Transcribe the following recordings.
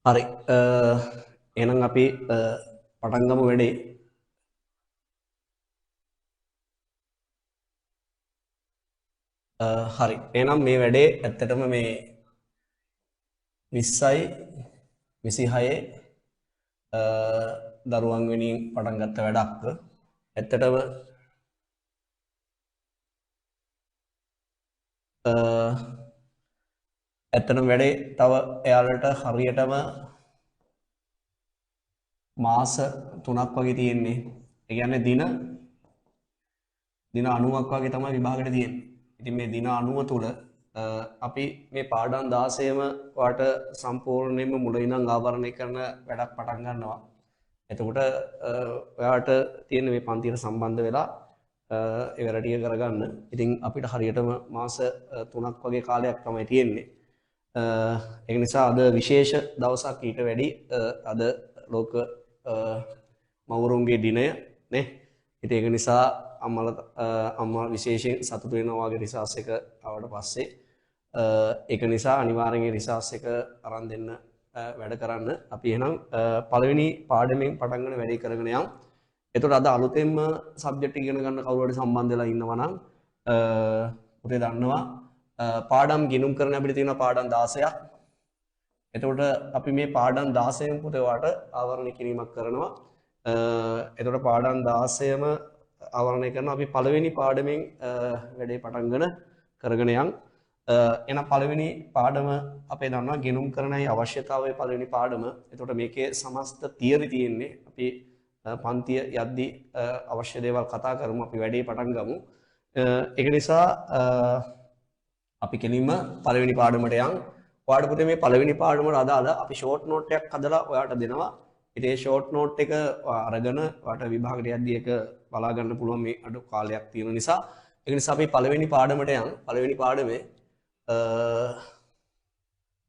හරි එහෙනම් අපි පටන් ගමු වැඩේ. හරි එහෙනම් මේ වැඩේ ඇත්තටම මේ 20යි 26 දරුවන් වෙනින් පටන් ගත්ත වැඩක්. ඇත්තටම වැඩේ තව එයාලට හරියටම මාස 3ක් වගේ තියෙන්නේ. ඒ කියන්නේ දින 90ක් වගේ තමයි විභාගෙට තියෙන්නේ. ඉතින් මේ දින 90 තුල අපි මේ පාඩම් 16ම වාට සම්පූර්ණයෙන්ම මුල ඉඳන් ආවරණය කරන වැඩක් පටන් ගන්නවා. එතකොට ඔයාලට තියෙන මේ පන්තියට සම්බන්ධ වෙලා ඒ වැඩ ටික කරගන්න. ඉතින් අපිට හරියටම මාස 3ක් වගේ කාලයක් තමයි තියෙන්නේ. ඒක නිසා අද විශේෂ දවසක් ඊට වැඩි අද ලෝක මවුරුන්ගේ දිනය නේ. ඉතින් ඒක නිසා අම්මා විශේෂයෙන් සතුටු වෙනවා වගේ රිසර්ච් එක ආවට පස්සේ ඒක නිසා අනිවාර්යෙන් රිසර්ච් එක අරන් දෙන්න වැඩ කරන්න. අපි එහෙනම් පළවෙනි පාඩමෙන් පටන් ගන්න වැඩේ කරගෙන යමු. එතකොට අද අලුතෙන්ම සබ්ජෙක්ට් ඉගෙන ගන්න කවුරු හරි සම්බන්ධ වෙලා ඉන්නවා නම් පුතේ දන්නවා පාඩම් ගිණුම් කරන අපිට තියෙනවා පාඩම් 16ක්. එතකොට අපි මේ පාඩම් 16න් පුතේ වාට ආවරණය කිරීමක් කරනවා. එතකොට පාඩම් 16ම ආවරණය කරනවා. අපි පළවෙනි පාඩමෙන් වැඩේ පටන් කරගෙන යමු. එහෙනම් පළවෙනි පාඩම අපේ දන්නවා ගිණුම් කරන්නයි අවශ්‍යතාවය පළවෙනි පාඩම. එතකොට මේකේ සමස්ත තියරි තියෙන්නේ. අපි පන්තිය යද්දී අවශ්‍ය දේවල් කතා කරමු. අපි වැඩේ පටන් ගමු. ඒක නිසා අපි කෙලින්ම පළවෙනි පාඩමට යමු. ඔයාලට පුතේ මේ පළවෙනි පාඩමට අදාළ අපි ෂෝට් නෝට් එකක් හදලා ඔයාලට දෙනවා. ඉතින් ඒ ෂෝට් නෝට් එක අරගෙන ඔයාලට විභාගයට යද්දී ඒක බලා ගන්න පුළුවන් මේ අඩු කාලයක් තියෙන නිසා. ඒක නිසා අපි පළවෙනි පාඩමට යමු. පළවෙනි පාඩමේ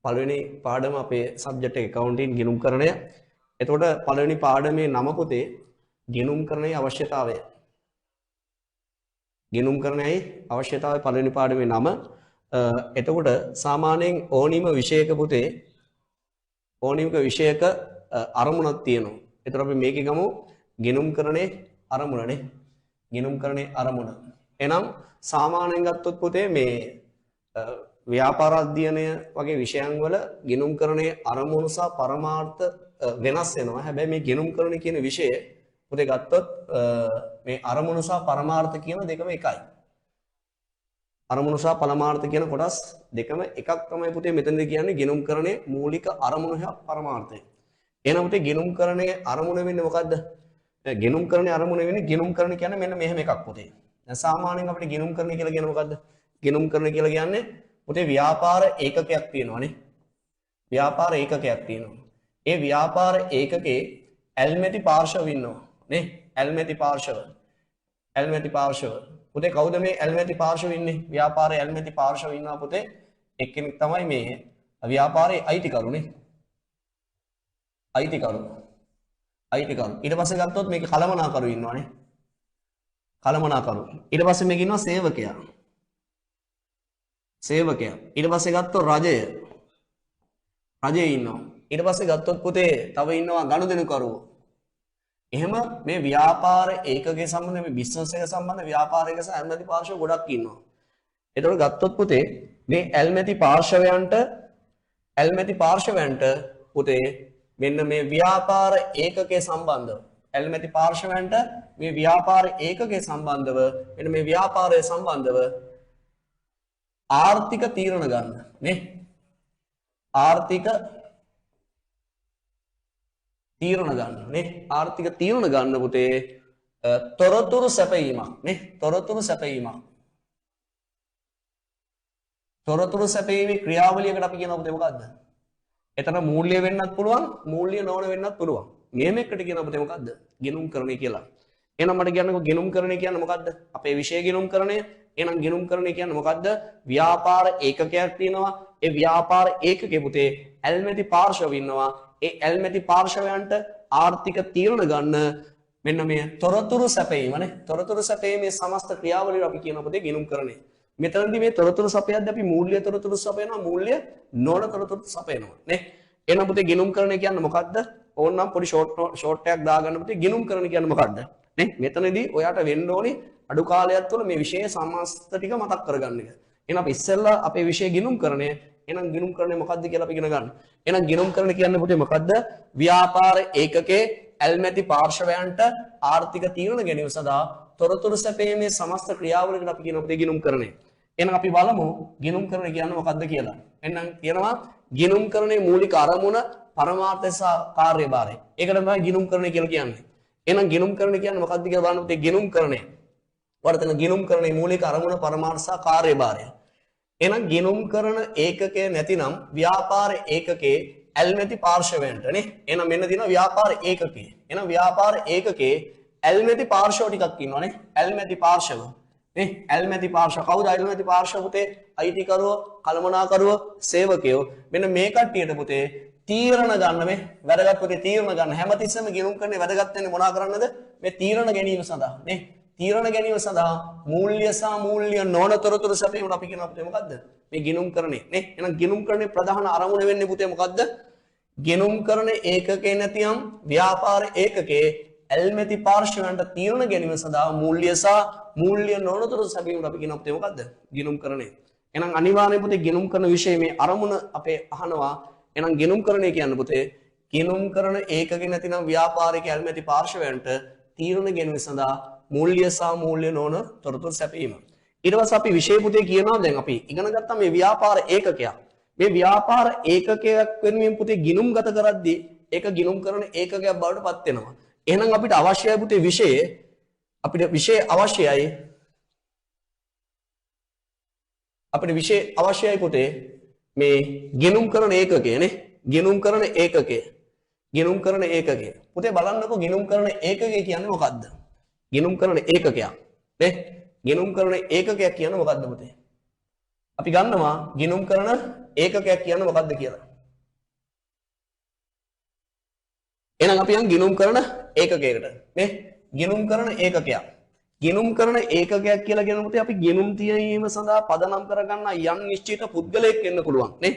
පළවෙනි පාඩම අපේ සබ්ජෙක්ට් එක accounting ගිණුම් කරණය. එතකොට පළවෙනි පාඩමේ නම පුතේ ගිණුම් කරණයේ අවශ්‍යතාවය. ගිණුම් කරණයේ අවශ්‍යතාවය පළවෙනි පාඩමේ නම. එතකොට සාමාන්‍යයෙන් ඕනිම විෂයක පුතේ ඕනිමක විෂයක අරමුණක් තියෙනවා. එතකොට අපි මේකේ ගමු ගිණුම් කරණයේ අරමුණනේ. ගිණුම් කරණයේ අරමුණ. එහෙනම් සාමාන්‍යයෙන් ගත්තොත් පුතේ මේ ව්‍යාපාර අධ්‍යයනය වගේ විෂයන් වල ගිණුම් කරණයේ අරමුණු සහ පරමාර්ථ වෙනස් වෙනවා. හැබැයි මේ ගිණුම් කරණය කියන විෂය පුතේ ගත්තොත් මේ අරමුණු සහ පරමාර්ථ කියන දෙකම එකයි. අරමුණු සහ පරමාර්ථ කියන කොටස් දෙකම එකක් තමයි පුතේ මෙතනදී කියන්නේ ගිණුම් කරණයේ මූලික අරමුණ හා පරමාර්ථය. එහෙනම් පුතේ ගිණුම් කරණයේ අරමුණ වෙන්නේ මොකද්ද? ගිණුම් කරණයේ අරමුණ වෙන්නේ ගිණුම් කරණ කියන්නේ මෙන්න මෙහෙම එකක් පුතේ. දැන් සාමාන්‍යයෙන් අපිට ගිණුම් කරණය කියලා කියන්නේ මොකද්ද? ගිණුම් කරණය කියලා කියන්නේ පුතේ ව්‍යාපාර ඒකකයක් තියෙනවානේ. ව්‍යාපාර ඒකකයක් තියෙනවා. ඒ ව්‍යාපාර ඒකකේ ඇල්මැති පාර්ශව ඉන්නවා නේ. ඇල්මැති පාර්ශව. පුතේ කවුද මේ ඇල්මැති පාර්ශව ඉන්නේ? ව්‍යාපාරයේ ඇල්මැති පාර්ශව ඉන්නවා පුතේ. එක්කෙනෙක් තමයි මේ ව්‍යාපාරයේ අයිතිකරුනේ. අයිතිකරු. ඊට පස්සේ ගත්තොත් මේක කළමනාකරු ඉන්නවානේ. කළමනාකරු. ඊට පස්සේ මේක ඉන්නවා සේවකයා. ඊට පස්සේ ගත්තොත් රජය ඉන්නවා. ඊට පස්සේ ගත්තොත් පුතේ තව ඉන්නවා ගනුදෙනුකරුවෝ. එහෙම මේ ව්‍යාපාර ඒකකයේ සම්බන්ධ මේ බිස්නස් එක සම්බන්ධ ව්‍යාපාරික සහ ඇල්මැති පාර්ශව ගොඩක් ඉන්නවා. ඒතකොට ගත්තොත් පුතේ මේ ඇල්මැති පාර්ශවයන්ට පුතේ මෙන්න මේ ව්‍යාපාර ඒකකයේ සම්බන්ධව ඇල්මැති පාර්ශවයන්ට මේ ව්‍යාපාර ඒකකයේ සම්බන්ධව මෙන්න මේ ව්‍යාපාරයේ සම්බන්ධව ආර්ථික තීරණ ගන්න නේ. ආර්ථික තීරණ ගන්න පුතේ තොරතුරු සැපයීමක් නේ. තොරතුරු සැපයීමේ ක්‍රියාවලියකට අපි කියනවා පුතේ මොකද්ද? එතන මූල්‍ය වෙන්නත් පුළුවන්, මූල්‍ය නොවන වෙන්නත් පුළුවන්. නියමයකට කියනවා පුතේ මොකද්ද? ගිණුම් කරණය කියලා. එහෙනම් මට කියන්නකෝ ගිණුම් කරණය කියන්නේ මොකද්ද? අපේ විෂය ගිණුම් කරණය. එහෙනම් ගිණුම් කරණය කියන්නේ මොකද්ද? ව්‍යාපාර ඒකකයක් තියෙනවා. ඒ ව්‍යාපාර ඒකකේ පුතේ ඇල්මැති පාර්ශව ඉන්නවා. ඒ ඇල්මැති පාර්ශවයන්ට ආර්ථික තීරණ ගන්න මෙන්න මේ තොරතුරු සැපයීමනේ. තොරතුරු සැපයීමේ සමස්ත ක්‍රියාවලිය අපි කියන පුතේ ගිණුම් කරණය. මෙතනදී මේ තොරතුරු සපයද්දී අපි මූල්‍ය තොරතුරු සපයනවා, මූල්‍ය නොවන තොරතුරු සපයනවා නේ. එහෙනම් පුතේ ගිණුම්කරණය කියන්නේ මොකද්ද? ඕනනම් පොඩි ෂෝට් එකක් දාගන්න පුතේ. ගිණුම්කරණය කියන්නේ මොකද්ද? නේ මෙතනදී ඔයාට වෙන්න ඕනේ අඩු කාලයක් තුළ මේ විෂය සමස්ත ටික මතක් කරගන්න එක. එහෙනම් අපි ඉස්සෙල්ලා අපේ විෂය ගිණුම්කරණය. එහෙනම් ගිණුම්කරණය මොකද්ද කියලා අපි ඉගෙන ගන්න. එහෙනම් ගිණුම්කරණය කියන්නේ පුතේ මොකද්ද? ව්‍යාපාර ඒකකයේ ඇල්මැති පාර්ශවයන්ට ආර්ථික තීරණ ගැනීම සඳහා තොරතුරු සැපීමේ සමස්ත ක්‍රියාවලියකට අපි කියන පුතේ ගිණුම්කරණය. එහෙනම් අපි බලමු ගිණුම්කරණය කියන්නේ මොකද්ද කියලා. එහෙනම් කියනවා ගිණුම්කරණයේ මූලික අරමුණ පරමාර්ථය සහ කාර්යභාරය. ඒකට තමයි ගිණුම්කරණය කියලා කියන්නේ. එහෙනම් ගිණුම්කරණය කියන්නේ මොකද්ද කියලා බලන්න පුතේ ගිණුම්කරණය. වර්තන ගිණුම්කරණයේ මූලික අරමුණ පරමාර්ථ සහ කාර්යභාරය. එහෙනම් ගිණුම්කරණ ඒකකය නැතිනම් ව්‍යාපාර ඒකකයේ ඇල්මැති පාර්ශවයන්ට නේ. එහෙනම් මෙන්න තියෙනවා ව්‍යාපාර ඒකකය. එහෙනම් ව්‍යාපාර ඒකකයේ ඇල්මැති පාර්ශව ටිකක් ඉන්නවනේ. ඇල්මැති පාර්ශව. නේ ඇල්මැති පාර්ශව කවුද ඇල්මැති පාර්ශව පුතේ? අයිතිකරුවෝ, කළමනාකරුවෝ, සේවකයෝ. මෙන්න මේ කට්ටියට පුතේ තීරණ ගන්න මේ වැදගත් පුතේ තීරණ ගන්න. හැමතිස්සෙම ගිණුම්කරණේ වැදගත් වෙන්නේ මොනවා කරන්නද? මේ තීරණ ගැනීම සඳහා නේ. තීරණ ගැනීම සඳහා මූල්‍ය සහ මූල්‍ය නොවන තොරතුරු සැපීමට අපි කියනවා පුතේ මොකද්ද? මේ ගිණුම්කරණේ නේ. එහෙනම් ගිණුම්කරණේ ප්‍රධාන අරමුණ වෙන්නේ පුතේ මොකද්ද? ගිණුම්කරණ ඒකකේ නැතිනම් ව්‍යාපාර ඒකකේ ඇල්මැති පාර්ශවයන්ට තීරණ ගැනීම සඳහා මූල්‍ය සහ මූල්‍ය නොවන තොරතුරු සැපීමට අපි කියනවා පුතේ මොකද්ද? ගිණුම්කරණේ. එහෙනම් අනිවාර්යයෙන් පුතේ ගිණුම්කරණ විෂය මේ අරමුණ අපේ අහනවා. එහෙනම් ගිණුම්කරණය කියන්නේ පුතේ ගිණුම්කරණ ඒකකේ නැතිනම් ව්‍යාපාරික ඇල්මැති පාර්ශවයන්ට තීරණ ගැනීම සඳහා මූල්‍ය සහ මූල්‍ය නොවන තොරතුරු සැපීම. ඊට පස්සේ අපි විෂය පුතේ කියනවා දැන් අපි ඉගෙන ගත්තා මේ ව්‍යාපාර ඒකකයක්. මේ ව්‍යාපාර ඒකකයක් වෙනුවෙන් පුතේ ගිණුම්ගත කරද්දී ඒක ගිණුම්කරණ ඒකකයක් බවට පත් වෙනවා. එහෙනම් අපිට අවශ්‍යයි පුතේ විෂය අවශ්‍යයි පුතේ මේ ගිණුම්කරණ ඒකකය නේ. ගිණුම්කරණ ඒකකය. පුතේ බලන්නකෝ ගිණුම්කරණ ඒකකය කියන්නේ මොකද්ද? ගිණුම්කරණ ඒකකයක් නේ. ගිණුම්කරණ ඒකකයක් කියන්නේ මොකද්ද පුතේ? අපි ගන්නවා ගිණුම්කරණ ඒකකයක් කියන්නේ මොකද්ද කියලා. එහෙනම් අපි යන් ගිණුම්කරණ ඒකකයකට නේ. ගිණුම්කරණ ඒකකයක්. ගිණුම්කරණ ඒකකයක් කියලා කියන පුතේ අපි ගිණුම් තියීම සඳහා පදනම් කරගන්න යම් නිශ්චිත පුද්ගලයෙක් වෙන්න පුළුවන් නේ.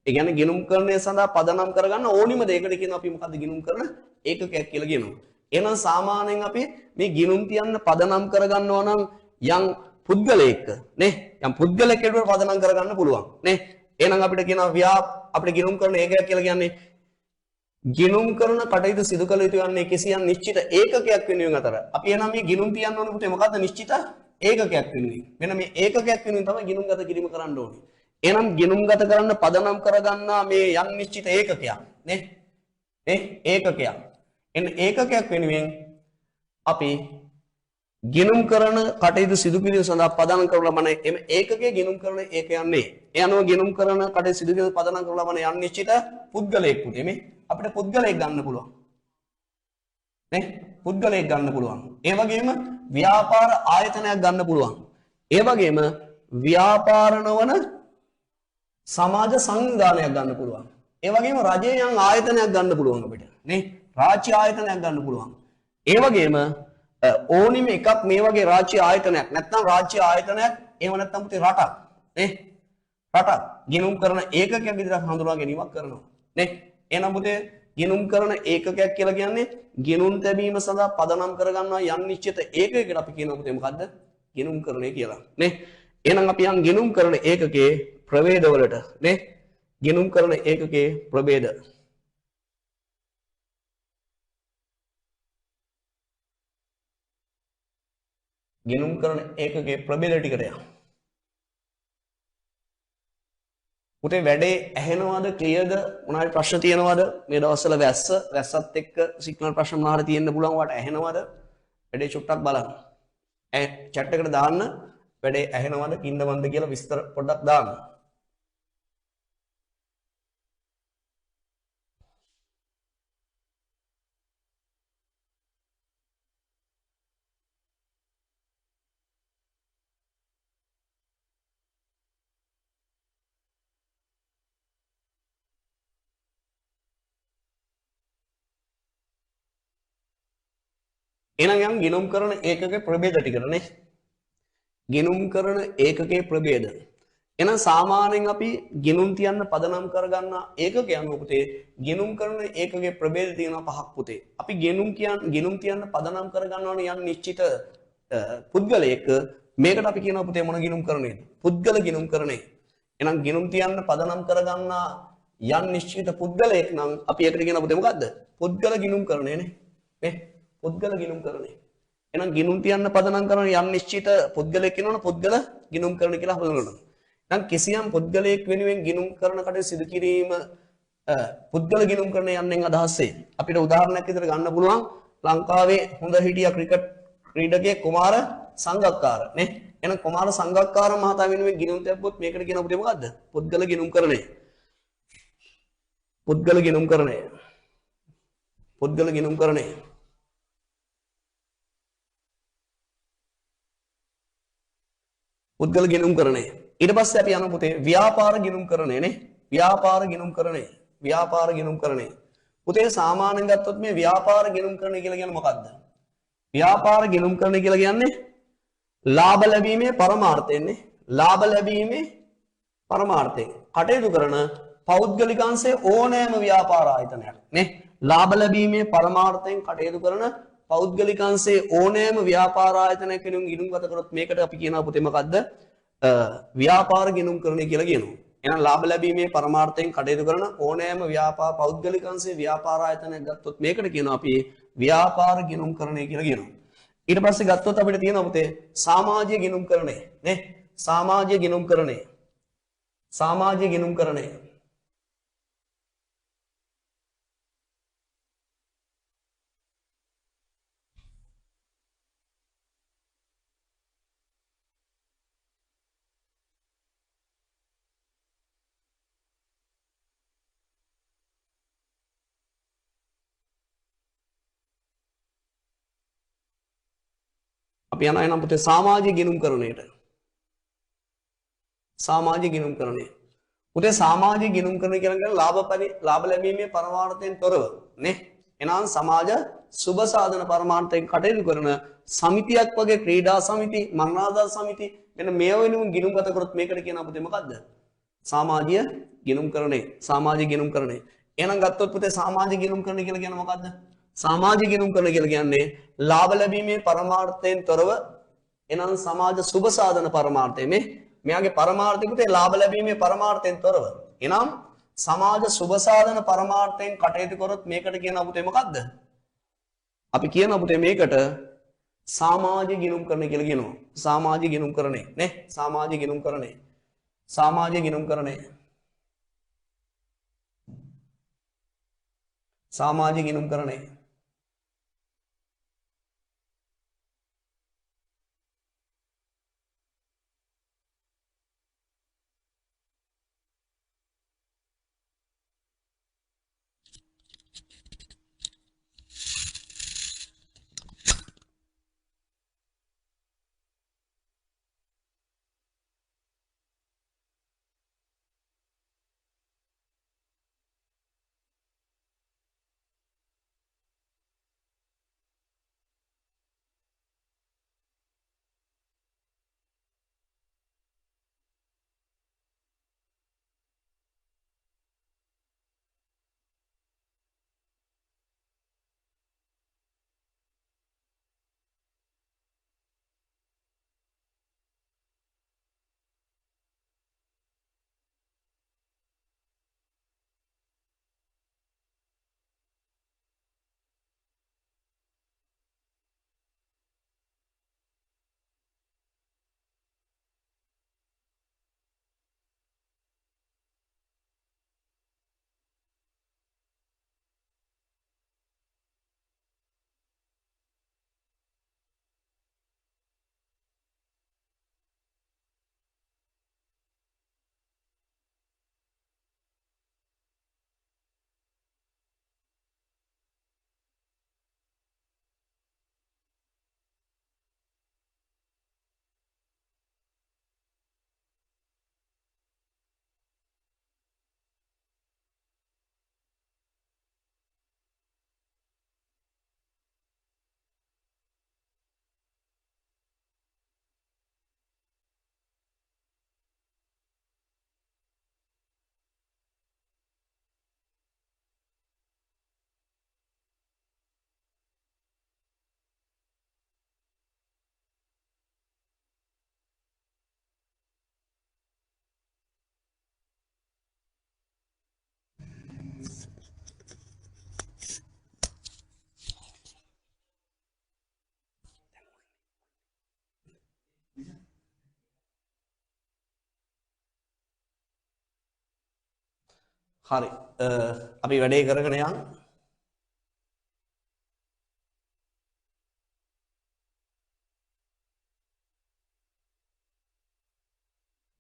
ඒ කියන්නේ ගිණුම්කරණය සඳහා පදනම් කරගන්න ඕනිම දෙයකට කියනවා අපි මොකද්ද ගිණුම්කරණ ඒකකයක් කියලා කියනවා. එහෙනම් සාමාන්‍යයෙන් අපි මේ ගිණුම් තියන්න පදනම් කරගන්නවා නම් යම් පුද්ගලයෙක් නේ. යම් පුද්ගලයෙක්ට පදනම් කරගන්න පුළුවන් නේ. එහෙනම් අපිට කියනවා අපිට ගිණුම්කරණ ඒකකයක් කියලා කියන්නේ ගිණුම් කරන කටයුතු සිදු කළ යුතු යන්නේ කිසියම් නිශ්චිත ඒකකයක් වෙනුවෙන් අතර. අපි එහෙනම් මේ ගිණුම් තියන්න ඕනේ පුතේ මොකද්ද? නිශ්චිත ඒකකයක් වෙනුවෙන්. මෙන්න මේ ඒකකයක් වෙනුවෙන් තමයි ගිණුම්ගත කිරීම කරන්න ඕනේ. එහෙනම් ගිණුම්ගත කරන්න පදනම් කරගන්නා මේ යම් නිශ්චිත ඒකකයක් නේ. ඒකකයක්. එන්න ඒකකයක් වෙනුවෙන් අපි ගිණුම් කරන කටයුතු සිදු කිරීම සඳහා පදනම් කරන ලබන එම ඒකකයේ ගිණුම් කරන ඒකයන්නේ. ඒ අනුව ගිණුම් කරන කටයුතු සිදු කිරීම පදනම් කරන ලබන යම් නිශ්චිත පුද්ගලයෙක් පුතේ මේ අපිට පුද්ගලයෙක් ගන්න පුළුවන් නේ. පුද්ගලයෙක් ගන්න පුළුවන්. ඒ වගේම ව්‍යාපාර ආයතනයක් ගන්න පුළුවන්. ඒ වගේම ව්‍යාපාර නොවන සමාජ සංවිධානයක් ගන්න පුළුවන්. ඒ වගේම රජයේ යම් ආයතනයක් ගන්න පුළුවන් අපිට නේ. රාජ්‍ය ආයතනයක් ගන්න පුළුවන්. ඒ වගේම ඕනිම එකක් මේ වගේ රාජ්‍ය ආයතනයක් නැත්නම් රාජ්‍ය ආයතනයක් එහෙම නැත්නම් පුතේ රටක් නේ. රටක් ගිණුම් කරන ඒකකයක් විදිහට හඳුනා ගැනීමක් කරනවා නේ. එහෙනම් පුතේ ගිණුම් කරන ඒකකයක් කියලා කියන්නේ ගිණුම් තැබීම සඳහා පදනම් කරගන්නා යම් නිශ්චිත ඒකකයකට අපි කියනවා පුතේ මොකද්ද? ගිණුම් කරණය කියලා නේ. එහෙනම් අපි යම් ගිණුම් කරන ඒකකයේ ප්‍රභේදවලට නේ. ගිණුම් කරන ඒකකයේ ප්‍රභේද ගිණුම් කරන ඒකකයේ ප්‍රභේද ටිකට යනවා. පුතේ වැඩේ ඇහෙනවද? ක්ලියර්ද? මොනවාරි ප්‍රශ්න තියෙනවද? මේ දවස්වල වැස්සත් එක්ක සිග්නල් ප්‍රශ්න මොනවාරි තියෙන්න පුළුවන්. වට ඇහෙනවද? වැඩේ චුට්ටක් බලන්න. chat එකට දාන්න. වැඩේ ඇහෙනවද? කින්නවන්ද කියලා විස්තර පොඩ්ඩක් දාන්න. එහෙනම් යම් ගිණුම් කරන ඒකකයේ ප්‍රභේද ටිකට නේ. ගිණුම් කරන ඒකකයේ ප්‍රභේද. එහෙනම් සාමාන්‍යයෙන් අපි ගිණුම් තියන්න පදනම් කරගන්න ඒකක යනවා පුතේ. ගිණුම් කරන ඒකකයේ ප්‍රභේද තියෙනවා පහක් පුතේ. අපි ගිණුම් තියන්න පදනම් කරගන්නවනේ යම් නිශ්චිත පුද්ගලයක. මේකට අපි කියනවා පුතේ මොන ගිණුම් කරන්නේද? පුද්ගල ගිණුම් කරන්නේ. එහෙනම් ගිණුම් තියන්න පදනම් කරගන්න යම් නිශ්චිත පුද්ගලයෙක් නම් අපි ඒකට කියනවා පුතේ මොකද්ද? පුද්ගල ගිණුම් කරන්නේ නේ. මේ පුද්ගල ගිණුම් කරන්නේ. එහෙනම් ගිණුම් තියන්න පදනම් කරන යම් නිශ්චිත පුද්ගලයෙක් ඉන්නවනේ පුද්ගල ගිණුම් කරන කියලා හඳුන්වනවා. නම් කිසියම් පුද්ගලයෙක් වෙනුවෙන් ගිණුම් කරන කට සිදු කිරීම පුද්ගල ගිණුම් කරන යන්නෙන් අදහසේ අපිට උදාහරණයක් විදිහට ගන්න පුළුවන් ලංකාවේ හොඳ හිටිය ක්‍රිකට් ක්‍රීඩකයෙක් කුමාර සංගක්කාර නේ. එහෙනම් කුමාර සංගක්කාර මහතා වෙනුවෙන් ගිණුම් තියපොත් මේකට කියන පුතේ මොකද්ද? පුද්ගල ගිණුම් කරණය. පුද්ගල ගිණුම් කරණය. පුද්ගල ගිණුම් කරණය. පුද්ගල ගිණුම් කරණය. ඊට පස්සේ අපි යනවා පුතේ ව්‍යාපාර ගිණුම් කරණය නේ. ව්‍යාපාර ගිණුම් කරණය. ව්‍යාපාර ගිණුම් කරණය. පුතේ සාමාන්‍යයෙන් ගත්තොත් මේ ව්‍යාපාර ගිණුම් කරණය කියලා කියන්නේ මොකද්ද? ව්‍යාපාර ගිණුම් කරණය කියලා කියන්නේ ලාභ ලැබීමේ පරමාර්ථයෙන්නේ. ලාභ ලැබීමේ පරමාර්ථයෙන් කටයුතු කරන පෞද්ගලිකංශයේ ඕනෑම ව්‍යාපාර ආයතනයක් නේ. ලාභ ලැබීමේ පරමාර්ථයෙන් කටයුතු කරන පෞද්ගලිකංශයේ ඕනෑම ව්‍යාපාර ආයතනයක් වෙනුවෙන් ගිණුම්ගත කරොත් මේකට අපි කියනවා පුතේ මොකද්ද? ව්‍යාපාර ගිණුම් කරණය කියලා කියනවා. එහෙනම් ලාභ ලැබීමේ පරමාර්ථයෙන් කටයුතු කරන ඕනෑම ව්‍යාපාර පෞද්ගලිකංශයේ ව්‍යාපාර ආයතනයක් ගත්තොත් මේකට කියනවා අපි ව්‍යාපාර ගිණුම් කරණය කියලා කියනවා. ඊට පස්සේ ගත්තොත් අපිට තියෙනවා පුතේ සමාජීය ගිණුම් කරණය නේ. සමාජීය ගිණුම් කරණය. සමාජීය ගිණුම් කරණය. අපි යනවා එනම් පුතේ සමාජීය ගිණුම් කරණයට. සමාජීය ගිණුම් කරණය. පුතේ සමාජීය ගිණුම් කරණය කියන්නේ ලාභ ලැබීමේ පරමාර්ථයෙන් තොරව නේ. එනම් සමාජ සුබ සාධන පරමාර්ථයෙන් කටයුතු කරන සමිතියක් වගේ ක්‍රීඩා සමිති, මරණාසන්න සමිති මෙන්න මේ වෙනුවෙන් ගිණුම්ගත කරොත් මේකට කියන පුතේ මොකද්ද? සමාජීය ගිණුම් කරණය. සමාජීය ගිණුම් කරණය. එහෙනම් ගත්තොත් පුතේ සමාජීය ගිණුම් කරණය කියලා කියන්නේ මොකද්ද? සමාජීය ගිණුම් කරණය කියලා කියන්නේ ලාභ ලැබීමේ පරමාර්ථයෙන් තොරව එනම් සමාජ සුබ සාධන පරමාර්ථය මේ මෙයාගේ පරමාර්ථය පුතේ ලාභ ලැබීමේ පරමාර්ථයෙන් තොරව එනම් සමාජ සුබ සාධන පරමාර්ථයෙන් කටයුතු කරොත් මේකට කියන පුතේ මොකද්ද? අපි කියන පුතේ මේකට සමාජීය ගිණුම් කරණය කියලා කියනවා. සමාජීය ගිණුම් කරණය නේ. සමාජීය ගිණුම් කරණය. සමාජීය ගිණුම් කරණය. සමාජීය ගිණුම් කරණය. හරි. අපි වැඩේ කරගෙන යන්.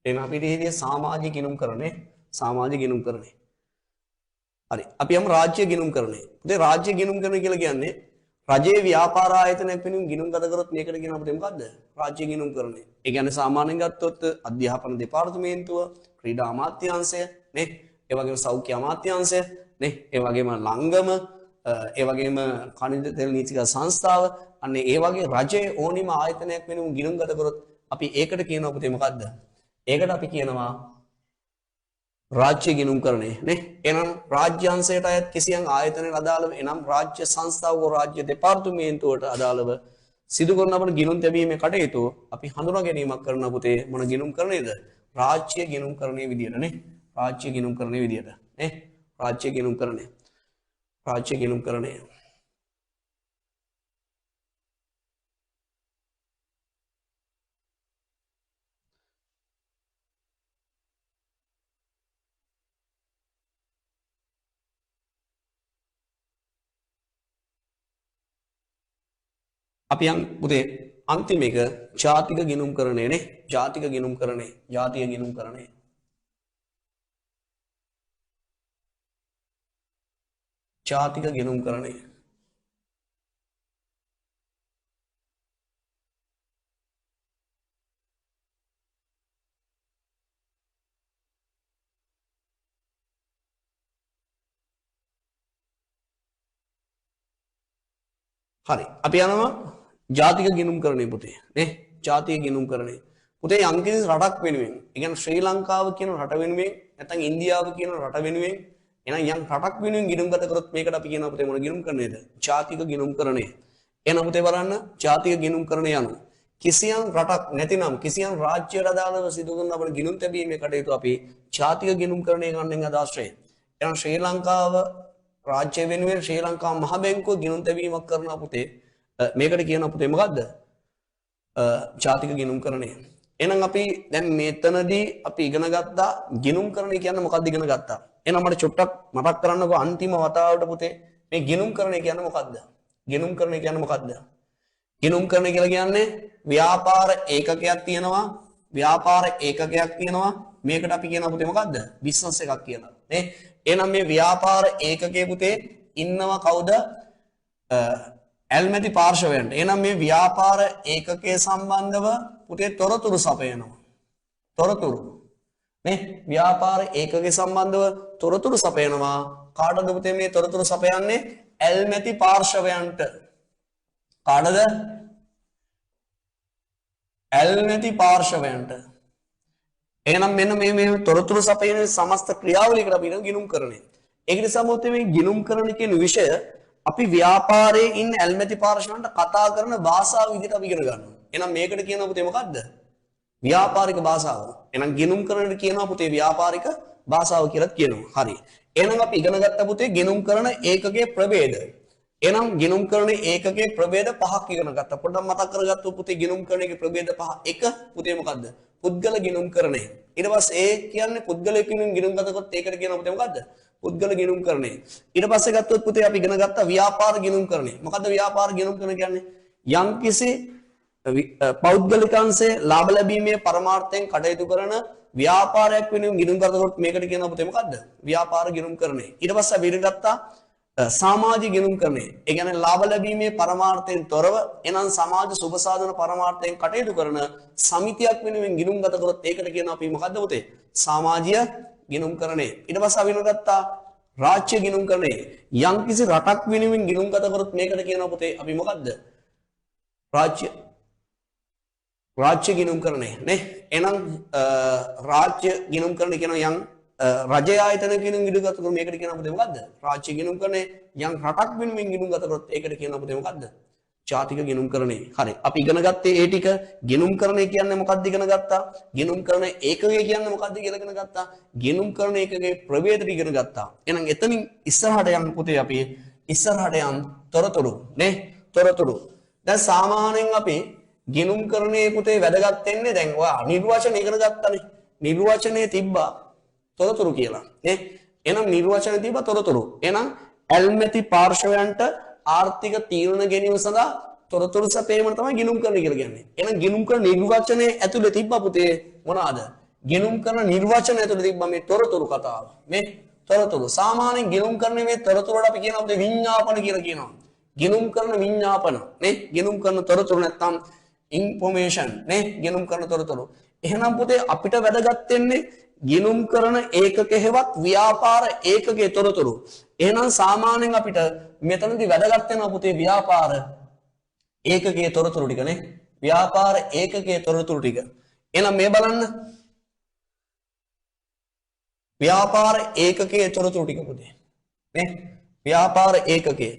එහෙනම් අපි ඉතින් සමාජීය ගිණුම් කරන්නේ සමාජීය ගිණුම් කරන්නේ. හරි. අපි යමු රාජ්‍ය ගිණුම් කරන්නේ. ඉතින් රාජ්‍ය ගිණුම් කරන කියලා කියන්නේ රජයේ ව්‍යාපාර ආයතනයක් වෙනුවෙන් ගිණුම් ගත කරොත් මේකට කියන අපිට මොකද්ද? රාජ්‍ය ගිණුම් කරන්නේ. ඒ කියන්නේ සාමාන්‍යයෙන් ගත්තොත් අධ්‍යාපන දෙපාර්තමේන්තුව, ක්‍රීඩා අමාත්‍යාංශය, නේ? ඒ වගේම සෞඛ්‍ය අමාත්‍යාංශය, නේ? ඒ වගේම ලංගම, ඒ වගේම khනිජ තෙල් නීතික සංස්ථාව, අන්න ඒ වගේ රජයේ ඕනිම ආයතනයක් වෙනුවෙන් ගිණුම් ගත කරොත් අපි ඒකට කියනවා පුතේ මොකද්ද? ඒකට අපි කියනවා රාජ්‍ය ගිණුම් කරන්නේ නේ. එනම් රාජ්‍යාංශයට අයත් කිසියම් ආයතනයක අදාළව එනම් රාජ්‍ය සංස්ථාවක රාජ්‍ය දෙපාර්තමේන්තුවට අදාළව සිදු කරන අපේ ගිණුම් තැබීමේ කටයුතු අපි හඳුනා ගැනීමක් කරන පුතේ මොන ගිණුම් කරන්නේද? රාජ්‍ය ගිණුම් කරන්නේ විදියට නේ. රාජ්‍ය ගිණුම් කරන්නේ විදියට නේ. රාජ්‍ය ගිණුම් කරන්නේ. රාජ්‍ය ගිණුම් කරන්නේ. අපි යන් පුතේ අන්තිම එක ජාතික ගිණුම් කරන්නේ නේ. ජාතික ගිණුම් කරන්නේ. ජාතිය ගිණුම් කරන්නේ. ජාතික ගිණුම් කරන්නේ. හරි. අපි යනවා ජාතික ගිණුම් කරන්නේ පුතේ නේ. ජාතික ගිණුම් කරන්නේ. පුතේ යම්කිසි රටක් වෙනුවෙන්, ඒ කියන්නේ ශ්‍රී ලංකාව කියන රට වෙනුවෙන්, නැත්නම් ඉන්දියාව කියන රට වෙනුවෙන්, එහෙනම් යම් රටක් වෙනුවෙන් ගිණුම් ගත කරොත් මේකට අපි කියනවා පුතේ මොන ගිණුම් කරන්නේද? ජාතික ගිණුම් කරණය. එහෙනම් පුතේ බලන්න ජාතික ගිණුම් කරණය යනු කිසියම් රටක් නැතිනම් කිසියම් රාජ්‍යයට අදාළව සිදු කරන අපේ ගිණුම් තැබීමේ කටයුතු අපි ජාතික ගිණුම් කරණය ගන්නෙන් අදහස් වේ. එහෙනම් ශ්‍රී ලංකාව රාජ්‍ය වෙනුවෙන් ශ්‍රී ලංකා මහ බැංකුව ගිණුම් තැබීමක් කරන පුතේ මේකට කියනවා පුතේ මොකද්ද? ජාතික ගිණුම් කරණය. එහෙනම් අපි දැන් මෙතනදී අපි ඉගෙන ගත්තා ගිණුම් කරණය කියන්නේ මොකක්ද ඉගෙන ගත්තා. එහෙනම් මට චුට්ටක් මතක් කරන්නකෝ අන්තිම වතාවට පුතේ මේ ගිණුම් කරණය කියන්නේ මොකක්ද? ගිණුම් කරණය කියන්නේ මොකක්ද? ගිණුම් කරණය කියලා කියන්නේ ව්‍යාපාර ඒකකයක් තියෙනවා. ව්‍යාපාර ඒකකයක් තියෙනවා. මේකට අපි කියනවා පුතේ මොකද්ද? බිස්නස් එකක් කියලා. නේ? එහෙනම් මේ ව්‍යාපාර ඒකකයේ පුතේ ඉන්නවා කවුද? ඇල්මැති පාර්ශවයන්ට. එහෙනම් මේ ව්‍යාපාර ඒකකයේ සම්බන්ධව පුතේ තොරතුරු සපයනවා. තොරතුරු. නේ? ව්‍යාපාර ඒකකයේ සම්බන්ධව තොරතුරු සපයනවා. කාටද පුතේ මේ තොරතුරු සපයන්නේ? ඇල්මැති පාර්ශවයන්ට. කාටද? ඇල්මැති පාර්ශවයන්ට. එහෙනම් මෙන්න මේ තොරතුරු සපයන සමස්ත ක්‍රියාවලියකට අපි කියන ගිණුම් කරන්නේ. ඒක නිසා මොකද මේ ගිණුම් කරන කියන විෂය අපි ව්‍යාපාරයේ ඉන්න ඇල්මැති පාර්ශවයන්ට කතා කරන භාෂාව විදිහට අපි ඉගෙන ගන්නවා. එහෙනම් මේකට කියනවා පුතේ මොකද්ද? ව්‍යාපාරික භාෂාව. එහෙනම් ගිණුම් කරනට කියනවා පුතේ ව්‍යාපාරික භාෂාව කියලා කියනවා. හරි. එහෙනම් අපි ඉගෙන ගත්ත පුතේ ගිණුම් කරන ඒකකයේ ප්‍රභේද. එහෙනම් ගිණුම් කරන ඒකකයේ ප්‍රභේද පහක් ඉගෙන ගත්තා. පොඩ්ඩක් මතක් කරගත්තොත් පුතේ ගිණුම් කරන එකේ ප්‍රභේද පහ. එක පුතේ මොකද්ද? පුද්ගල ගිණුම් කරණය. ඊට පස්සේ ඒ කියන්නේ පුද්ගලයෙකුගෙන් ගිණුම් ගතකොට ඒකට කියනවා පුතේ මොකද්ද? පුද්ගල ගිණුම් කරණය. ඊට පස්සේ ගත්තොත් පුතේ අපි ඉගෙන ගත්තා ව්‍යාපාර ගිණුම් කරණය. මොකද්ද ව්‍යාපාර ගිණුම් කරණය කියන්නේ? යම්කිසි පෞද්ගලිකංශයේ ලාභ ලැබීමේ පරමාර්ථයෙන් කටයුතු කරන ව්‍යාපාරයක් වෙනුවෙන් ගිණුම් ගතකොට මේකට කියනවා පුතේ මොකද්ද? ව්‍යාපාර ගිණුම් කරණය. ඊට පස්සේ අපි ඉගෙන ගත්තා සමාජ ගිණුම් කරණය. ඒ කියන්නේ ලාභ ලැබීමේ පරමාර්ථයෙන් තොරව එනම් සමාජ සුබ සාධන පරමාර්ථයෙන් කටයුතු කරන සමිතියක් වෙනුවෙන් ගිණුම් ගත කරොත් ඒකට කියනවා අපි මොකද්ද පුතේ? සමාජීය ගිණුම් කරණය. ඊට පස්සේ අපි ඉගෙනගත්තා රාජ්‍ය ගිණුම් කරණය. යම්කිසි රටක් වෙනුවෙන් ගිණුම් ගත කරොත් මේකට කියනවා පුතේ අපි මොකද්ද? රාජ්‍ය ගිණුම් කරණය නේ. එහෙනම් රාජ්‍ය ගිණුම් කරණය කියන යම් රජය ආයතන ගිණුම් ගත කරොත් මේකට කියනවා පුතේ මොකද්ද? රාජ්‍ය ගිණුම් කරණය. යම් රටක් වෙනුවෙන් ගිණුම් ගත කරොත් ඒකට කියනවා පුතේ මොකද්ද? ජාතික ගිණුම් කරණය. හරි. අපි ඉගෙන ගත්තේ ඒ ටික. ගිණුම් කරණය කියන්නේ මොකක්ද ඉගෙන ගත්තා. ගිණුම් කරන ඒකකය කියන්නේ මොකක්ද කියලා ඉගෙන ගත්තා. ගිණුම් කරන ඒකකයේ ප්‍රභේද ඉගෙන ගත්තා. එහෙනම් එතනින් ඉස්සරහට යන්න පුතේ අපි ඉස්සරහට යන්න තොරතුරු නේ. තොරතුරු. දැන් සාමාන්‍යයෙන් අපි ගිණුම් කරණයේ පුතේ වැදගත් වෙන්නේ දැන් ඔයා නිර්වචන ඉගෙන ගත්තානේ. නිර්වචනයේ තිබ්බා තොරතුරු කියලා නේ. එහෙනම් නිර්වචන තිබ්බ තොරතුරු. එහෙනම් ඇල්මැති පාර්ශවයන්ට ආර්ථික තීරණ ගැනීම සඳහා තොරතුරු සැපයීම තමයි ගිණුම් කරන කියලා කියන්නේ. එහෙනම් ගිණුම් කරන නිර්වචනයේ ඇතුලේ තිබ්බ පුතේ මොනවාද? ගිණුම් කරන නිර්වචන ඇතුලේ තිබ්බ මේ තොරතුරු කතාව. මේ තොරතුරු සාමාන්‍යයෙන් ගිණුම් කරන මේ තොරතුරුට අපි කියනවා පුතේ විඤ්ඤාපන කියලා කියනවා. ගිණුම් කරන විඤ්ඤාපන නේ ගිණුම් කරන තොරතුරු නැත්තම් ඉන්ෆෝමේෂන් නේ ගිණුම් කරන තොරතුරු. එහෙනම් පුතේ අපිට වැදගත් වෙන්නේ ගිණුම් කරන ඒකකෙහිවත් ව්‍යාපාර ඒකකයේ තොරතුරු. එහෙනම් සාමාන්‍යයෙන් අපිට මෙතනදී වැදගත් වෙනවා පුතේ ව්‍යාපාර ඒකකයේ තොරතුරු ටික නේ. ව්‍යාපාර ඒකකයේ තොරතුරු ටික. එහෙනම් මේ බලන්න. ව්‍යාපාර ඒකකයේ තොරතුරු ටික පුතේ. නේ? ව්‍යාපාර ඒකකයේ.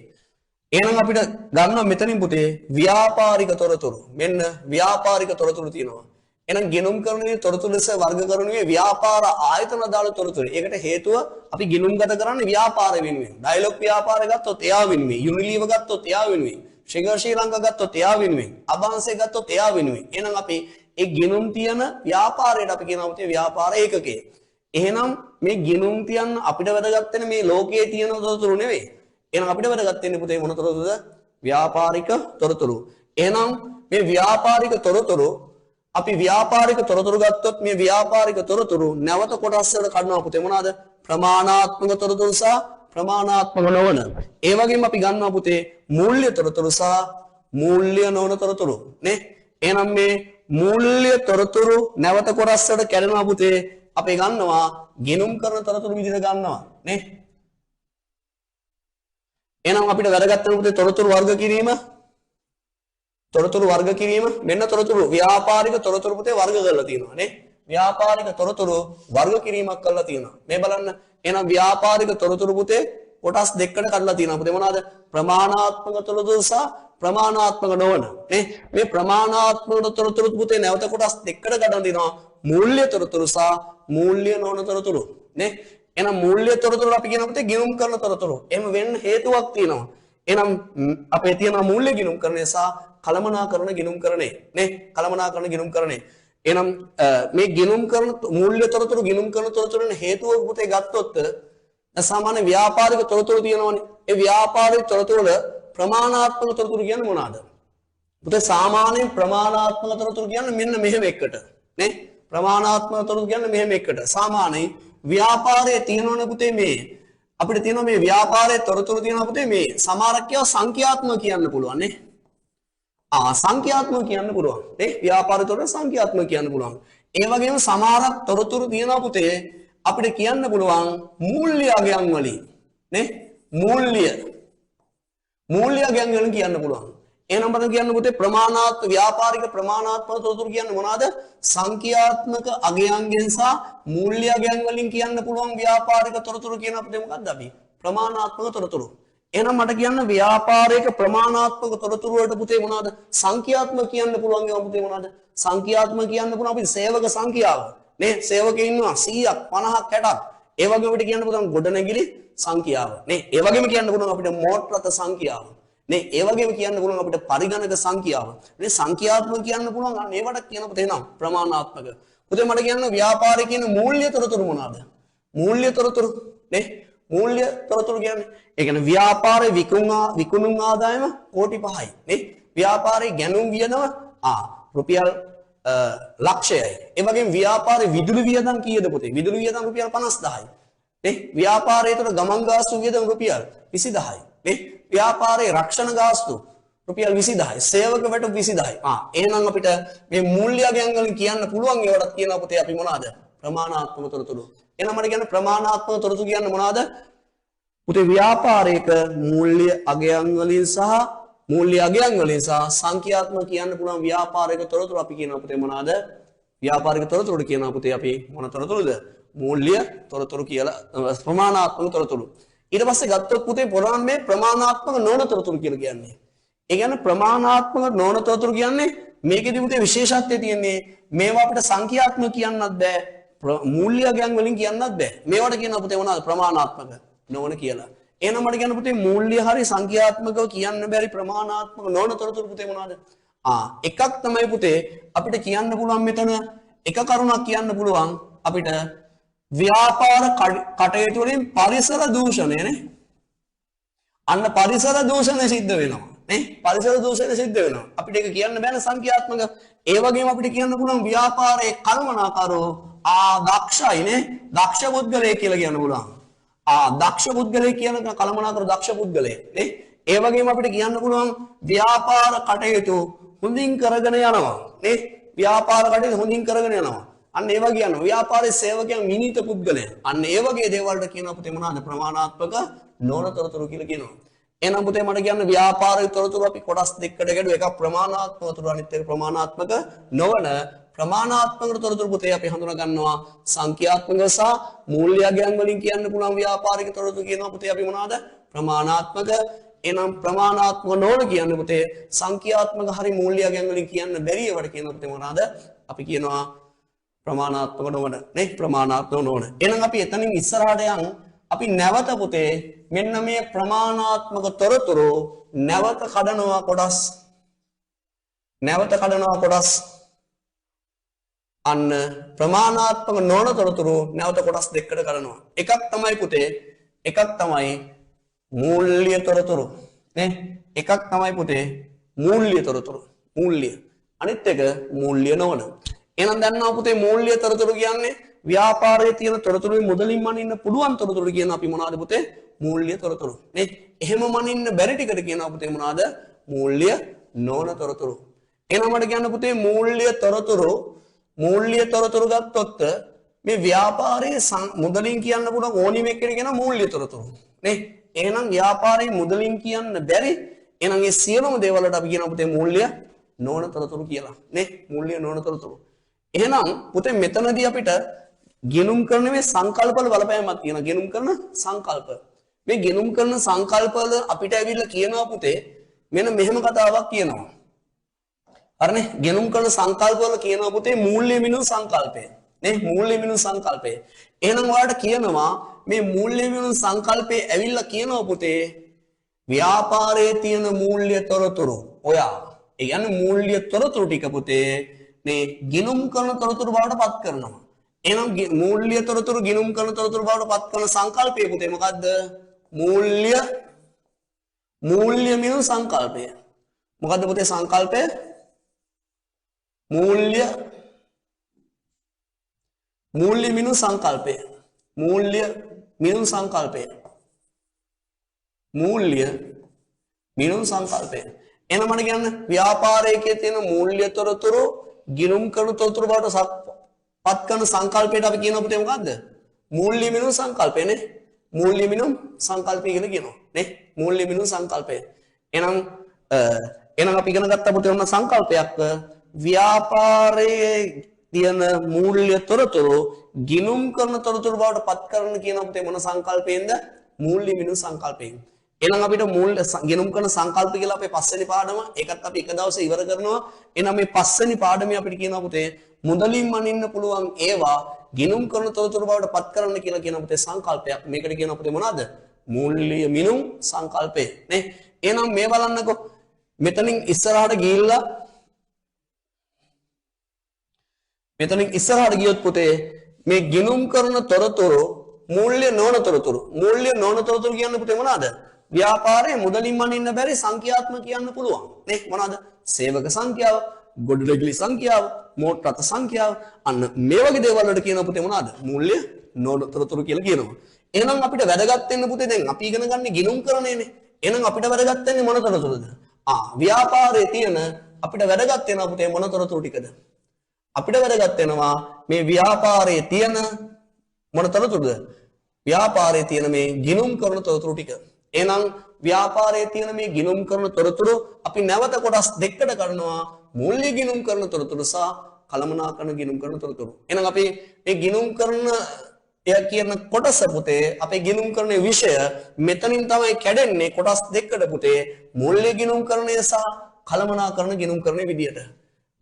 එහෙනම් අපිට ගන්නවා මෙතනින් පුතේ ව්‍යාපාරික තොරතුරු. මෙන්න ව්‍යාපාරික තොරතුරු තියෙනවා. එහෙනම් ගිණුම් කරන්නේ තොරතුරු ලෙස වර්ග කරනුවේ ව්‍යාපාර ආයතන දාල තොරතුරු. ඒකට හේතුව අපි ගිණුම්ගත කරන්නේ ව්‍යාපාර වෙනුවෙන්. ඩයලොග් ව්‍යාපාර ගත්තොත් එයා වෙනුවෙන්. යුනිලීවර් ගත්තොත් එයා වෙනුවෙන්. ශ්‍රීගර් ශ්‍රී ලංකා ගත්තොත් එයා වෙනුවෙන්. අබාන්සේ ගත්තොත් එයා වෙනුවෙන්. එහෙනම් අපි ඒ ගිණුම් තියන ව්‍යාපාරයට අපි කියනවා පුතේ ව්‍යාපාර ඒකකය. එහෙනම් මේ ගිණුම් තියන්න අපිට වැදගත් වෙන මේ ලෝකයේ තියෙන තොරතුරු නෙවෙයි. එහෙනම් අපිට වැදගත් වෙන්නේ පුතේ මොන තොරතුරුද? ව්‍යාපාරික තොරතුරු. එහෙනම් මේ ව්‍යාපාරික තොරතුරු අපි ව්‍යාපාරික තොරතුරු ගත්තොත් මේ ව්‍යාපාරික තොරතුරු නැවත කොටස් වලට කඩනවා පුතේ මොනවාද? ප්‍රමාණාත්මක තොරතුරු සහ ප්‍රමාණාත්මක නොවන. ඒ වගේම අපි ගන්නවා පුතේ මූල්‍ය තොරතුරු සහ මූල්‍ය නොවන තොරතුරු නේ. එහෙනම් මේ මූල්‍ය තොරතුරු නැවත කොටස් වලට කැඩෙනවා පුතේ. අපි ගන්නවා ගිණුම් කරන තොරතුරු විදිහට ගන්නවා නේ. එහෙනම් අපිට වැදගත් වෙන පුතේ තොරතුරු වර්ග කිරීම. තොරතුරු වර්ග කිරීම මෙන්න තොරතුරු ව්‍යාපාරික තොරතුරු පුතේ වර්ග කරලා තියෙනවා නේ. ව්‍යාපාරික තොරතුරු වර්ග කිරීමක් කරලා තියෙනවා. මේ බලන්න. එහෙනම් ව්‍යාපාරික තොරතුරු පුතේ කොටස් දෙකකට කඩලා තියෙනවා පුතේ මොනවාද? ප්‍රමාණාත්මක තොරතුරු සහ ප්‍රමාණාත්මක නොවන නේ. මේ ප්‍රමාණාත්මක තොරතුරු පුතේ නැවත කොටස් දෙකකට කඩලා තියෙනවා. මූල්‍ය තොරතුරු සහ මූල්‍ය නොවන තොරතුරු නේ. එහෙනම් මූල්‍ය තොරතුරු අපි කියන පුතේ ගිණුම් කරන තොරතුරු. එහෙම වෙන්න හේතුවක් තියෙනවා. එහෙනම් අපේ තියෙන මූල්‍ය ගිණුම් කරන්නේ සහ කලමනාකරණ ගිණුම් කරන්නේ නේ. කලමනාකරණ ගිණුම් කරන්නේ. එහෙනම් මේ ගිණුම් කරන මූල්‍ය තොරතුරු ගිණුම් කරන තොරතුරුන හේතුව පුතේ ගත්තොත් සාමාන්‍ය ව්‍යාපාරික තොරතුරු තියෙනවනේ. ඒ ව්‍යාපාරික තොරතුරු වල ප්‍රමාණාත්මක තොරතුරු කියන්නේ මොනවාද? පුතේ සාමාන්‍යයෙන් ප්‍රමාණාත්මක තොරතුරු කියන්නේ මෙන්න මෙහෙම එකට නේ. ප්‍රමාණාත්මක තොරතුරු කියන්නේ මෙහෙම එකට. සාමාන්‍යයෙන් ව්‍යාපාරයේ තියෙනවනේ පුතේ මේ අපිට තියෙනවා මේ ව්‍යාපාරයේ තොරතුරු තියෙනවා පුතේ මේ සමහරක්කව සංඛ්‍යාත්මක කියන්න පුළුවන් නේ. සංඛ්‍යාත්මක කියන්න පුළුවන් නේ. ව්‍යාපාර තොරතුරු සංඛ්‍යාත්මක කියන්න පුළුවන්. ඒ වගේම සමහරක් තොරතුරු තියෙනවා පුතේ අපිට කියන්න පුළුවන් මූල්‍ය අගයන් වලින් නේ. මූල්‍ය අගයන් වලින් කියන්න පුළුවන්. එහෙනම් බලන්න කියන්න පුතේ ප්‍රමාණාත්මක ව්‍යාපාරික ප්‍රමාණාත්මක තොරතුරු කියන්නේ මොනවාද? සංඛ්‍යාත්මක අගයන්ගෙන් සහ මූල්‍ය අගයන් වලින් කියන්න පුළුවන් ව්‍යාපාරික තොරතුරු කියන අපිට මොකක්ද අපි? ප්‍රමාණාත්මක තොරතුරු. එහෙනම් මට කියන්න ව්‍යාපාරික ප්‍රමාණාත්මක තොරතුරු වලට පුතේ මොනවාද? සංඛ්‍යාත්මක කියන්න පුළුවන් ඒවා පුතේ මොනවාද? සංඛ්‍යාත්මක කියන්න පුළුවන් අපි සේවක සංඛ්‍යාව නේ. සේවකයෝ ඉන්නවා 100ක් 50ක් 60ක්. ඒ වගේම අපිට කියන්න පුළුවන් ගොඩනැගිලි සංඛ්‍යාව නේ. ඒ වගේම කියන්න පුළුවන් අපිට මෝටර රථ සංඛ්‍යාව නේ. ඒ වගේම කියන්න පුළුවන් අපිට පරිගණක සංඛ්‍යාව නේ. සංඛ්‍යාත්මක කියන්න පුළුවන් අන්න ඒවට කියන පුතේ නම් ප්‍රමාණාත්මක. පුතේ මට කියන්න ව්‍යාපාරයේ කියන මූල්‍ය තොරතුරු මොනවාද? මූල්‍ය තොරතුරු නේ. මූල්‍ය තොරතුරු කියන්නේ ඒ කියන්නේ ව්‍යාපාරේ විකුණුම් ආදායම කෝටි 5යි නේ. ව්‍යාපාරේ ගැනුම් වියදම රුපියල් ලක්ෂයයි. ඒ වගේම ව්‍යාපාරේ විදුලි වියදම් කීයද පුතේ? විදුලි වියදම් රුපියල් 50000යි නේ. ව්‍යාපාරයේ තුර ගමන් ගාස්තු වියදම් රුපියල් 20000යි නේ. ව්‍යාපාරයේ රක්ෂණ ගාස්තු රුපියල් 20000යි. සේවක වැටුප් 20000යි. එහෙනම් අපිට මේ මූල්‍යයන් වලින් කියන්න පුළුවන් ඒවටත් කියනවා පුතේ අපි මොනවාද? ප්‍රමාණාත්මක තොරතුරු. එහෙනම් මට කියන්න ප්‍රමාණාත්මක තොරතුරු කියන්නේ මොනවාද? පුතේ ව්‍යාපාරයක මූල්‍ය අගයන් වලින් සහ සංඛ්‍යාත්මක කියන්න පුළුවන් ව්‍යාපාරික තොරතුරු අපි කියනවා පුතේ මොනවාද? ව්‍යාපාරික තොරතුරු කියනවා පුතේ අපි මොන තොරතුරුද? මූල්‍ය තොරතුරු කියලා ප්‍රමාණාත්මක තොරතුරු. ඊට පස්සේ ගත්තොත් පුතේ පොරාන් මේ ප්‍රමාණාත්මක නොවන තොරතුරු කියලා කියන්නේ. ඒ කියන්නේ ප්‍රමාණාත්මක නොවන තොරතුරු කියන්නේ මේකෙදි පුතේ විශේෂත්වය තියෙන්නේ මේවා අපිට සංඛ්‍යාත්මක කියන්නත් බෑ. මූල්‍ය අගයන් වලින් කියන්නත් බෑ. මේවට කියනවා පුතේ මොනවාද? ප්‍රමාණාත්මක නොවන කියලා. එහෙනම් මට කියන්න පුතේ මූල්‍ය හරි සංඛ්‍යාත්මකව කියන්න බැරි ප්‍රමාණාත්මක නොවන තොරතුරු පුතේ මොනවාද? එකක් තමයි පුතේ අපිට කියන්න පුළුවන් මෙතන එක කරුණක් කියන්න පුළුවන් අපිට ව්‍යාපාර කටයුතු වලින් පරිසර දූෂණය නේ. අන්න පරිසර දූෂණය සිද්ධ වෙනවා නේ. පරිසර දූෂණය සිද්ධ වෙනවා. අපිට ඒක කියන්න බෑනේ සංඛ්‍යාත්මක. ඒ වගේම අපිට කියන්න පුළුවන් ව්‍යාපාරයේ කල්මනාකරෝ දක්ෂයි නේ. දක්ෂ පුද්ගලයෙක් කියලා කියන්න පුළුවන්. දක්ෂ පුද්ගලයෙක් කියන කල්මනාකර දක්ෂ පුද්ගලයෙක් නේ. ඒ වගේම අපිට කියන්න පුළුවන් ව්‍යාපාර කටයුතු හොඳින් කරගෙන යනවා නේ. ව්‍යාපාර කටයුතු හොඳින් කරගෙන යනවා. අන්න ඒ වගේ යනවා. ව්‍යාපාරයේ සේවකයන් විනීත පුද්ගලයන්. අන්න ඒ වගේ දේවල් වලට කියනවා පුතේ මොනවාද? ප්‍රමාණාත්මක නොවන තොරතුරු කියලා කියනවා. එහෙනම් පුතේ මට කියන්න ව්‍යාපාරයේ තොරතුරු අපි කොටස් දෙකකට ගැඩුවා. එකක් ප්‍රමාණාත්මක තොරතුරු අනිත් එක ප්‍රමාණාත්මක නොවන. ප්‍රමාණාත්මක තොරතුරු පුතේ අපි හඳුනා ගන්නවා සංඛ්‍යාත්මක සහ මූල්‍යයන් වලින් කියන්න පුළුවන් ව්‍යාපාරික තොරතුරු කියනවා පුතේ අපි මොනවාද? ප්‍රමාණාත්මක. එනම් ප්‍රමාණාත්මක නොවන කියන්නේ පුතේ සංඛ්‍යාත්මක හරි මූල්‍යයන් වලින් කියන්න බැරි ඒවට කියනවා පුතේ මොනවාද? අපි කියනවා ප්‍රමාණාත්මක නොවන නේ. ප්‍රමාණාත්මක නොවන. එහෙනම් අපි එතනින් ඉස්සරහට යන් අපි නැවත පුතේ මෙන්න මේ ප්‍රමාණාත්මක තොරතුරු නැවත කඩනවා කොටස්. නැවත කඩනවා කොටස්. අන්න ප්‍රමාණාත්මක නොවන තොරතුරු නැවත කොටස් දෙකකට කඩනවා. එකක් තමයි පුතේ එකක් තමයි මූල්‍ය තොරතුරු නේ. එකක් තමයි පුතේ මූල්‍ය තොරතුරු. මූල්‍ය. අනිත් එක මූල්‍ය නොවන. එහෙනම් දන්නවා පුතේ මූල්‍ය තොරතුරු කියන්නේ ව්‍යාපාරයේ තියෙන තොරතුරුයි මුදලින් මනින්න පුළුවන් තොරතුරු කියන අපි මොනවාද පුතේ? මූල්‍ය තොරතුරු නේ. එහෙම මනින්න බැරි ටිකට කියනවා පුතේ මොනවාද? මූල්‍ය නොවන තොරතුරු. එහෙනම් මට කියන්න පුතේ මූල්‍ය තොරතුරු ගත්තොත් මේ ව්‍යාපාරයේ මුදලින් කියන්න පුළුවන් ඕනිම එකට කියන මූල්‍ය තොරතුරු නේ. එහෙනම් ව්‍යාපාරයේ මුදලින් කියන්න බැරි එහෙනම් ඒ සියලුම දේවල් වලට අපි කියනවා පුතේ මූල්‍ය නොවන තොරතුරු කියලා නේ. මූල්‍ය නොවන තොරතුරු. එහෙනම් පුතේ මෙතනදී අපිට ගෙනුම් කරන මේ සංකල්ප වල බලපෑමක් තියෙනවා. ගෙනුම් කරන සංකල්ප. මේ ගෙනුම් කරන සංකල්ප වල අපිට ඇවිල්ලා කියනවා පුතේ මෙන්න මෙහෙම කතාවක් කියනවා. හරිනේ. ගෙනුම් කරන සංකල්ප වල කියනවා පුතේ මූල්‍ය මිනුම් සංකල්පය. නේ මූල්‍ය මිනුම් සංකල්පය. එහෙනම් ඔයාලට කියනවා මේ මූල්‍ය මිනුම් සංකල්පේ ඇවිල්ලා කියනවා පුතේ ව්‍යාපාරයේ තියෙන මූල්‍ය තොරතුරු. ඔයා ඒ කියන්නේ මූල්‍ය තොරතුරු ටික පුතේ මේ ගිනුම් කරන තොරතුරු බවට පත් කරනවා. එහෙනම් මූල්‍ය තොරතුරු ගිනුම් කරන තොරතුරු බවට පත් කරන සංකල්පය පුතේ මොකද්ද? මූල්‍ය මිනුම් සංකල්පය. මොකද්ද පුතේ සංකල්පය? මූල්‍ය මිනුම් සංකල්පය. මූල්‍ය මිනුම් සංකල්පය. මූල්‍ය මිනුම් සංකල්පය. එහෙනම් මට කියන්න ව්‍යාපාරයේ තියෙන මූල්‍ය තොරතුරු ගිනුම් කරන තොරතුරු බවට පත් කරන සංකල්පයට අපි කියනවා පුතේ මොකද්ද? මූල්‍ය මිනුම් සංකල්පය නේ. මූල්‍ය මිනුම් සංකල්පය කියලා කියනවා නේ. මූල්‍ය මිනුම් සංකල්පය. එහෙනම් අපි ඉගෙන ගත්ත පුතේ ඔන්න සංකල්පයක් ව්‍යාපාරයේ තියෙන මූල්‍ය තොරතුරු ගිනුම් කරන තොරතුරු බවට පත් කරන කියන පුතේ මොන සංකල්පයෙන්ද? මූල්‍ය මිනුම් සංකල්පයෙන්. එහෙනම් අපිට මූල්‍ය ගිනුම් කරන සංකල්ප කියලා අපේ පස්වෙනි පාඩම ඒකත් අපි එක දවසේ ඉවර කරනවා. එහෙනම් මේ පස්වෙනි පාඩමේ අපිට කියනවා පුතේ මුදලින් මනින්න පුළුවන් ඒවා ගිනුම් කරන තොරතුරු බවට පත් කරන්න කියලා කියන පුතේ සංකල්පයක්. මේකට කියනවා පුතේ මොනවාද? මූල්‍ය මිනුම් සංකල්පය නේ. එහෙනම් මේ බලන්නකෝ මෙතනින් ඉස්සරහට ගියොත් පුතේ මේ ගිනුම් කරන තොරතුරු මූල්‍ය නොවන තොරතුරු. මූල්‍ය නොවන තොරතුරු කියන්නේ පුතේ මොනවාද? ව්‍යාපාරයේ මුදලින් මනින්න බැරි සංඛ්‍යාත්මක කියන්න පුළුවන් නේ. මොනවාද? සේවක සංඛ්‍යාව, ගොඩනැගිලි සංඛ්‍යාව, මෝට්ටර් රථ සංඛ්‍යාව. අන්න මේ වගේ දේවල් වලට කියනවා පුතේ මොනවාද? මූල්‍ය නොවන තොරතුරු කියලා කියනවා. එහෙනම් අපිට වැදගත් වෙන්න පුතේ දැන් අපි ඉගෙන ගන්න ගිනුම් කරනේනේ. එහෙනම් අපිට වැදගත් වෙන්නේ මොන තොරතුරුද? ව්‍යාපාරයේ තියෙන අපිට වැදගත් වෙනවා පුතේ මොන තොරතුරු ටිකද? අපිට වැදගත් වෙනවා මේ ව්‍යාපාරයේ තියෙන මොන තොරතුරුද? ව්‍යාපාරයේ තියෙන මේ ගිනුම් කරන තොරතුරු ටික. එහෙනම් ව්‍යාපාරයේ තියෙන මේ ගිනුම් කරන තොරතුරු අපි නැවත කොටස් දෙකකට කරනවා. මූල්‍ය ගිනුම් කරන තොරතුරු සහ කළමනාකරන ගිනුම් කරන තොරතුරු. එහෙනම් අපි මේ ගිනුම් කරන කියන කොටස පුතේ අපේ ගිනුම් කරන විෂය මෙතනින් තමයි කැඩෙන්නේ කොටස් දෙකකට පුතේ. මූල්‍ය ගිනුම් කරණය සහ කළමනාකරන ගිනුම් කරන විදියට.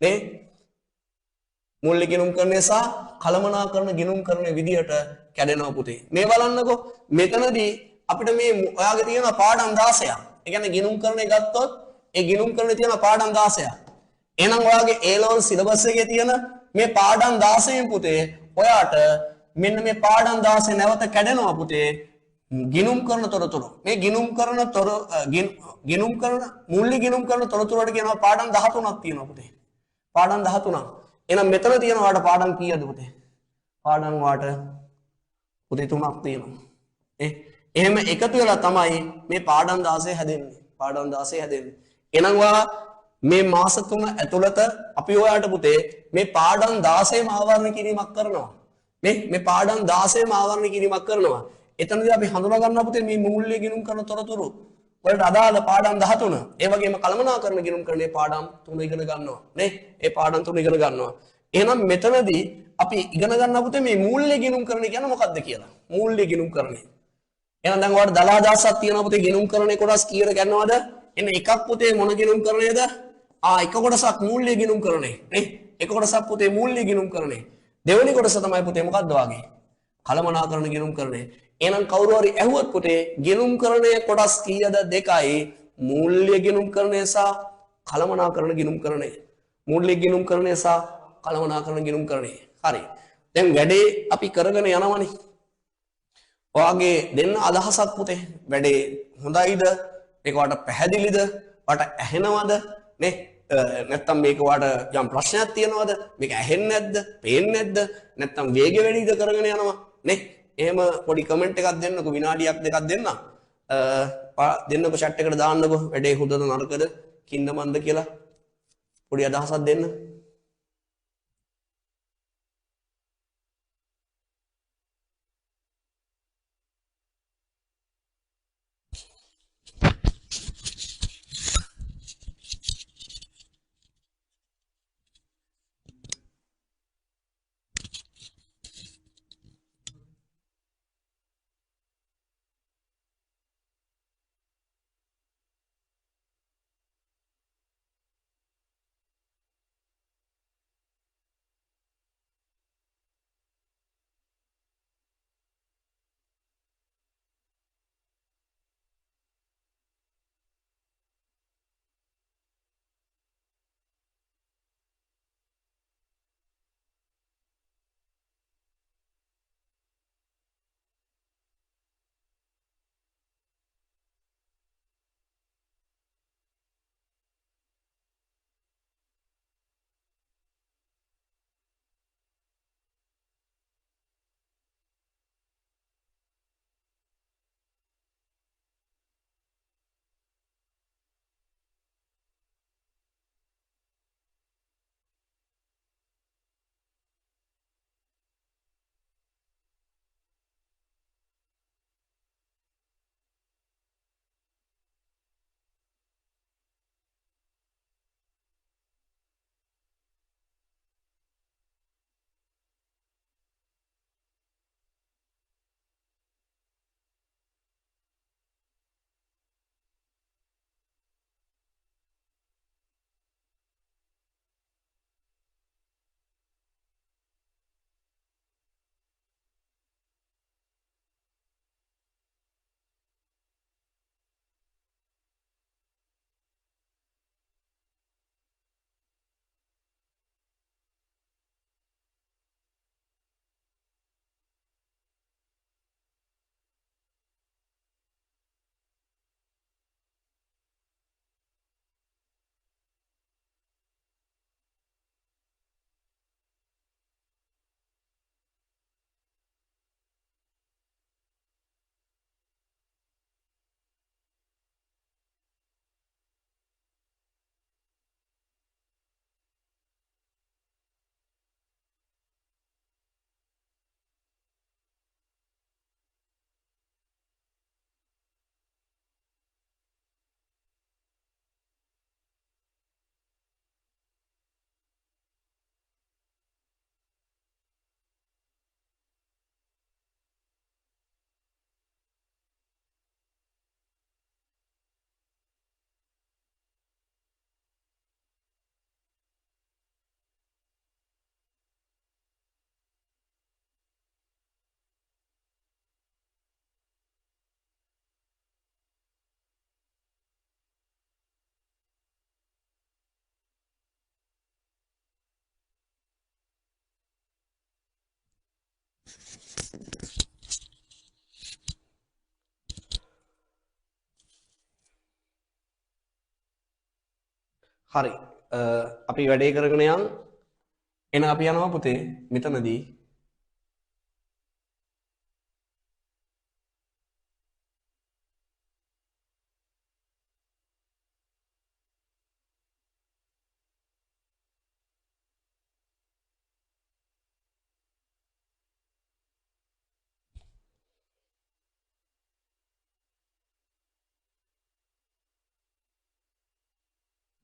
නේ? මූල්‍ය ගිනුම් කරණය සහ කළමනාකරන ගිනුම් කරන විදියට කැඩෙනවා පුතේ. මේ බලන්නකෝ මෙතනදී අපිට මේ ඔයාගේ තියෙන පාඩම් 16ක්. ඒ කියන්නේ ගිනුම් කරණය ගත්තොත් ඒ ගිනුම් කරණේ තියෙන පාඩම් 16ක්. එහෙනම් ඔයාගේ A level syllabus එකේ තියෙන මේ පාඩම් 16න් පුතේ ඔයාට මෙන්න මේ පාඩම් 16 නැවත කැඩෙනවා පුතේ. ගිනුම් කරන තොරතුරු. මේ ගිනුම් කරන ගිනුම් කරන මූල්‍ය ගිනුම් කරන තොරතුරු වලට කියනවා පාඩම් 13ක් තියෙනවා පුතේ. පාඩම් 13ක්. එහෙනම් මෙතන තියෙනවාට පාඩම් කීයද පුතේ? පාඩම් වාට පුතේ 3ක් තියෙනවා. එහෙම එකතු වෙලා තමයි මේ පාඩම් 16 හැදෙන්නේ. පාඩම් 16 හැදෙන්නේ. එහෙනම් ඔයා මේ මාස 3 ඇතුළත අපි ඔයාලට පුතේ මේ පාඩම් 16ම ආවරණය කිරීමක් කරනවා. මේ පාඩම් 16ම ආවරණය කිරීමක් කරනවා. එතනදී අපි හඳුනා ගන්නවා පුතේ මේ මූල්‍ය ගිණුම් කරන තොරතුරු වලට අදාළ පාඩම් 13. ඒ වගේම කළමනාකරණ ගිණුම් කරන්නේ පාඩම් 3 ඉගෙන ගන්නවා. නේ? ඒ පාඩම් 3 ඉගෙන ගන්නවා. එහෙනම් මෙතනදී අපි ඉගෙන ගන්නවා පුතේ මේ මූල්‍ය ගිණුම් කරන කියන්නේ මොකක්ද කියලා. මූල්‍ය ගිණුම් කරන්නේ. එහෙනම් දැන් ඔයාලට දලා දාසක් තියෙනවා පුතේ ගිණුම් කරන්නේ කොටස් කීයද ගන්නවද? එන්න එකක් පුතේ මොන ගිණුම් කරන්නේද? එක කොටසක් මූල්‍ය ගිණුම් කරන්නේ. නේ? එක කොටසක් පුතේ මූල්‍ය ගිණුම් කරන්නේ. දෙවෙනි කොටස තමයි පුතේ මොකක්ද වාගේ? කළමනාකරණ ගිණුම් කරන්නේ. එහෙනම් කවුරු හරි ඇහුවොත් පුතේ ගිණුම් කරන්නේ කොටස් කීයද? දෙකයි. මූල්‍ය ගිණුම් කරන්නේ සහ කළමනාකරණ ගිණුම් කරන්නේ. මූල්‍ය ගිණුම් කරන්නේ සහ කළමනාකරණ ගිණුම් කරන්නේ. හරි. දැන් වැඩේ අපි කරගෙන යනවනේ. ඔයාගේ දෙන්න අදහසක් පුතේ. වැඩේ හොඳයිද? මේක වට පැහැදිලිද? වට ඇහෙනවද? නේ? නැත්තම් මේක වට යම් ප්‍රශ්නයක් තියෙනවද? මේක ඇහෙන්නේ නැද්ද? පේන්නේ නැද්ද? නැත්තම් වේගය වැඩිද කරගෙන යනවා? නේ? එහෙම පොඩි කමෙන්ට් එකක් දෙන්නකෝ විනාඩියක් දෙකක් දෙන්න. දෙන්නකෝ chat එකට දාන්නකෝ වැඩේ හොඳද නරකද කින්ද මන්ද කියලා පොඩි අදහසක් දෙන්න. හරි. අපි වැඩේ කරගෙන යන්. එන අපි යනවා පුතේ මෙතනදී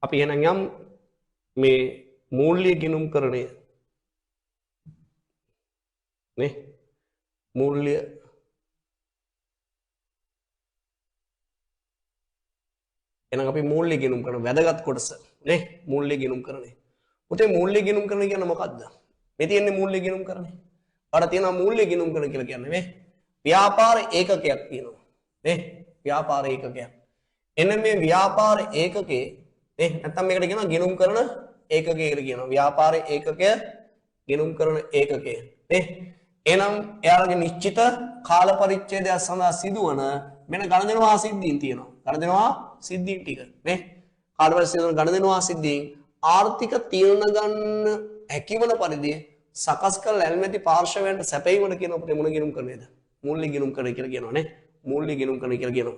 අපි එහෙනම් යම් මේ මූල්‍ය ගිණුම් කරණය නේ මූල්‍ය එහෙනම් අපි මූල්‍ය ගිණුම් කරන වැදගත් කොටස නේ මූල්‍ය ගිණුම් කරණය. පුතේ මූල්‍ය ගිණුම් කරන කියන්නේ මොකද්ද? මේ තියෙන්නේ මූල්‍ය ගිණුම් කරණය. වඩ තියෙනවා මූල්‍ය ගිණුම් කරන කියලා කියන්නේ මේ ව්‍යාපාර ඒකකයක් තියෙනවා. නේ ව්‍යාපාර ඒකකයක්. එන්න මේ ව්‍යාපාර ඒකකේ නැත්තම් මේකට කියනවා ගිණුම් කරන ඒකකය කියලා කියනවා. ව්‍යාපාර ඒකකය ගිණුම් කරන ඒකකය. එහෙනම් එයාලගේ නිශ්චිත කාල පරිච්ඡේදය සඳහා සිදුවන මෙන්න ගණදෙනවා සිද්ධීන් තියෙනවා. ගණදෙනවා සිද්ධීන් ටික නේ. කාල පරිච්ඡේදය ගණදෙනවා සිද්ධීන් ආර්ථික තීරණ ගන්න හැකිවන පරිදි සකස් කළ ඇල්මැති පාර්ශවයන්ට සැපයීමට කියන අපිට මොන ගිණුම් කරන්නේද? මූල්‍ය ගිණුම් කරන කියලා කියනවා නේ. මූල්‍ය ගිණුම් කරන කියලා කියනවා.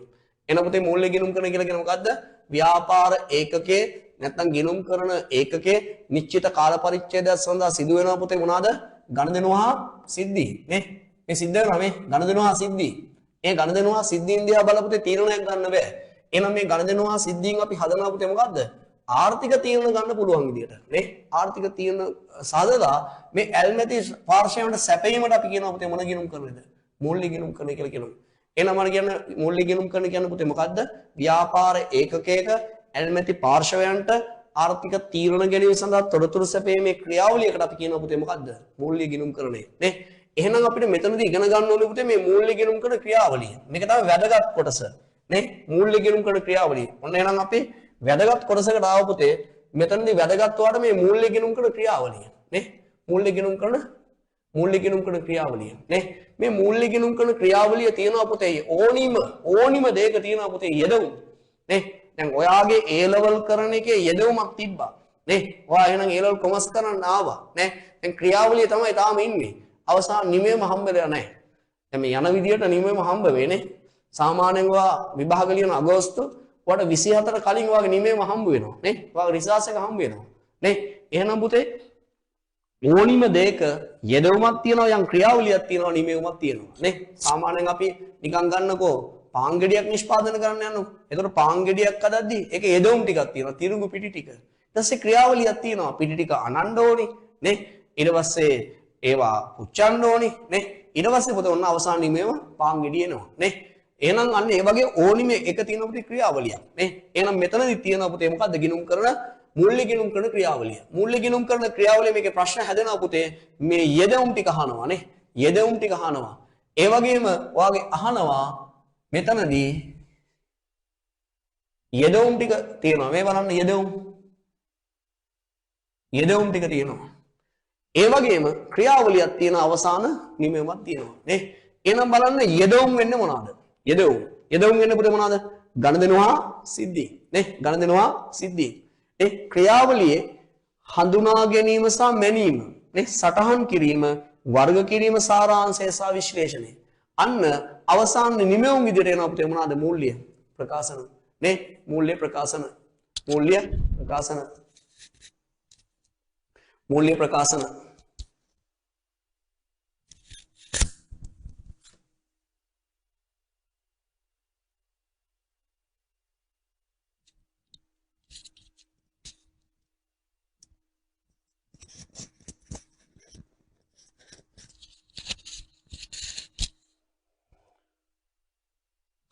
එනකොට මූල්‍ය ගිණුම් කරන කියලා කියන මොකද්ද? ව්‍යාපාර ඒකකයේ නැත්නම් ගිණුම් කරන ඒකකයේ නිශ්චිත කාල පරිච්ඡේදය සඳහා සිදු වෙනවා පුතේ මොනවාද? ගණදෙනවා සිද්ධි නේ. මේ සිද්ධ වෙනවා මේ ගණදෙනවා සිද්ධි. ඒ ගණදෙනවා සිද්ධීන් දිහා බලලා පුතේ තීරණයක් ගන්න බෑ. එහෙනම් මේ ගණදෙනවා සිද්ධීන් අපි හදනවා පුතේ මොකද්ද? ආර්ථික තීරණ ගන්න පුළුවන් විදියට නේ. ආර්ථික තීරණ සාදලා මේ ඇල්මැති පාර්ශවයන්ට සැපයීමට අපි කියනවා පුතේ මොන ගිණුම් කරනද? මූල්‍ය ගිණුම් කරන කියලා කියනවා. එහෙනම් මම කියන්නේ මූල්‍ය ගිණුම් කරන කියන්නේ පුතේ මොකද්ද? ව්‍යාපාර ඒකකයක ඇල්මැති පාර්ශවයන්ට ආර්ථික තීරණ ගැනීම සඳහා තොරතුරු සැපීමේ ක්‍රියාවලියකට අපි කියනවා පුතේ මොකද්ද? මූල්‍ය ගිණුම් කරණය නේ. එහෙනම් අපිට මෙතනදී ඉගෙන ගන්න ඕනේ පුතේ මේ මූල්‍ය ගිණුම් කරන ක්‍රියාවලිය. මේක තමයි වැදගත් කොටස නේ. මූල්‍ය ගිණුම් කරන ක්‍රියාවලිය. ඔන්න එහෙනම් අපි වැදගත් කොටසකට ආව පුතේ මෙතනදී වැදගත් වාට මේ මූල්‍ය ගිණුම් කරන ක්‍රියාවලිය නේ. මූල්‍ය ගිණුම් කරන ක්‍රියාවලිය නේ. මේ මූල්‍ය ගිණුම් කරන ක්‍රියාවලිය තියෙනවා පුතේ ඕනිම දෙයක තියෙනවා පුතේ යෙදවුම් නේ. දැන් ඔයාගේ A level කරන එකේ යෙදවුමක් තිබ්බා නේ. ඔයා එහෙනම් A level කොමර්ස් කරන්න ආවා නේ. දැන් ක්‍රියාවලිය තමයි තාම ඉන්නේ. අවසාන නිමයම හම්බෙලා නැහැ. දැන් මේ යන විදියට නිමයම හම්බ වෙන්නේ. සාමාන්‍යයෙන් ඔයා විභාග ලියන අගෝස්තු ඔයාට 24 කලින් ඔයාගේ නිමයම හම්බ වෙනවා නේ. ඔයාගේ රිසර්ච් එක හම්බ වෙනවා නේ. එහෙනම් පුතේ ඕනිම දෙයක යෙදවුමක් තියෙනවා යම් ක්‍රියාවලියක් තියෙනවා නිමෙවුමක් තියෙනවා නේ. සාමාන්‍යයෙන් අපි නිකන් ගන්නකෝ පාන් ගෙඩියක් නිෂ්පාදනය කරන්න යනවා. ඒතකොට පාන් ගෙඩියක් හදද්දි ඒකේ යෙදවුම් ටිකක් තියෙනවා. තිරුඟු පිටි ටික. ඊට පස්සේ ක්‍රියාවලියක් තියෙනවා. පිටි ටික අනන්න ඕනි නේ. ඊට පස්සේ ඒවා පුච්චන්න ඕනි නේ. ඊට පස්සේ පොත ඔන්න අවසාන නිමෙව පාන් ගෙඩිය එනවා නේ. එහෙනම් අන්න ඒ වගේ ඕනිම එක තියෙන පුතේ ක්‍රියාවලියක් නේ. එහෙනම් මෙතනදී තියෙනවා පුතේ මොකද්ද ගිණුම් කරන මූල්‍ය ගිණුම් කරන ක්‍රියාවලිය. මූල්‍ය ගිණුම් කරන ක්‍රියාවලිය මේකේ ප්‍රශ්න හැදෙනවා පුතේ මේ යෙදවුම් ටික අහනවා නේ. යෙදවුම් ටික අහනවා. ඒ වගේම ඔයාගේ අහනවා මෙතනදී යෙදවුම් ටික තියෙනවා. මේ බලන්න යෙදවුම් ටික තියෙනවා. ඒ වගේම ක්‍රියාවලියක් තියෙන අවසාන නිමයුමක් තියෙනවා නේ. එහෙනම් බලන්න යෙදවුම් වෙන්නේ මොනවාද? යෙදවුම් වෙන්නේ පුතේ මොනවාද? ගණදෙනවා සිද්ධි නේ. ගණදෙනවා සිද්ධි ඒ ක්‍රියාවලියේ හඳුනා ගැනීම සහ මැනීම නේ. සටහන් කිරීම වර්ග කිරීම සාරාංශය සහ විශ්ලේෂණය. අන්න අවසාන නිමෙවුම් විදිහට එනවා අපිට මොනවාද? මූල්‍ය ප්‍රකාශන නේ. මූල්‍ය ප්‍රකාශන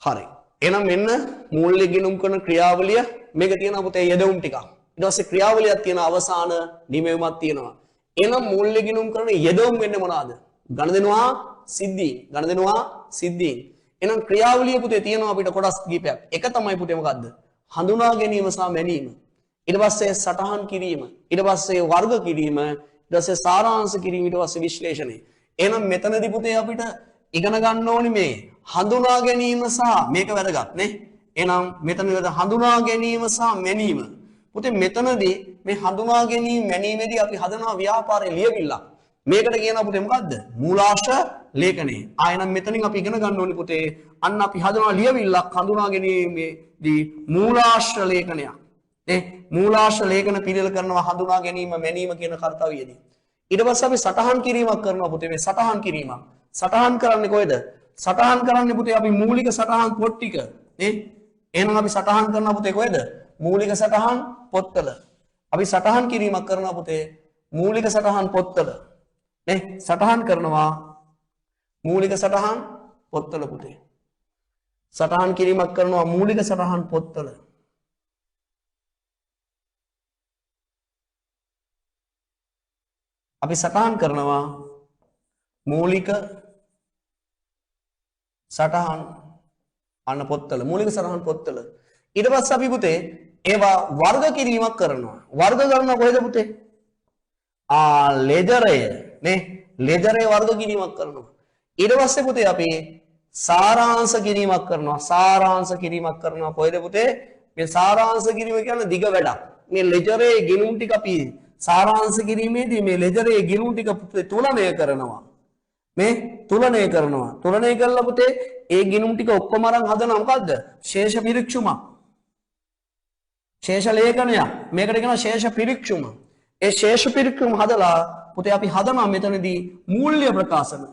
හරි. එහෙනම් මෙන්න මූල්‍ය ගිණුම් කරන ක්‍රියාවලිය මේක තියෙනවා පුතේ යෙදවුම් ටිකක්. ඊට පස්සේ ක්‍රියාවලියක් තියෙන අවසාන නිමෙවුමක් තියෙනවා. එහෙනම් මූල්‍ය ගිණුම් කරන යෙදවුම් වෙන්නේ මොනවාද? ගණදෙනවා සිද්ධීන්. එහෙනම් ක්‍රියාවලිය පුතේ තියෙනවා අපිට කොටස් කිහිපයක්. එක තමයි පුතේ මොකද්ද? හඳුනා ගැනීම සහ මැනීම. ඊට පස්සේ සටහන් කිරීම. ඊට පස්සේ වර්ග කිරීම. ඊට පස්සේ සාරාංශ කිරීම. ඊට පස්සේ විශ්ලේෂණය. එහෙනම් මෙතනදී පුතේ අපිට ඉගෙන ගන්න ඕනි මේ හඳුනා ගැනීම සහ මේක වැදගත් නේ. එහෙනම් මෙතන හඳුනා ගැනීම සහ මැනීම. පුතේ මෙතනදී මේ හඳුනා ගැනීම මැනීමේදී අපි හදනවා ව්‍යාපාරයේ ලියවිල්ලක්. මේකට කියනවා පුතේ මොකද්ද? මූලාශ්‍ර ලේඛනය. ආයෙනම් මෙතනින් අපි ඉගෙන ගන්න ඕනේ පුතේ. අන්න අපි හදනවා ලියවිල්ලක් හඳුනා ගැනීමේදී මූලාශ්‍ර ලේඛනයක්. මූලාශ්‍ර ලේඛන පිළිවෙල කරනවා හඳුනා ගැනීම මැනීම කියන කාර්යයේදී. ඊට පස්සේ අපි සටහන් කිරීමක් කරනවා පුතේ. මේ සටහන් කිරීමක්. සටහන් කරන්නේ කොහෙද? සටහන් කරන්නේ පුතේ අපි මූලික සටහන් පොත් ටික. එහෙනම් අපි සටහන් කරනවා පුතේ කොහෙද? මූලික සටහන් පොත්වල. අපි සටහන් කිරීමක් කරනවා පුතේ මූලික සටහන් පොත්වල. සටහන් කරනවා මූලික සටහන් පොත්වල පුතේ. සටහන් කිරීමක් කරනවා මූලික සටහන් පොත්වල. අපි සටහන් කරනවා මූලික සටහන් අන්න පොත්වල මූලික සටහන් පොත්වල. ඊට පස්සේ අපි පුතේ ඒවා වර්ග කිරීමක් කරනවා. වර්ග කරනවා කොහෙද පුතේ? ලෙජරය නේ ලෙජරේ වර්ග කිරීමක් කරනවා. ඊට පස්සේ පුතේ අපි සාරාංශ කිරීමක් කරනවා. සාරාංශ කිරීමක් කරනවා කොහෙද පුතේ? මේ සාරාංශ කිරීම කියන්නේ දිග වැඩක්. මේ ලෙජරේ ගිණුම් ටික අපි සාරාංශ කිරීමේදී මේ ලෙජරේ ගිණුම් ටික තුලනය කරනවා. මේ තුලනය කරනවා. තුලනය කළා පුතේ ඒ ගිණුම් ටික ඔක්කොම අරන් හදනවා මොකද්ද? ශේෂ පිරික්සුමක්. ශේෂ ලේඛනයක්. මේකට කියනවා ශේෂ පිරික්සුම. ඒ ශේෂ පිරික්සුම හදලා පුතේ අපි හදනවා මෙතනදී මූල්‍ය ප්‍රකාශන.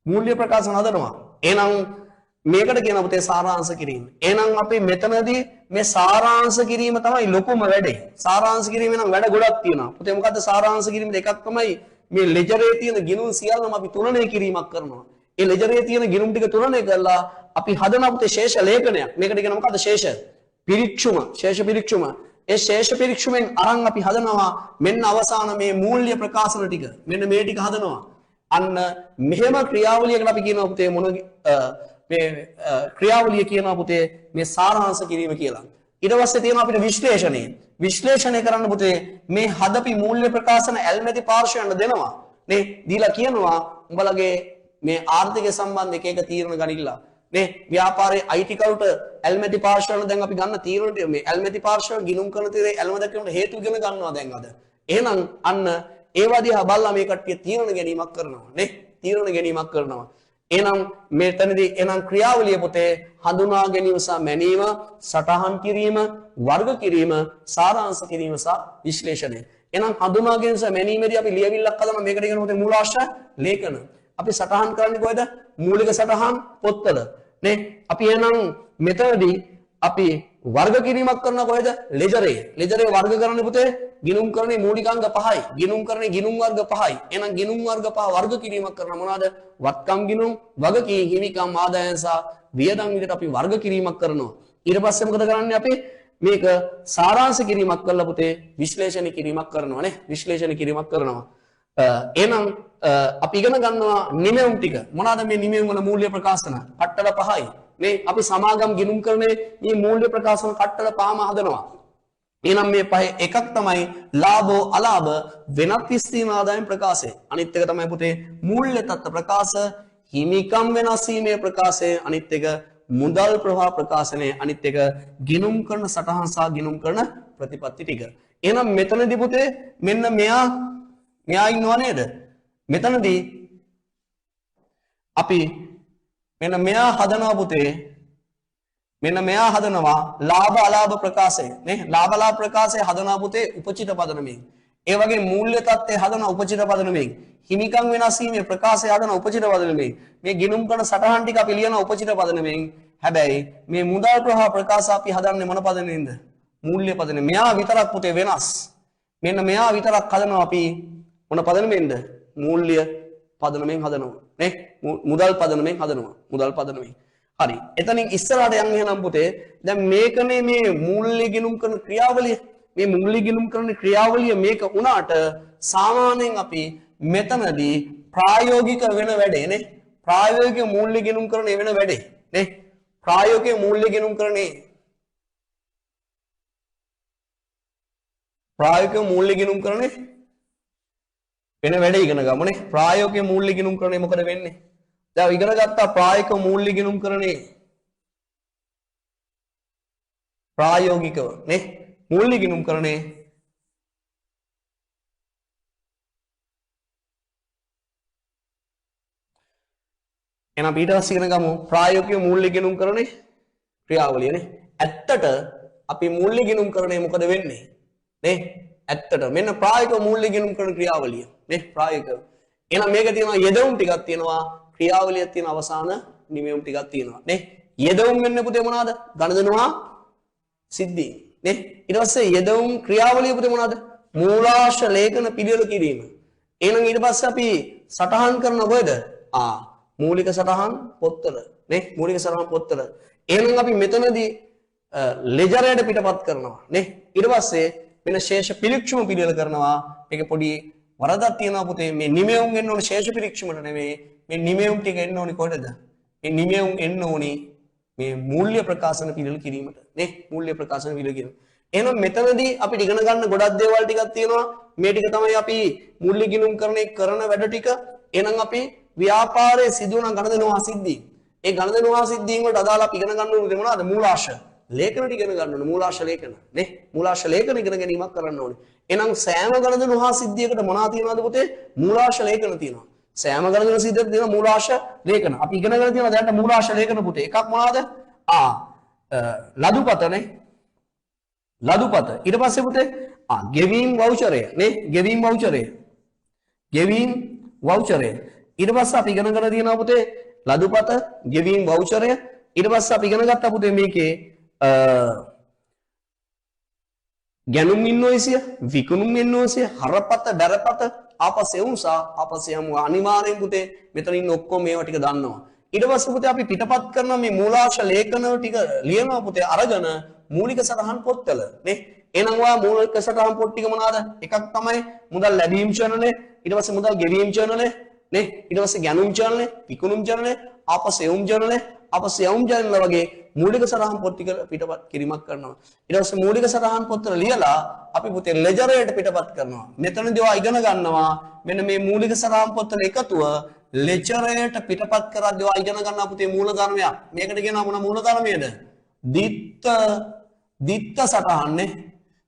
මූල්‍ය ප්‍රකාශන හදනවා. එහෙනම් මේකට කියනවා පුතේ සාරාංශ කිරීම. එහෙනම් අපි මෙතනදී මේ සාරාංශ කිරීම තමයි ලොකුම වැඩේ. සාරාංශ කිරීම නම් වැඩ ගොඩක් තියෙනවා. පුතේ මොකද්ද සාරාංශ කිරීම දෙකක් තමයි මේ ලෙජරේ තියෙන ගිණුම් සියල්ලම අපි තුලනය කිරීමක් කරනවා. ඒ ලෙජරේ තියෙන ගිණුම් ටික තුලනය කරලා අපි හදනවා පුතේ ශේෂ ලේඛනයක්. මේකට කියනවා මොකද්ද ශේෂ පිරික්සුම. ශේෂ පිරික්සුම. ඒ ශේෂ පිරික්සුමෙන් අරන් අපි හදනවා මෙන්න අවසාන මේ මූල්‍ය ප්‍රකාශන ටික. මෙන්න මේ ටික හදනවා. අන්න මෙහෙම ක්‍රියාවලියකට අපි කියනවා පුතේ මොන මේ ක්‍රියාවලිය කියනවා පුතේ මේ සාරාංශ කිරීම කියලා. ඊට පස්සේ තියෙනවා අපිට විශ්ලේෂණය. විශ්ලේෂණය කරන්න පුතේ මේ හදපි මූල්‍ය ප්‍රකාශන ඇල්මැති පාර්ශවයන්ට දෙනවා. නේ දීලා කියනවා උඹලගේ මේ ආර්ථිකය සම්බන්ධ එක එක තීරණ ගනිilla. නේ ව්‍යාපාරයේ IT කරුට ඇල්මැති පාර්ශවයන් දැන් අපි ගන්න තීරණ මේ ඇල්මැති පාර්ශවයන් ගිණුම් කරන තීරේ ඇල්ම දැක්කම හේතු ඉගෙන ගන්නවා දැන් අද. එහෙනම් අන්න ඒවා දිහා බලලා මේ කට්ටිය තීරණ ගැනීමක් කරනවා. නේ තීරණ ගැනීමක් කරනවා. එහෙනම් මෙතනදී එහෙනම් ක්‍රියාවලිය පුතේ හඳුනා ගැනීම සහ මැනීම, සටහන් කිරීම, වර්ග කිරීම, සාරාංශ කිරීම සහ විශ්ලේෂණය. එහෙනම් හඳුනා ගැනීම සහ මැනීමේදී අපි ලියවිල්ලක් හදනවා මේකට කියනවා පුතේ මූලාශ්‍ර ලේඛන. අපි සටහන් කරන්නේ කොහෙද? මූලික සටහන් පොත්වල. නේ අපි එහෙනම් මෙතනදී අපි වර්ග කිරීමක් කරනවා කොහෙද? ලෙජරේ. ලෙජරේ වර්ග කරන්නේ පුතේ ගිණුම් කරන්නේ මූලිකාංග 5යි. ගිණුම් කරන්නේ ගිණුම් වර්ග 5යි. එහෙනම් ගිණුම් වර්ග 5 වර්ග කිරීමක් කරනවා මොනවාද? වත්කම් ගිණුම්, වගකී, හිමිකම්, ආදායම් සහ වියදම් විදිහට අපි වර්ග කිරීමක් කරනවා. ඊට පස්සේ මොකද කරන්නේ අපි? මේක සාරාංශ කිරීමක් කරලා පුතේ විශ්ලේෂණ කිරීමක් කරනවා නේ. විශ්ලේෂණ කිරීමක් කරනවා. එහෙනම් අපි ඉගෙන ගන්නවා නිමෙවුම් ටික. මොනවාද මේ නිමෙවුම් වල මූල්‍ය ප්‍රකාශන? කට්ටල 5යි. මේ අපි සමාගම් ගිණුම් කරන්නේ මේ මූල්‍ය ප්‍රකාශන කට්ටල 5ම හදනවා. එහෙනම් මේ පහේ එකක් තමයි ලාභෝ අලාභ වෙනත් විස්තීර්ණ ආදායම් ප්‍රකාශය. අනිත් එක තමයි පුතේ මූල්‍ය තත්ත්ව ප්‍රකාශ, හිමිකම් වෙනස් වීමේ ප්‍රකාශය, අනිත් එක මුදල් ප්‍රවාහ ප්‍රකාශනය, අනිත් එක ගිණුම් කරන සටහන් සහ ගිණුම් කරන ප්‍රතිපත්ති ටික. එහෙනම් මෙතනදී පුතේ මෙන්න මෙයා ඉන්නව නේද? මෙතනදී අපි මෙන්න මෙයා හදනවා පුතේ මෙන්න මෙයා හදනවා ලාභ අලාභ ප්‍රකාශය නේ ලාභ අලාභ ප්‍රකාශය හදනවා පුතේ උපචිත පදනමෙන් ඒ වගේ මූල්‍ය තත්ත්වය හදනවා උපචිත පදනමෙන් හිමිකම් වෙනස් වීමේ ප්‍රකාශය හදනවා උපචිත පදනමෙන් මේ ගිණුම් කරන සටහන් ටික අපි ලියනවා උපචිත පදනමෙන් හැබැයි මේ මුදල් ප්‍රවාහ ප්‍රකාශ අපි හදන්නේ මොන පදනමෙන්ද මූල්‍ය පදනමෙන් මෙයා විතරක් පුතේ වෙනස් මෙන්න මෙයා විතරක් හදනවා අපි මොන පදනමෙන්ද මූල්‍ය පදනමෙන් හදනවා නේ මුදල් පදනමෙන් හදනවා මුදල් පදනමෙන් හරි එතනින් ඉස්සරහට යන්න එහෙනම් පුතේ දැන් මේකනේ මේ මූල්‍ය ගිණුම් කරන ක්‍රියාවලිය මේ මූල්‍ය ගිණුම් කරන ක්‍රියාවලිය මේක උනාට සාමාන්‍යයෙන් අපි මෙතනදී ප්‍රායෝගික වෙන වැඩේ නේ ප්‍රායෝගික මූල්‍ය ගිණුම් කරන වෙන වැඩේ නේ ප්‍රායෝගික මූල්‍ය ගිණුම් කරන්නේ ප්‍රායෝගික මූල්‍ය ගිණුම් කරන්නේ වෙන වැඩේ ඉගෙන ගමුනේ ප්‍රායෝගික මූල්‍ය ගිණුම් කරන්නේ මොකද වෙන්නේ දැන් ඉගෙන ගත්තා ප්‍රායෝගික මූල්‍ය ගිණුම් කරන්නේ ප්‍රායෝගිකව නේ මූල්‍ය ගිණුම් කරණේ එහෙනම් ඊට පස්සේ ඉගෙන ගමු ප්‍රායෝගික මූල්‍ය ගිණුම් කරණේ ක්‍රියාවලිය නේ. ඇත්තට අපි මූල්‍ය ගිණුම් කරණේ මොකද වෙන්නේ? නේ? ඇත්තට මෙන්න ප්‍රායෝගික මූල්‍ය ගිණුම් කරන ක්‍රියාවලිය නේ ප්‍රායෝගික. එහෙනම් මේක තියෙනවා යෙදවුම් ටිකක් තියෙනවා ක්‍රියාවලියක් තියෙන අවසාන නිමෙවුම් ටිකක් තියෙනවා නේ. යෙදවුම් වෙන්නේ පුතේ මොනවාද? ගණදෙනු හා සිද්ධි නේ. ඊට පස්සේ යෙදවුම් ක්‍රියාවලිය පුතේ මොනවාද? මූලාශ්‍ර ලේඛන පිළිවෙල කිරීම. එහෙනම් ඊට පස්සේ අපි සටහන් කරන කොහෙද? මූලික සටහන් පොත්වල නේ මූලික සටහන් පොත්වල. එහෙනම් අපි මෙතනදී ලෙජරයට පිටපත් කරනවා නේ. ඊට පස්සේ වෙන ශේෂ පිරික්ෂම පිළිවෙල කරනවා. මේක පොඩි වරදක් තියෙනවා පුතේ. මේ නිමෙවුම් එන්න ඕනේ ශේෂ පිරික්ෂමට නෙමෙයි. මේ නිමෙවුම් ටික එන්න ඕනේ කොහෙද? මේ නිමෙවුම් එන්න ඕනේ මේ මූල්‍ය ප්‍රකාශන පිළිවෙල කිරීමට නේ මූල්‍ය ප්‍රකාශන පිළිවෙල කිරීම. එහෙනම් මෙතනදී අපිට ඉගෙන ගන්න ගොඩක් දේවල් ටිකක් තියෙනවා. මේ ටික තමයි අපි මූල්‍ය ගිණුම් කරන්නේ කරන වැඩ ටික. එහෙනම් අපි ව්‍යාපාරයේ සිදුවන ගණදෙනු හා සිද්ධි. ඒ ගණදෙනු හා සිද්ධීන් වලට අදාළ අපි ඉගෙන ගන්න ඕනේ මොනවද? මූලාශ්‍ර ලේඛන ටික ඉගෙන ගන්න ඕනේ. මූලාශ්‍ර ලේඛන නේ මූලාශ්‍ර ලේඛන ඉගෙන ගැනීමක් කරන්න ඕනේ. එහෙනම් සෑම ගණදෙනු හා සිද්ධියකට මොනවා තියෙනවද පුතේ? මූලාශ්‍ර ලේඛන තියෙනවා. සෑම ගණදෙනු සිද්ධියකට තියෙන මූලාශ්‍ර ලේඛන. අපි ඉගෙනගෙන තියෙනවා දැන් මූලාශ්‍ර ලේඛන පුතේ. එකක් මොනවද? ලදුපතනේ. ලදුපත. ඊට පස්සේ පුතේ ගෙවීම් වවුචරය නේ ගෙවීම් වවුචරය. ගෙවීම් වවුචරය. ඊට පස්සේ අපි ඉගෙන ගන්න තියෙනවා පුතේ ලදුපත ගෙවීම් වවුචරය. ඊට පස්සේ අපි ඉගෙන ගත්තා පුතේ මේකේ ගැනුම් ඉන්වොයිසිය විකුණුම් ඉන්වොයිසිය හරපත බැරපත ආපසෙවුසා ආපසෙයම අනිවාර්යෙන් පුතේ මෙතන ඉන්න ඔක්කොම මේවා ටික දන්නවා. ඊට පස්සේ පුතේ අපි පිටපත් කරන මේ මූලාශ්‍ර ලේඛන ටික ලියනවා පුතේ අරගෙන මූලික සටහන් පොත්වල නේ. එහෙනම් ඔයා මූලික සටහන් පොත් ටික මොනවාද? එකක් තමයි මුදල් ලැබීම් චැනලේ, ඊට පස්සේ මුදල් ගෙවීම් චැනලේ නේ, ඊට පස්සේ ගැනුම් චැනලේ, විකුණුම් චැනලේ, ආපසෙවුම් චැනලේ, ආපසෙවුම් චැනල වගේ මූලික සටහන් පොත් ටික පිටපත් කිරීමක් කරනවා. ඊට පස්සේ මූලික සටහන් පොත්වල ලියලා අපි පුතේ ලෙජරයට පිටපත් කරනවා. මෙතනදී ඔයා ඉගෙන ගන්නවා මෙන්න මේ මූලික සටහන් පොත්වල එකතුව ලෙජරයට පිටපත් කරද්දී ඔයා ඉගෙන ගන්නවා පුතේ මූල ධර්මයක්. මේකට කියනවා මොන මූල ධර්මයේද? දිත්ත සටහන් නේ.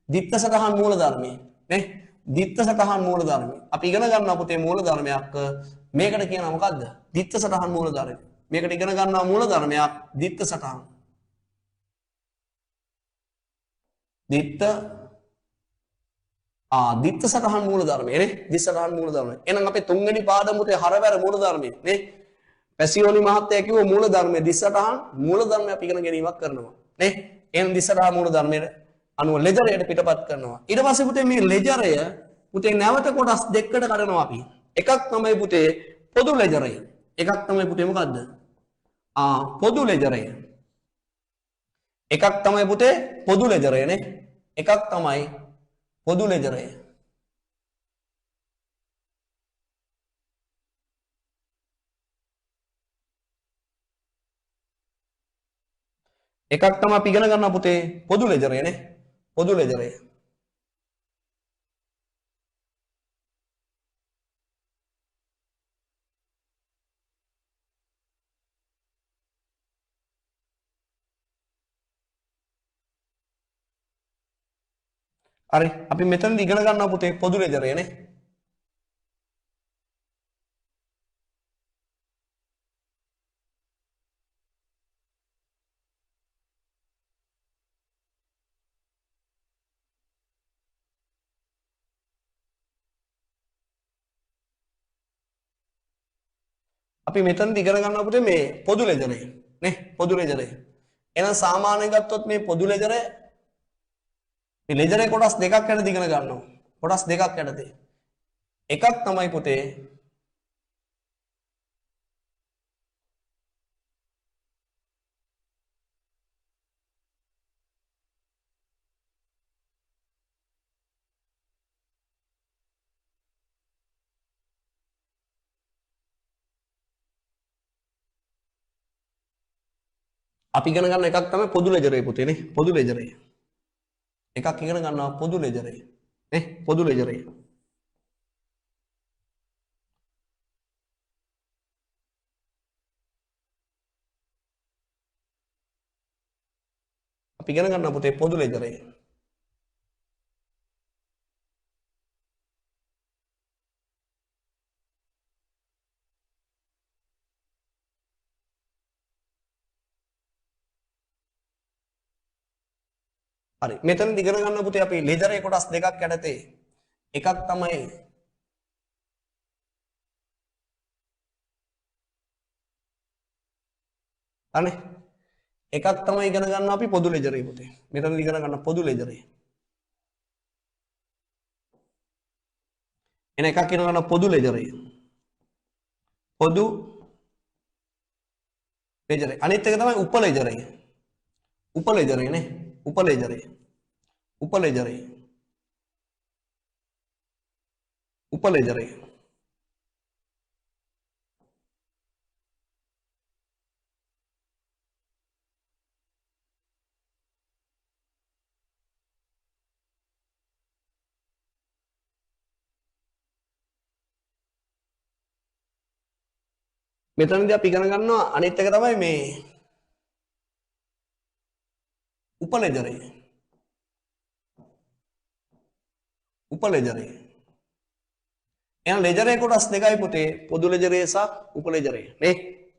දිත්ත සටහන් මූල ධර්මයේ නේ. දිත්ත සටහන් මූල ධර්මයේ. අපි ඉගෙන ගන්නවා පුතේ මූල ධර්මයක්. මේකට කියනවා මොකද්ද? දිත්ත සටහන් මූල ධර්මය. මේකට ඉගෙන ගන්නවා මූල ධර්මයක් දිත්ත සටහන්. දිත්ත සටහන් මූල ධර්මය නේ. දිත්ත සටහන් මූල ධර්මය. එහෙනම් අපේ තුන්වෙනි පාඩම පුතේ හරවැර මූල ධර්මය නේ. පැසියෝනි මහත්තයා කිව්ව මූල ධර්මය දිත්ත සටහන් මූල ධර්මය අපි ඉගෙන ගැනීමක් කරනවා නේ. එහෙනම් දිත්ත සටහන් මූල ධර්මයේ අනුව ලෙජරයට පිටපත් කරනවා. ඊට පස්සේ පුතේ මේ ලෙජරය පුතේ නැවත කොටස් දෙකකට කඩනවා අපි. එකක් තමයි පුතේ පොදු ලෙජරය. එකක් තමයි පුතේ මොකද්ද? පොදු ලෙජරය. එකක් තමයි පුතේ පොදු ලෙජරය නේ. එකක් තමයි පොදු ලෙජරය. එකක් තමයි අපි ඉගෙන ගන්නවා පුතේ පොදු ලෙජරය නේ. පොදු ලෙජරය. හරි අපි මෙතනදී ඉගෙන ගන්නවා පුතේ පොදු ලෙජරය නේ. අපි මෙතනදී ඉගෙන ගන්නවා පුතේ මේ පොදු ලෙජරය නේ. පොදු ලෙජරය. එහෙනම් සාමාන්‍යයෙන් ගත්තොත් මේ පොදු ලෙජරය මේ ලෙජරේ කොටස් දෙකක් යටතේ ඉගෙන ගන්නවා. කොටස් දෙකක් යටතේ. එකක් තමයි පුතේ අපි ඉගෙන ගන්න එකක් තමයි පොදු ලෙජරේ පුතේ නේ. පොදු ලෙජරේ. එකක් ඉගෙන ගන්නවා පොදු ලෙජරේ නේ. පොදු ලෙජරේ. අපි ඉගෙන ගන්න පුතේ පොදු ලෙජරය. හරි මෙතන ඉගෙන ගන්න පුතේ අපි ලෙජරේ කොටස් දෙකක් යටතේ එකක් තමයි අනේ එකක් තමයි ඉගෙන ගන්න අපි පොදු ලෙජරේ පුතේ. මෙතන ඉගෙන ගන්න පොදු ලෙජරේ. එන එකක් ඉගෙන ගන්න පොදු ලෙජරේ. පොදු ලෙජරේ. අනිත් එක තමයි උප ලෙජරේ. උප ලෙජරේ නේ. උප ලෙජරේ. උප ලෙජරේ. උප ලෙජරේ. මෙතනදී අපි ඉගෙන ගන්නවා අනිත් එක තමයි මේ උප ලෙජරේ. උප ලෙජරේ. එහෙනම් ලෙජරේ කොටස් දෙකයි පුතේ පොදු ලෙජරේ සහ උප ලෙජරේ නේ.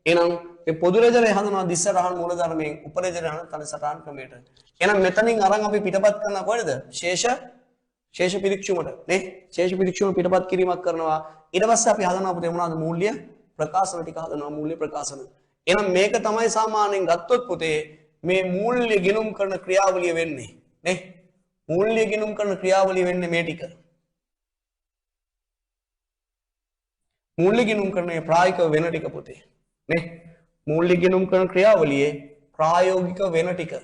එහෙනම් මේ පොදු ලෙජරේ හඳුනන දිස්සරහන් මූලධර්මයෙන් උප ලෙජරේ හඳුනන තන සටහන් ක්‍රමයට. එහෙනම් මෙතනින් අරන් අපි පිටපත් කරන කොහෙද? ශේෂ පිරික්ෂුමට නේ. ශේෂ පිරික්ෂුම පිටපත් කිරීමක් කරනවා. ඊට පස්සේ අපි හදනවා පුතේ මොනවද මූල්‍ය ප්‍රකාශන ටික හදනවා මූල්‍ය ප්‍රකාශන. එහෙනම් මේක තමයි සාමාන්‍යයෙන් ගත්තොත් පුතේ මේ මූල්‍ය ගිණුම් කරන ක්‍රියාවලිය වෙන්නේ නේ. මූල්‍ය ගිණුම් කරන ක්‍රියාවලිය වෙන්නේ මේ ටික. මූල්‍ය ගිණුම් කරන්නේ ප්‍රායෝගික වෙන ටික පුතේ නේ. මූල්‍ය ගිණුම් කරන ක්‍රියාවලියේ ප්‍රායෝගික වෙන ටික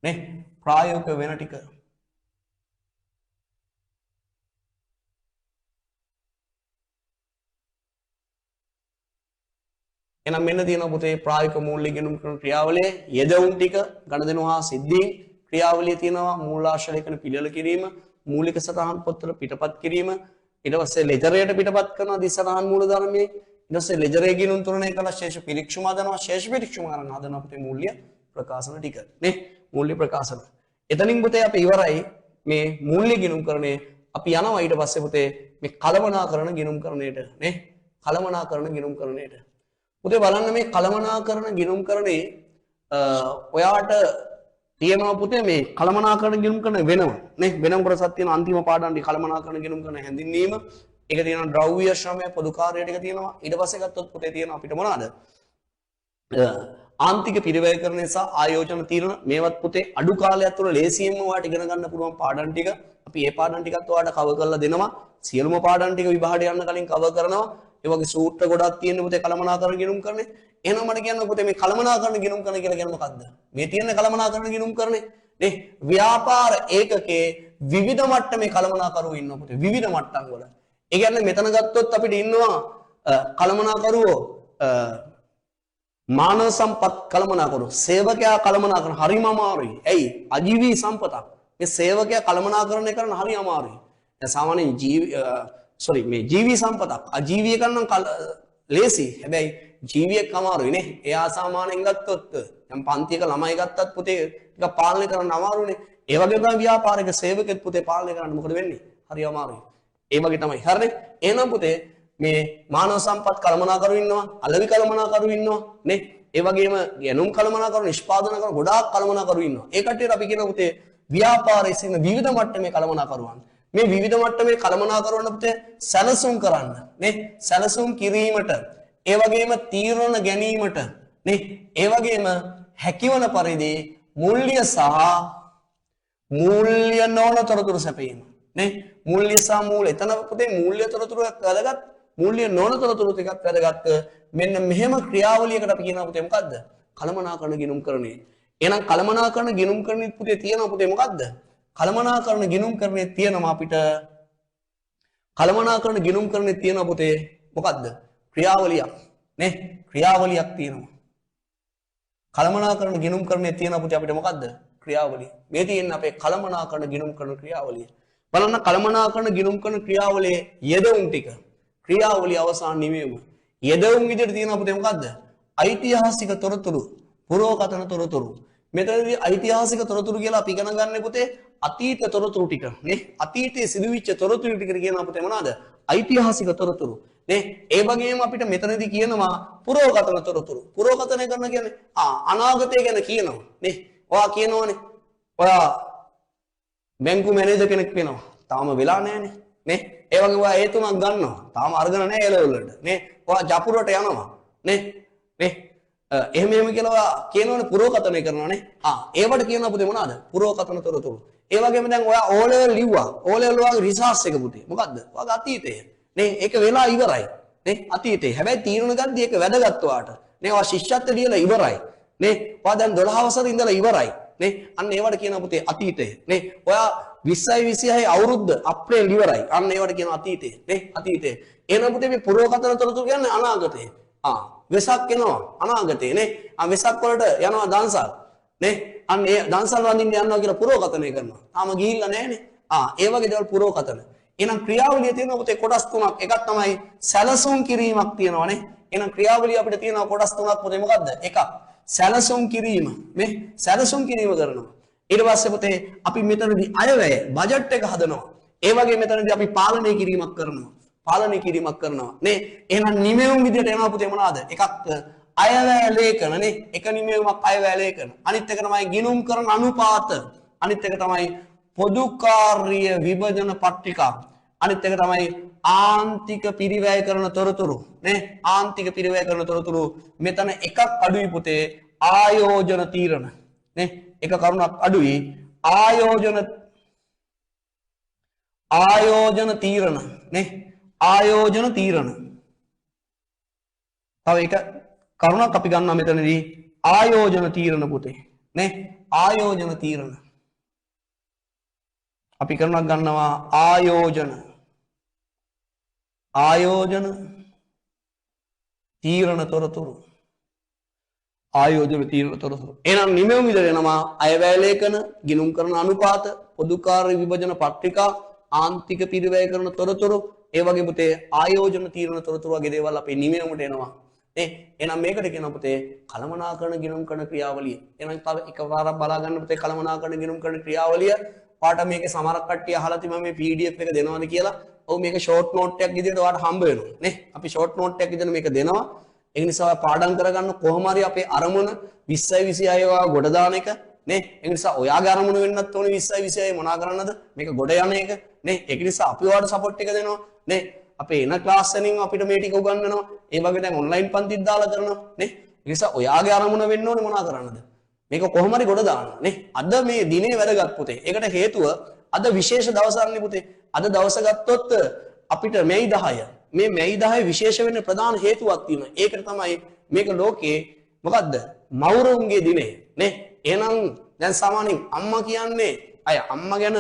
නේ. ප්‍රායෝගික වෙන ටික. එහෙනම් මෙන්න තියෙනවා පුතේ ප්‍රායෝගික මූල්‍ය ගිණුම් කරන ක්‍රියාවලියේ යෙදවුම් ටික ගණදෙනු හා සිද්ධීන් ක්‍රියාවලිය තියෙනවා මූලාශ්‍ර ලේඛන පිළිවෙල කිරීම මූලික සටහන් පොත්වල පිටපත් කිරීම ඊට පස්සේ ලෙජරයට පිටපත් කරනවා දිස්සටහන් මූලධර්මයේ ඊට පස්සේ ලෙජරේ ගිණුම් තුනනේ කළා ශේෂ පිරික්ෂුම හදනවා ශේෂ පිරික්ෂුම කරන හදනවා පුතේ මූල්‍ය ප්‍රකාශන ටික නේ මූල්‍ය ප්‍රකාශන. එතනින් පුතේ අපි ඉවරයි මේ මූල්‍ය ගිණුම් කරන්නේ අපි යනවා ඊට පස්සේ පුතේ මේ කලමනාකරණ ගිණුම් කරන්නේට නේ කලමනාකරණ ගිණුම් කරන්නේට. පුතේ බලන්න මේ කලමනාකරණ ගිණුම් කරන්නේ ඔයාට තියෙනවා පුතේ මේ කලමනාකරණ ගිණුම් කරන වෙනම නේ වෙනම කොටසක් තියෙන අන්තිම පාඩම්ටි කලමනාකරණ ගිණුම් කරන හැඳින්වීම ඒක තියෙනවා ද්‍රව්‍ය ශ්‍රමය පොදු කාර්ය ටික තියෙනවා ඊට පස්සේ ගත්තොත් පුතේ තියෙනවා අපිට මොනවාද ආන්තික පිරිවැයකරණය සහ ආයෝජන තීරණ මේවත් පුතේ අඩු කාලයක් තුළ ලේසියෙන්ම ඔයාලට ඉගෙන ගන්න පුළුවන් පාඩම් ටික අපි මේ පාඩම් ටිකත් ඔයාලට කවර් කරලා දෙනවා සියලුම පාඩම් ටික විභාගයට යන්න කලින් කවර් කරනවා ඒ වගේ සූත්‍ර ගොඩක් තියෙන පුතේ කලමනාකරණ ගිණුම් කරන්නේ එහෙනම් මට කියන්න පුතේ මේ කලමනාකරණ ගිණුම් කරන කියලා කියන්නේ මොකද්ද මේ තියෙන කලමනාකරණ ගිණුම් කරන්නේ නේ ව්‍යාපාර ඒකකේ විවිධ මට්ටමේ කලමනාකරුවෝ ඉන්නවා පුතේ විවිධ මට්ටම් වල ඒ කියන්නේ මෙතන ගත්තොත් අපිට ඉන්නවා කලමනාකරුවෝ මානව සම්පත් කලමනාකරුවෝ සේවකයා කලමනාකරන හරිම අමාරුයි ඇයි අජීවී සම්පතක් මේ සේවකයා කලමනාකරණය කරන හරි අමාරුයි දැන් සාමාන්‍යයෙන් මේ ජීවී සම්පතක් අජීවී කරන ලේසි හැබැයි ජීවියෙක් අමාරුයි නේ එයා සාමාන්‍යයෙන් ගත්තොත් දැන් පන්තියක ළමයි ගත්තත් පුතේ ටික පාලනය කරන්න අමාරුනේ ඒ වගේ තමයි ව්‍යාපාරික සේවකෙත් පුතේ පාලනය කරන්න මොකද වෙන්නේ හරි අමාරුයි ඒ වගේ තමයි හරිනේ එහෙනම් පුතේ මේ මානව සම්පත් කළමනාකරු ඉන්නවා අලෙවි කළමනාකරු ඉන්නවා නේ ඒ වගේම ගැනුම් කළමනාකරු නිෂ්පාදන කරන ගොඩාක් කළමනාකරු ඉන්නවා ඒ කට්ටියට අපි කියන පුතේ ව්‍යාපාරයේ සිටින විවිධ මට්ටමේ කළමනාකරුවන් මේ විවිධ මට්ටමේ කළමනාකරුවන් පුතේ සැලසුම් කරන්න නේ සැලසුම් කිරීමට ඒ වගේම තීරණ ගැනීමට නේ ඒ වගේම හැකියවන පරිදි මූල්‍ය සහ මූල්‍ය නොවන තොරතුරු සැපයීම නේ මූල්‍ය සහ මූල්‍ය එතන පුතේ මූල්‍ය තොරතුරු වැදගත් මූල්‍ය නොවන තොරතුරු ටිකක් වැදගත් මෙන්න මෙහෙම ක්‍රියාවලියකට අපි කියනවා පුතේ මොකද්ද කළමනාකරණ ගිණුම් කරන්නේ එහෙනම් කළමනාකරණ ගිණුම් කරන්නේ පුතේ තියෙනවා පුතේ මොකද්ද කළමනාකරණ ගිණුම් කරන්නේ තියෙනවා අපිට කළමනාකරණ ගිණුම් කරන්නේ තියෙනවා පුතේ මොකද්ද ක්‍රියාවලියක් නේ ක්‍රියාවලියක් තියෙනවා කළමනාකරණ ගිණුම් කරන්නේ තියෙනවා පුතේ අපිට මොකද්ද ක්‍රියාවලිය මේ තියෙන්නේ අපේ කළමනාකරණ ගිණුම් කරන ක්‍රියාවලිය බලන්න කළමනාකරණ ගිණුම් කරන ක්‍රියාවලියේ යෙදවුම් ටික ක්‍රියාවලිය අවසාන නිවීම යෙදවුම් විදිහට තියෙනවා පුතේ මොකද්ද ඓතිහාසික තොරතුරු පුරෝකතන තොරතුරු මෙතනදී ඓතිහාසික තොරතුරු කියලා අපි ඉගෙන ගන්න පුතේ අතීත තොරතුරු ටික නේ. අතීතයේ සිදුවිච්ච තොරතුරු ටික කියනවා පුතේ මොනවාද? ඓතිහාසික තොරතුරු නේ. ඒ වගේම අපිට මෙතනදී කියනවා පුරෝගතන තොරතුරු. පුරෝගතනය කරන කියන්නේ අනාගතය ගැන කියනවා නේ. ඔයා කියනවනේ ඔයා බැංකු මැනේජර් කෙනෙක් වෙනවා. තාම වෙලා නැහැනේ නේ. ඒ වගේ ඔයා ඒ තුනක් ගන්නවා. තාම අරගෙන නැහැ එළවල වලට නේ. ඔයා ජපුරට යනවා නේ. නේ එහෙම කියලා කියනවනේ පුරෝකතනය කරනවානේ. ඒවට කියනවා පුතේ මොනවාද? පුරෝකතන තොරතුරු. ඒ වගේම දැන් ඔයා O level ලිව්වා. O level වගේ රිසර්ච් එක පුතේ. මොකද්ද? ඔයාගේ අතීතය. නේ ඒක වෙලා ඉවරයි. නේ අතීතේ. හැබැයි තීරණ ගද්දී ඒක වැදගත් ඔයාට. නේ ඔයා ශිෂ්‍යත්ව ලියලා ඉවරයි. නේ ඔයා දැන් 12 වසරේ ඉඳලා ඉවරයි. නේ අන්න ඒවට කියනවා පුතේ අතීතය. නේ ඔයා 20යි 26යි අවුරුද්ද අප්‍රේල් ඉවරයි. අන්න ඒවට කියනවා අතීතය. නේ අතීතය. එහෙනම් පුතේ මේ පුරෝකතන තොරතුරු කියන්නේ අනාගතය. වෙසක් එනවා අනාගතේ නේ. වෙසක් වලට යනවා දන්සල් නේ. අන්න ඒ දන්සල් වඳින්න යනවා කියලා පුරෝකතනය කරනවා. තාම ගිහිල්ලා නැහැනේ. ඒ වගේ දේවල් පුරෝකතන. එහෙනම් ක්‍රියාවලිය තියෙනවා පුතේ කොටස් තුනක්. එකක් තමයි සැලසුම් කිරීමක් තියෙනවානේ. එහෙනම් ක්‍රියාවලිය අපිට තියෙනවා කොටස් තුනක් පුතේ මොකද්ද? එකක් සැලසුම් කිරීම. මේ සැලසුම් කිරීම කරනවා. ඊට පස්සේ පුතේ අපි මෙතනදී අයවැය බජට් එක හදනවා. ඒ වගේ මෙතනදී අපි පාලනය කිරීමක් කරනවා. පාලනය කිරීමක් කරනවා නේ. එහෙනම් නිමෙවුම් විදියට එනවා පුතේ මොනවාද? එකක් අයවැය ලේඛන නේ. එක නිමෙවුමක් අයවැය ලේඛන. අනිත් එක තමයි ගිණුම් කරන අනුපාත. අනිත් එක තමයි පොදු කාර්ය විභජන පට්ටිකා. අනිත් එක තමයි ආන්තික පිරිවැය කරන තොරතුරු නේ. ආන්තික පිරිවැය කරන තොරතුරු මෙතන එකක් අඩුයි පුතේ ආයෝජන තීරණ නේ. එක කරුණක් අඩුයි ආයෝජන තීරණ නේ. ආයෝජන තීරණ. තව එක කරුණක් අපි ගන්නවා මෙතනදී ආයෝජන තීරණ පුතේ නේ. ආයෝජන තීරණ අපි කරනක් ගන්නවා ආයෝජන තීරණ තොරතුරු. ආයෝජන තීරණ තොරතුරු. එහෙනම් නිමෙවුම් විදිහට එනවා අයවැය ලේඛන, ගිණුම් කරන අනුපාත, පොදු කාර්ය විභජන පත්‍රිකා, ආන්තික පිරිවැය කරන තොරතුරු, ඒ වගේ පුතේ ආයෝජන තීරණ තොරතුරු වගේ දේවල් අපේ නිමෙවුමට එනවා. නේ එහෙනම් මේකට කියනවා පුතේ කළමනාකරණ ගිණුම් කරන ක්‍රියාවලිය. එහෙනම් තව එකපාරක් බලා ගන්න පුතේ කළමනාකරණ ගිණුම් කරන ක්‍රියාවලිය. පාට මේකේ සමහරක් කට්ටිය අහලා තිබ්බා මේ PDF එක දෙනවද කියලා. ඔව් මේක ෂෝට් නෝට් එකක් විදිහට ඔයාලට හම්බ වෙනවා නේ. අපි ෂෝට් නෝට් එකක් විදිහට මේක දෙනවා. ඒ නිසා ඔයා පාඩම් කරගන්න කොහොම හරි අපේ අරමුණ 20යි 26යි ඔයා ගොඩ දාන එක නේ. ඒ නිසා ඔයාගේ අරමුණ වෙන්නත් ඕනේ 20යි 26යි මොනා කරන්නද? මේක ගොඩ යන එක නේ. ඒක නිසා අපි ඔයාලට සපෝට් එක දෙනවා නේ. අපේ එන ක්ලාස් වලින් අපිට මේ ටික උගන්වනවා. ඒ වගේ දැන් ඔන්ලයින් පන්තිත් දාලා කරනවා නේ. ඒ නිසා ඔයාගේ අරමුණ වෙන්න ඕනේ මොනා කරන්නද? මේක කොහොම හරි ගොඩ දාන්න නේ. අද මේ දිනේ වැදගත් පුතේ. ඒකට හේතුව අද විශේෂ දවසක්නේ පුතේ. අද දවස ගත්තොත් අපිට මැයි 10. මේ මැයි 10 විශේෂ වෙන්න ප්‍රධාන හේතුවක් තියෙනවා. ඒකට තමයි මේක ලෝකේ මොකද්ද? මවුරුන්ගේ දිනේ නේ. එහෙනම් දැන් සාමාන්‍යයෙන් අම්මා කියන්නේ අය අම්මා ගැන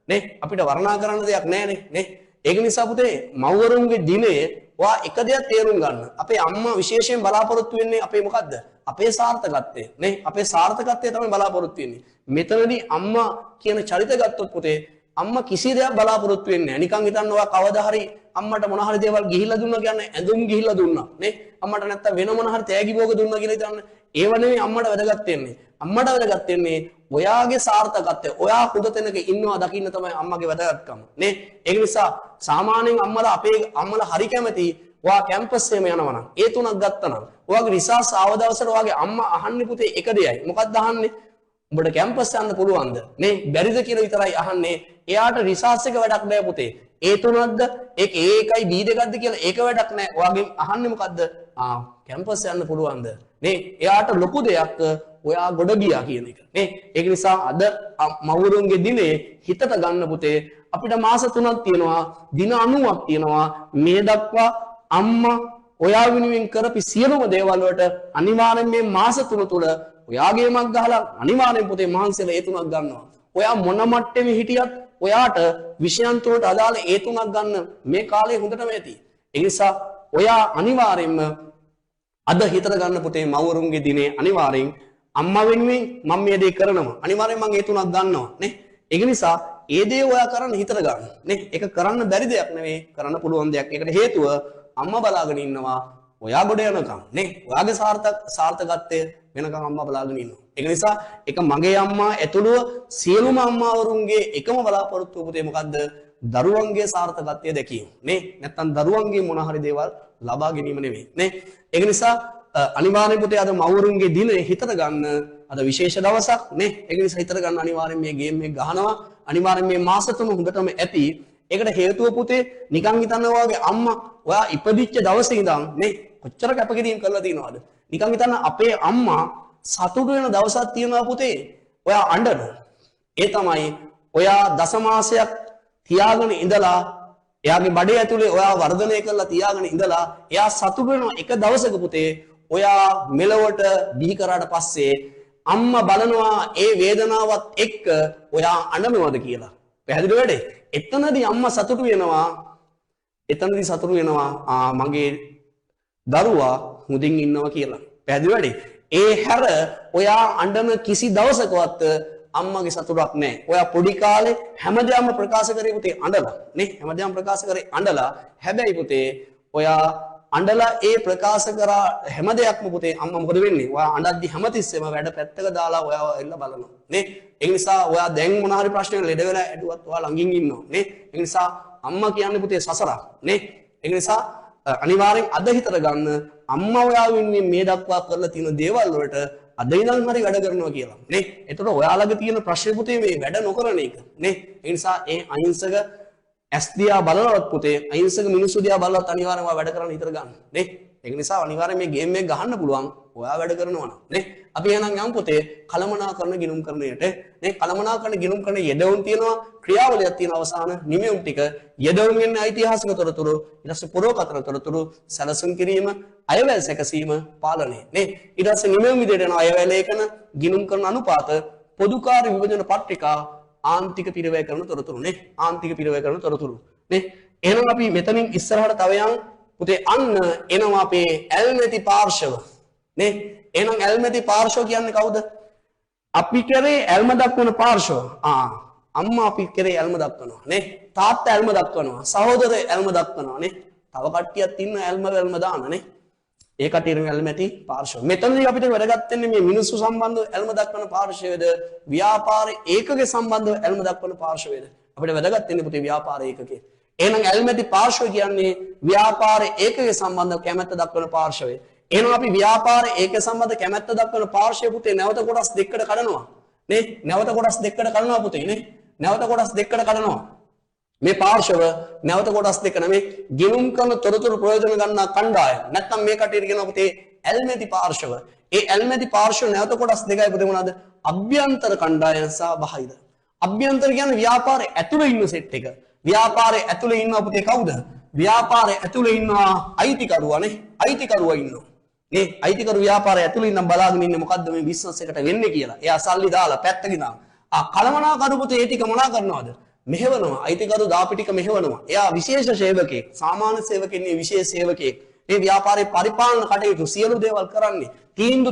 නේ අපිට වර්ණනා කරන්න දෙයක් නැහැ නේ. ඒක නිසා පුතේ මව්වරුන්ගේ දිනේ ඔයා එක දෙයක් තේරුම් ගන්න. අපේ අම්මා විශේෂයෙන් බලාපොරොත්තු වෙන්නේ අපේ මොකද්ද? අපේ සාර්ථකත්වය නේ. අපේ සාර්ථකත්වය තමයි බලාපොරොත්තු වෙන්නේ. මෙතනදී අම්මා කියන චරිත ගත්තොත් පුතේ අම්මා කිසි දෙයක් බලාපොරොත්තු වෙන්නේ නැහැ. නිකන් හිතන්න ඔයා කවදා හරි අම්මට මොන හරි දේවල් ගිහිල්ලා දුන්නා කියන්නේ ඇඳුම් ගිහිල්ලා දුන්නා නේ. අම්මට නැත්තම් වෙන මොන හරි තෑගි භෝග දුන්නා කියලා හිතන්න. ඒව නෙමෙයි අම්මට වැදගත් වෙන්නේ. අම්මට වැදගත් වෙන්නේ ඔයාගේ සාර්ථකත්වය. ඔයා හොඳ තැනක ඉන්නවා දකින්න තමයි අම්මගේ වැදගත්කම නේ. ඒක නිසා සාමාන්‍යයෙන් අම්මලා අපේ අම්මලා හරි කැමති ඔයා කැම්පස් එකේම යනවා නම් ඒ තුනක් ගත්තා නම් ඔයාගේ රිසර්ච් ආව දවසට ඔයාගේ අම්මා අහන්නේ පුතේ එක දෙයයි. මොකක්ද අහන්නේ? උඹට කැම්පස් යන්න පුළුවන්ද? නේ බැරිද කියලා විතරයි අහන්නේ. එයාට රිසර්ච් එක වැඩක් නෑ පුතේ. ඒ තුනක්ද ඒක A1යි B2ක්ද කියලා ඒක වැඩක් නෑ. ඔයාගෙන් අහන්නේ මොකද්ද? කැම්පස් යන්න පුළුවන්ද? නේ එයාට ලොකු දෙයක් ඔයා ගොඩ ගියා කියන එක. නේ ඒක නිසා අද මවුරුන්ගේ දිනේ හිතට ගන්න පුතේ අපිට මාස 3ක් තියෙනවා. දින 90ක් තියෙනවා. මේ දක්වා අම්මා ඔයා වෙනුවෙන් කරපි සියලුම දේවල් වලට අනිවාර්යෙන් මේ මාස 3 තුල ඔයාගේ මක් ගහලා අනිවාර්යෙන් පුතේ මහන්සියලා ඒ තුනක් ගන්නවා. ඔයා මොන මට්ටමේ හිටියත් ඔයාට විෂයන් තුනට අදාළ ඒ තුනක් ගන්න මේ කාලේ හොඳටම ඇති. ඒ නිසා ඔයා අනිවාර්යෙන්ම අද හිතට ගන්න පුතේ මවුරුන්ගේ දිනේ අනිවාර්යෙන් අම්මා වෙනුවෙන් මම මේ දේ කරනවා. අනිවාර්යෙන් මම ඒ තුනක් ගන්නවා නේ. ඒක නිසා ඒ දේ ඔයා කරන්න හිතට ගන්න නේ. ඒක කරන්න බැරි දෙයක් නෙවෙයි. කරන්න පුළුවන් දෙයක්. ඒකට හේතුව අම්මා බලාගෙන ඉන්නවා ඔයා ගොඩ යනකම් නේ ඔයාගේ සාර්ථකත්වය වෙනකම් අම්මා බලාගෙන ඉන්නවා. ඒක නිසා එක මගේ අම්මා ඇතුළුව සියලුම අම්මාවරුන්ගේ එකම බලාපොරොත්තුව පුතේ මොකද්ද? දරුවන්ගේ සාර්ථකත්වය දැකීම නේ. නැත්තම් දරුවන්ගේ මොන හරි දේවල් ලබා ගැනීම නෙවෙයි නේ. ඒක නිසා අනිවාර්යෙන් පුතේ අද මවුරුන්ගේ දිනේ හිතට ගන්න අද විශේෂ දවසක් නේ. ඒක නිසා හිතට ගන්න අනිවාර්යෙන් මේ ගේම් එක ගහනවා. අනිවාර්යෙන් මේ මාස තුන හොඳටම ඇති. ඒකට හේතුව පුතේ නිකන් හිතනවා වගේ අම්මා ඔයා ඉපදිච්ච දවසේ ඉඳන් නේ කොච්චර කැපකිරීම කරලා තියෙනවද? නිකන් හිතන්න අපේ අම්මා සතුටු වෙන දවසක් තියෙනවා පුතේ. ඔයා අඬනවා. ඒ තමයි ඔයා දසමාසයක් තියාගෙන ඉඳලා එයාගේ බඩේ ඇතුලේ ඔයා වර්ධනය කරලා තියාගෙන ඉඳලා එයා සතුටු වෙන එක දවසක පුතේ ඔයා මෙලොවට බිහි කරාට පස්සේ අම්මා බලනවා ඒ වේදනාවත් එක්ක ඔයා අඬනවද කියලා. පැහැදිලි වැඩේ. එතනදී අම්මා සතුටු වෙනවා. එතනදී සතුටු වෙනවා මගේ දරුවා හොඳින් ඉන්නවා කියලා. පැහැදිලි වැඩේ. ඒ හැර ඔයා අඬන කිසි දවසකවත් අම්මගේ සතුටක් නැහැ. ඔයා පොඩි කාලේ හැමදාම ප්‍රකාශ කරේ පුතේ අඬලා නේ. හැමදාම ප්‍රකාශ කරේ අඬලා. හැබැයි පුතේ ඔයා අඬලා ඒ ප්‍රකාශ කරා හැම දෙයක්ම පුතේ අම්මා මොකද වෙන්නේ? ඔයා අඬද්දි හැමතිස්සෙම වැඩ පැත්තක දාලා ඔයාව එල්ල බලනවා නේ. ඒ නිසා ඔයා දැන් මොන හරි ප්‍රශ්නයක් ලෙඩ වෙලා ඇඬුවත් ඔයා ළඟින් ඉන්නවා නේ. ඒ නිසා අම්මා කියන්නේ පුතේ සසරක් නේ. ඒ නිසා අනිවාර්යෙන් අද හිතට ගන්න අම්මා ඔයා වෙන්නේ මේ දක්වා කරලා තියෙන දේවල් වලට අද ඉඳන් හරි වැඩ කරනවා කියලා නේ. එතකොට ඔයාලගේ තියෙන ප්‍රශ්නේ පුතේ මේ වැඩ නොකරන එක නේ. ඒ නිසා ඒ අහිංසක ඇස් දිහා බලනවත් පුතේ අහිංසක මිනිස්සු දිහා බලවත් අනිවාර්යෙන්ම වැඩ කරන්න හිතර ගන්න නේ. ඒක නිසා අනිවාර්යෙන් මේ ගේම් එක ගහන්න පුළුවන් ඔයා වැඩ කරනවා නම් නේ. අපි එහෙනම් යමු පුතේ කලමනාකරන ගිනුම් කරන්නට නේ. කලමනාකරන ගිනුම් කරන යෙදවුම් තියෙනවා ක්‍රියාවලියක් තියෙන අවසාන නිමෙවුම් ටික යෙදවුම් වෙන ඓතිහාසික තොරතුරු ඊට පස්සේ පුරෝකතන තොරතුරු සැලසුම් කිරීම අයවැල් සැකසීම පාලනය නේ. ඊට පස්සේ නිමෙවුම් විදිහට යනවා අයවැල් ලේඛන ගිනුම් කරන අනුපාත පොදුකාර්ය විභජන පත්‍රිකා ආන්තික පිරවැය කරන තොරතුරු නේ. ආන්තික පිරවැය කරන තොරතුරු නේ. එහෙනම් අපි මෙතනින් ඉස්සරහට තව යන් පුතේ අන්න එනවා අපේ ඇල්මැති පාර්ශව නේ. එහෙනම් ඇල්මැති පාර්ශව කියන්නේ කවුද? අපි කරේ ඇල්ම දක්වන පාර්ශව. අම්මා අපි කරේ ඇල්ම දක්වනවා නේ. තාත්තා ඇල්ම දක්වනවා. සහෝදරය ඇල්ම දක්වනවා නේ. තව කට්ටියක් ඉන්න ඇල්ම දාන නේ. ඒ කටියරම ඇල්මැති පාර්ශව. මෙතනදී අපිට වැදගත් වෙන්නේ මේ මිනිස්සු සම්බන්ධව ඇල්ම දක්වන පාර්ශවයේද ව්‍යාපාර ඒකකයේ සම්බන්ධව ඇල්ම දක්වන පාර්ශවයේද අපිට වැදගත් වෙන්නේ පුතේ ව්‍යාපාර ඒකකයේ. එහෙනම් ඇල්මැති පාර්ශව කියන්නේ ව්‍යාපාර ඒකකයේ සම්බන්ධව කැමැත්ත දක්වන පාර්ශවය. එහෙනම් අපි ව්‍යාපාර ඒකක සම්බන්ධ කැමැත්ත දක්වන පාර්ශවය පුතේ නැවත කොටස් දෙකකට කඩනවා නේ. නැවත කොටස් දෙකකට කඩනවා පුතේ නේ. නැවත කොටස් දෙකකට කඩනවා. මේ පාර්ශව නැවත කොටස් දෙක නෙමෙයි ගිනුම් කරන තොරතුරු ප්‍රයෝජන ගන්නා කණ්ඩායම. නැත්නම් මේ කටියට කියනවා පුතේ ඇල්මැති පාර්ශව. ඒ ඇල්මැති පාර්ශව නැවත කොටස් දෙකයි පුතේ මොනවාද? අභ්‍යන්තර කණ්ඩායම සහ බාහිර. අභ්‍යන්තර කියන්නේ ව්‍යාපාරයේ ඇතුළේ ඉන්න සෙට් එක. ව්‍යාපාරයේ ඇතුළේ ඉන්නවා පුතේ කවුද? ව්‍යාපාරයේ ඇතුළේ ඉන්නවා අයිතිකරුවා නේ. අයිතිකරුවා ඉන්නවා. මේ අයිතිකරු ව්‍යාපාරයේ ඇතුළේ ඉන්න බලාගෙන ඉන්නේ මොකද්ද මේ බිස්නස් එකට වෙන්නේ කියලා. එයා සල්ලි දාලා පැත්තකින් දාන. කලමනාකරු පුතේ ඒ ටික මොනා කරනවද? මෙහෙවනවා. අයිතිකරු දාපි ටික මෙහෙවනවා. එයා විශේෂ සේවකයෙක්. සාමාන්‍ය සේවකෙක් නෙවෙයි විශේෂ සේවකයෙක්. මේ ව්‍යාපාරේ පරිපාලන කටයුතු සියලු දේවල් කරන්නේ. තීරණ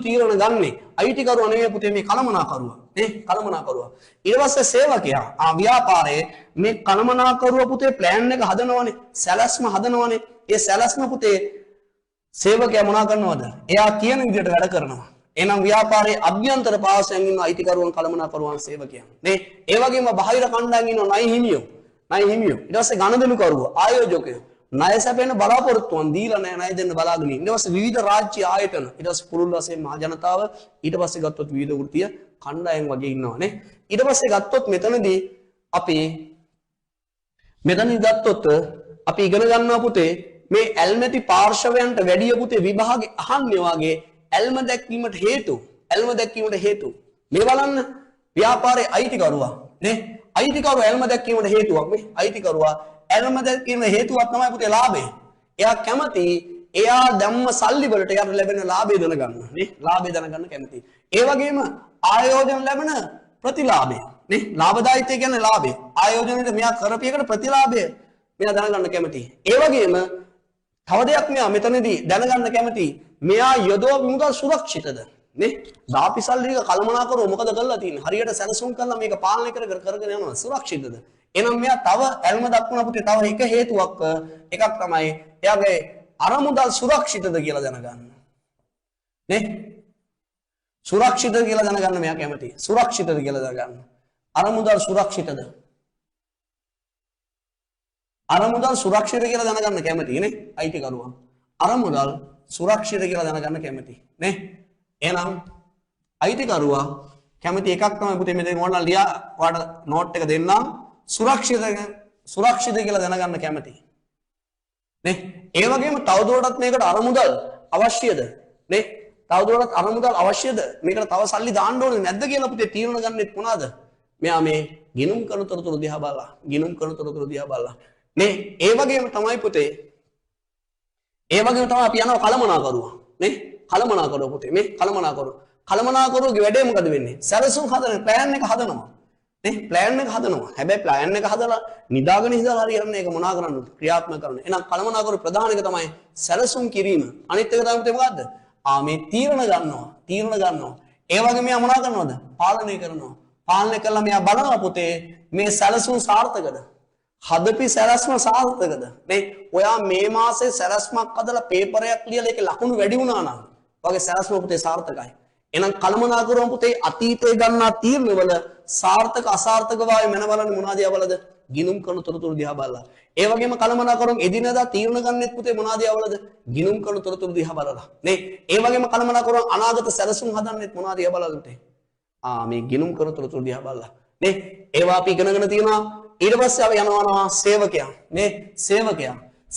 ගන්නේ. අයිතිකරුවා නෙවෙයි පුතේ මේ කලමනාකරුවා. නේ කලමනාකරුවා. ඊට පස්සේ සේවකයා. ව්‍යාපාරයේ මේ කලමනාකරුවා පුතේ ප්ලෑන් එක හදනවනේ. සැලැස්ම හදනවනේ. ඒ සැලැස්ම පුතේ සේවකයා මොනා කරනවද? එයා කියන විදිහට වැඩ කරනවා. එහෙනම් ව්‍යාපාරයේ අභ්‍යන්තර පාර්ශවයෙන් ඉන්න අයිතිකරුවන් කළමනාකරුවන් සේවකයන් නේ. ඒ වගේම බාහිර කණ්ඩායම් ඉන්න ණය හිමියෝ. ඊට පස්සේ ගණදෙනුකරුවෝ, ආයෝජකයෝ. ණය සැපෙන බලාපොරොත්තුවන් දීලා නැහැ ණය දෙන්න බලාගෙන ඉන්න. ඊට පස්සේ විවිධ රාජ්‍ය ආයතන. ඊට පස්සේ පුරුල් වශයෙන් මහ ජනතාව. ඊට පස්සේ ගත්තොත් විවිධ වෘත්තීය කණ්ඩායම් වගේ ඉන්නවා නේ. ඊට පස්සේ ගත්තොත් මෙතනදී අපි ඉගෙන ගන්නවා පුතේ මේ ඇල්මැති පාර්ශවයන්ට වැඩි පුතේ විභාගේ අහන්නේ වාගේ ඇල්ම දැක්වීමට හේතු මේ බලන්න ව්‍යාපාරයේ අයිතිකරුවා නේ. අයිතිකරුවා ඇල්ම දැක්වීමට හේතුවක් මේ. අයිතිකරුවා ඇල්ම දැක්වීමේ හේතුවක් තමයි පුතේ ලාභය. එයා කැමති එයා ධම්ම සල්ලි වලට එයාට ලැබෙන ලාභය දැනගන්න නේ. ලාභය දැනගන්න කැමති. ඒ වගේම ආයෝජන ලැබෙන ප්‍රතිලාභය නේ. ලාභදායීත්වය කියන්නේ ලාභය. ආයෝජනෙට මෙයා කරපියකට ප්‍රතිලාභය මෙයා දැනගන්න කැමති. ඒ වගේම තව දෙයක් මෙයා මෙතනදී දැනගන්න කැමති මෙයා යොදව මුදල් සුරක්ෂිතද නේ. දාපි සල්ලි එක කලමනාකරුවෝ මොකද කරලා තියෙන්නේ? හරියට සැලසුම් කරලා මේක පාලනය කරගෙන යනවා. සුරක්ෂිතද? එහෙනම් මෙයා තව ඇල්ම දක්වන පුතේ තව එක හේතුවක් එකක් තමයි එයාගේ අරමුදල් සුරක්ෂිතද කියලා දැනගන්න. නේ? සුරක්ෂිතද කියලා දැනගන්න මෙයා කැමතියි. සුරක්ෂිතද කියලා දැනගන්න. අරමුදල් සුරක්ෂිතද? අරමුදල් සුරක්ෂිත කියලා දැනගන්න කැමතියි නේ? අයිතිකරුවා. අරමුදල් සුරක්ෂිත කියලා දැනගන්න කැමතියි නේ? එහෙනම් අයිතිකරුවා කැමති එකක් තමයි පුතේ මෙතන ඕනනම් ලියා ඔයාලට නෝට් එක දෙන්නම්. සුරක්ෂිත කියලා දැනගන්න කැමතියි. නේ? ඒ වගේම තවදුරටත් මේකට අරමුදල් අවශ්‍යද? නේ? තවදුරටත් අරමුදල් අවශ්‍යද? මේකට තව සල්ලි දාන්න ඕනේ නැද්ද කියලා පුතේ තීරණ ගන්නෙත් මොනවාද? මෙයා මේ ගිනුම් කරන තොරතුරු දිහා බලලා, ගිනුම් කරන තොරතුරු දිහා බලලා. නේ? ඒ වගේම තමයි පුතේ. ඒ වගේම තමයි අපි යනවා කලමනාකරුවා. නේ? කලමනාකරුවා පුතේ. මේ කලමනාකරුවා. කලමනාකරුවගේ වැඩේ මොකද වෙන්නේ? සැලසුම් හදන ප්ලෑන් එක හදනවා. නේ? ප්ලෑන් එක හදනවා. හැබැයි ප්ලෑන් එක හදලා නිදාගෙන ඉඳලා හරියන්නේ ඒක මොනා කරන්නද? ක්‍රියාත්මක කරන්න. එහෙනම් කලමනාකරුවේ ප්‍රධාන එක තමයි සැලසුම් කිරීම. අනිත් එක තමයි පුතේ මොකද්ද? මේ තීරණ ගන්නවා. තීරණ ගන්නවා. ඒ වගේම මෙයා මොනා කරනවද? පාලනය කරනවා. පාලනය කළා මෙයා බලනවා පුතේ මේ සැලසුම් සාර්ථකද? හදපි සැලැස්ම සාර්ථකද? නේ? ඔයා මේ මාසේ සැලැස්මක් හදලා පේපරයක් ලියලා ඒකේ ලකුණු වැඩි වුණා නම් වගේ සැලැස්ම පුතේ සාර්ථකයි. එහෙනම් කලමනාකරුවම පුතේ අතීතයේ ගන්නා තීරණවල සාර්ථක අසාර්ථක වායි මන බලන්නේ මොනවාද යවලද? ගිනුම් කරන තොරතුරු දිහා බලලා. ඒ වගේම කලමනාකරුවම එදිනදා තීරණ ගන්නෙත් පුතේ මොනවාද යවලද? ගිනුම් කරන තොරතුරු දිහා බලලා. නේ? ඒ වගේම කලමනාකරුවම අනාගත සැලසුම් හදන්නෙත් මොනවාද යවලද පුතේ? මේ ගිනුම් කරන තොරතුරු දිහා බලලා. නේ? ඒවා අපි ඉගෙනගෙන තියෙනවා. ඊට පස්සේ අපි යනවා සේවකයා. නේ?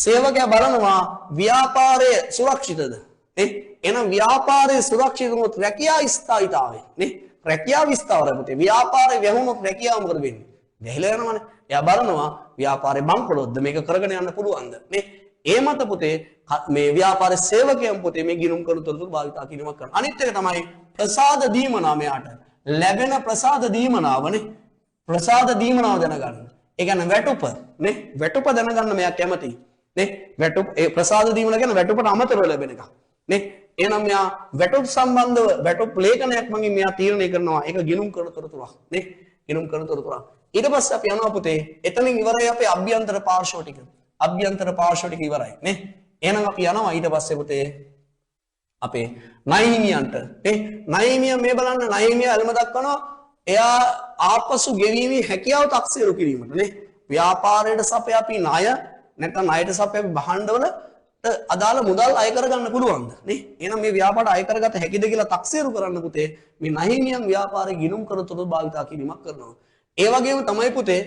සේවකයා බලනවා ව්‍යාපාරය සුරක්ෂිතද? එහෙනම් ව්‍යාපාරයේ සුරක්ෂිත වුණොත් රැකියා ස්ථායීතාවය නේ රැකියා විස්තරය පුතේ ව්‍යාපාරේ වැහුණොත් රැකියාව මොකද වෙන්නේ වැහිලා යනවනේ එයා බලනවා ව්‍යාපාරේ බංකොලොත්ද මේක කරගෙන යන්න පුළුවන්ද නේ ඒ මත පුතේ මේ ව්‍යාපාරයේ සේවකයන් පුතේ මේ ගිණුම් කරන තොරතුරු භාවිතා කිරීමක් කරනවා අනිත් එක තමයි ප්‍රසාද දීමනා මෙයාට ලැබෙන ප්‍රසාද දීමනාවනේ ප්‍රසාද දීමනාව දැනගන්න ඒ කියන්නේ වැටුප නේ වැටුප දැනගන්න මෙයා කැමතියි නේ වැටුප ඒ ප්‍රසාද දීමනා කියන්නේ වැටුපට අමතරව ලැබෙන එකක් නේ එහෙනම් මෙයා වැටුප් සම්බන්ධව වැටුප් ලේඛනයක් මගින් මෙයා තීරණය කරනවා ඒක ගිණුම් කරන තොරතුරක් නේ ගිණුම් කරන තොරතුරක් ඊට පස්සේ අපි යනවා පුතේ එතනින් ඉවරයි අපේ අභ්‍යන්තර පාර්ශ්ව ටික ඉවරයි නේ එහෙනම් අපි යනවා ඊට පස්සේ පුතේ අපේ නයිමියන්ට නේ නයිමිය මේ බලන්න නයිමිය අල්ම දක්වනවා එයා ආපසු ගෙවීමේ හැකියාව තක්සේරු කිරීමට නේ ව්‍යාපාරයට සපයාපි ණය නැත්නම් ණයට සපයාපි භාණ්ඩවල අදාළ මුදල් අය කරගන්න පුළුවන්ද නේ එහෙනම් මේ ව්‍යාපාරය අය කරගත හැකිද කියලා තක්සේරු කරන්න පුතේ මේ නහිමියන් ව්‍යාපාරේ ගිණුම් කරතොත් භාවිතා කිරීමක් කරනවා ඒ වගේම තමයි පුතේ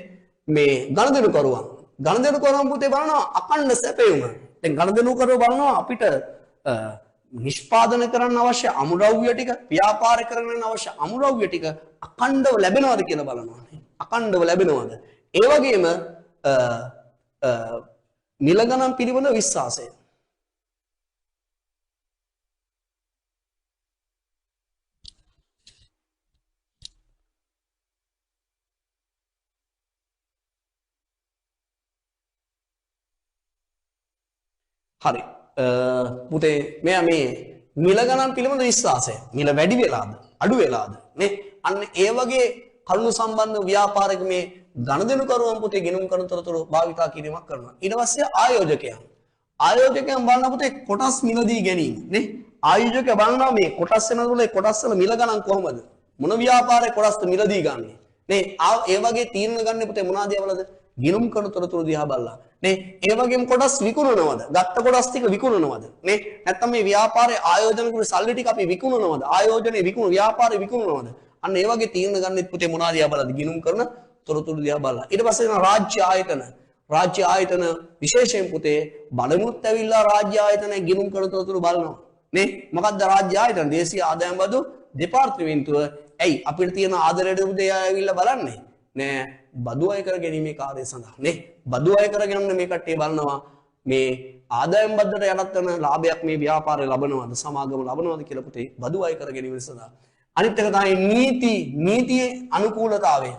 මේ ගණදෙනුකරුවන් පුතේ බලනවා අකණ්ඩ සැපයුම දැන් ගණදෙනුකරුව බලනවා අපිට නිෂ්පාදනය කරන්න අවශ්‍ය අමුද්‍රව්‍ය ටික ව්‍යාපාර කරන්න අවශ්‍ය අමුද්‍රව්‍ය ටික අකණ්ඩව ලැබෙනවද කියලා බලනවා අකණ්ඩව ලැබෙනවද ඒ වගේම මිල ගණන් පිළිබඳ විශ්වාසය හරි පුතේ මෙයා මේ මිල ගණන් පිළිබඳ විශ්වාසය මිල වැඩි වෙලාද අඩු වෙලාද නේ අන්න ඒ වගේ කරුණු සම්බන්ධ ව්‍යාපාරික මේ ගණදෙනුකරුවන් පුතේ ගිණුම් කරන තොරතුරු භාවිතා කිරීමක් කරනවා ඊට පස්සේ ආයෝජකයන් බලන පුතේ කොටස් මිලදී ගැනීම නේ ආයෝජකයා බලනවා මේ කොටස් වෙනකොට කොටස් වල මිල ගණන් කොහොමද මොන ව්‍යාපාරයේ කොටස්ද මිලදී ගන්නෙ නේ ඒ වගේ තීරණ ගන්න පුතේ මොනවාද යවලද ගිණුම් කරන තොරතුරු දිහා බලලා නේ ඒ වගේම කොටස් විකුණනවද ගත්ත කොටස් ටික විකුණනවද නේ නැත්නම් මේ ව්‍යාපාරයේ ආයෝජන කරන සල්ලි ටික අපි විකුණනවද ආයෝජනේ ව්‍යාපාරේ විකුණනවද අන්න ඒ වගේ තීරණ ගන්නෙත් පුතේ මොනවාද දිහා බලලා ගිණුම් කරන තොරතුරු දිහා බලලා ඊට පස්සේ යන රාජ්‍ය ආයතන විශේෂයෙන් පුතේ බලමුත් ඇවිල්ලා රාජ්‍ය ආයතන ගිණුම් කරන තොරතුරු බලනවා නේ මොකක්ද රාජ්‍ය ආයතන දේශීය ආදායම් බදු දෙපාර්තමේන්තුව ඇයි අපිට තියෙන ආදරයට පුතේ ඇවිල්ලා බලන්නේ නෑ බදු අය කර ගැනීමේ කාර්යය සඳහා නේ බදු අය කරගෙන මේ කට්ටිය බලනවා මේ ආදායම් බද්දට යටත් වෙන ලාභයක් මේ ව්‍යාපාරය ලබනවද සමාගම ලබනවද කියලා පුතේ බදු අය කර ගැනීම සඳහා අනිත් එක තමයි නීතියේ අනුකූලතාවය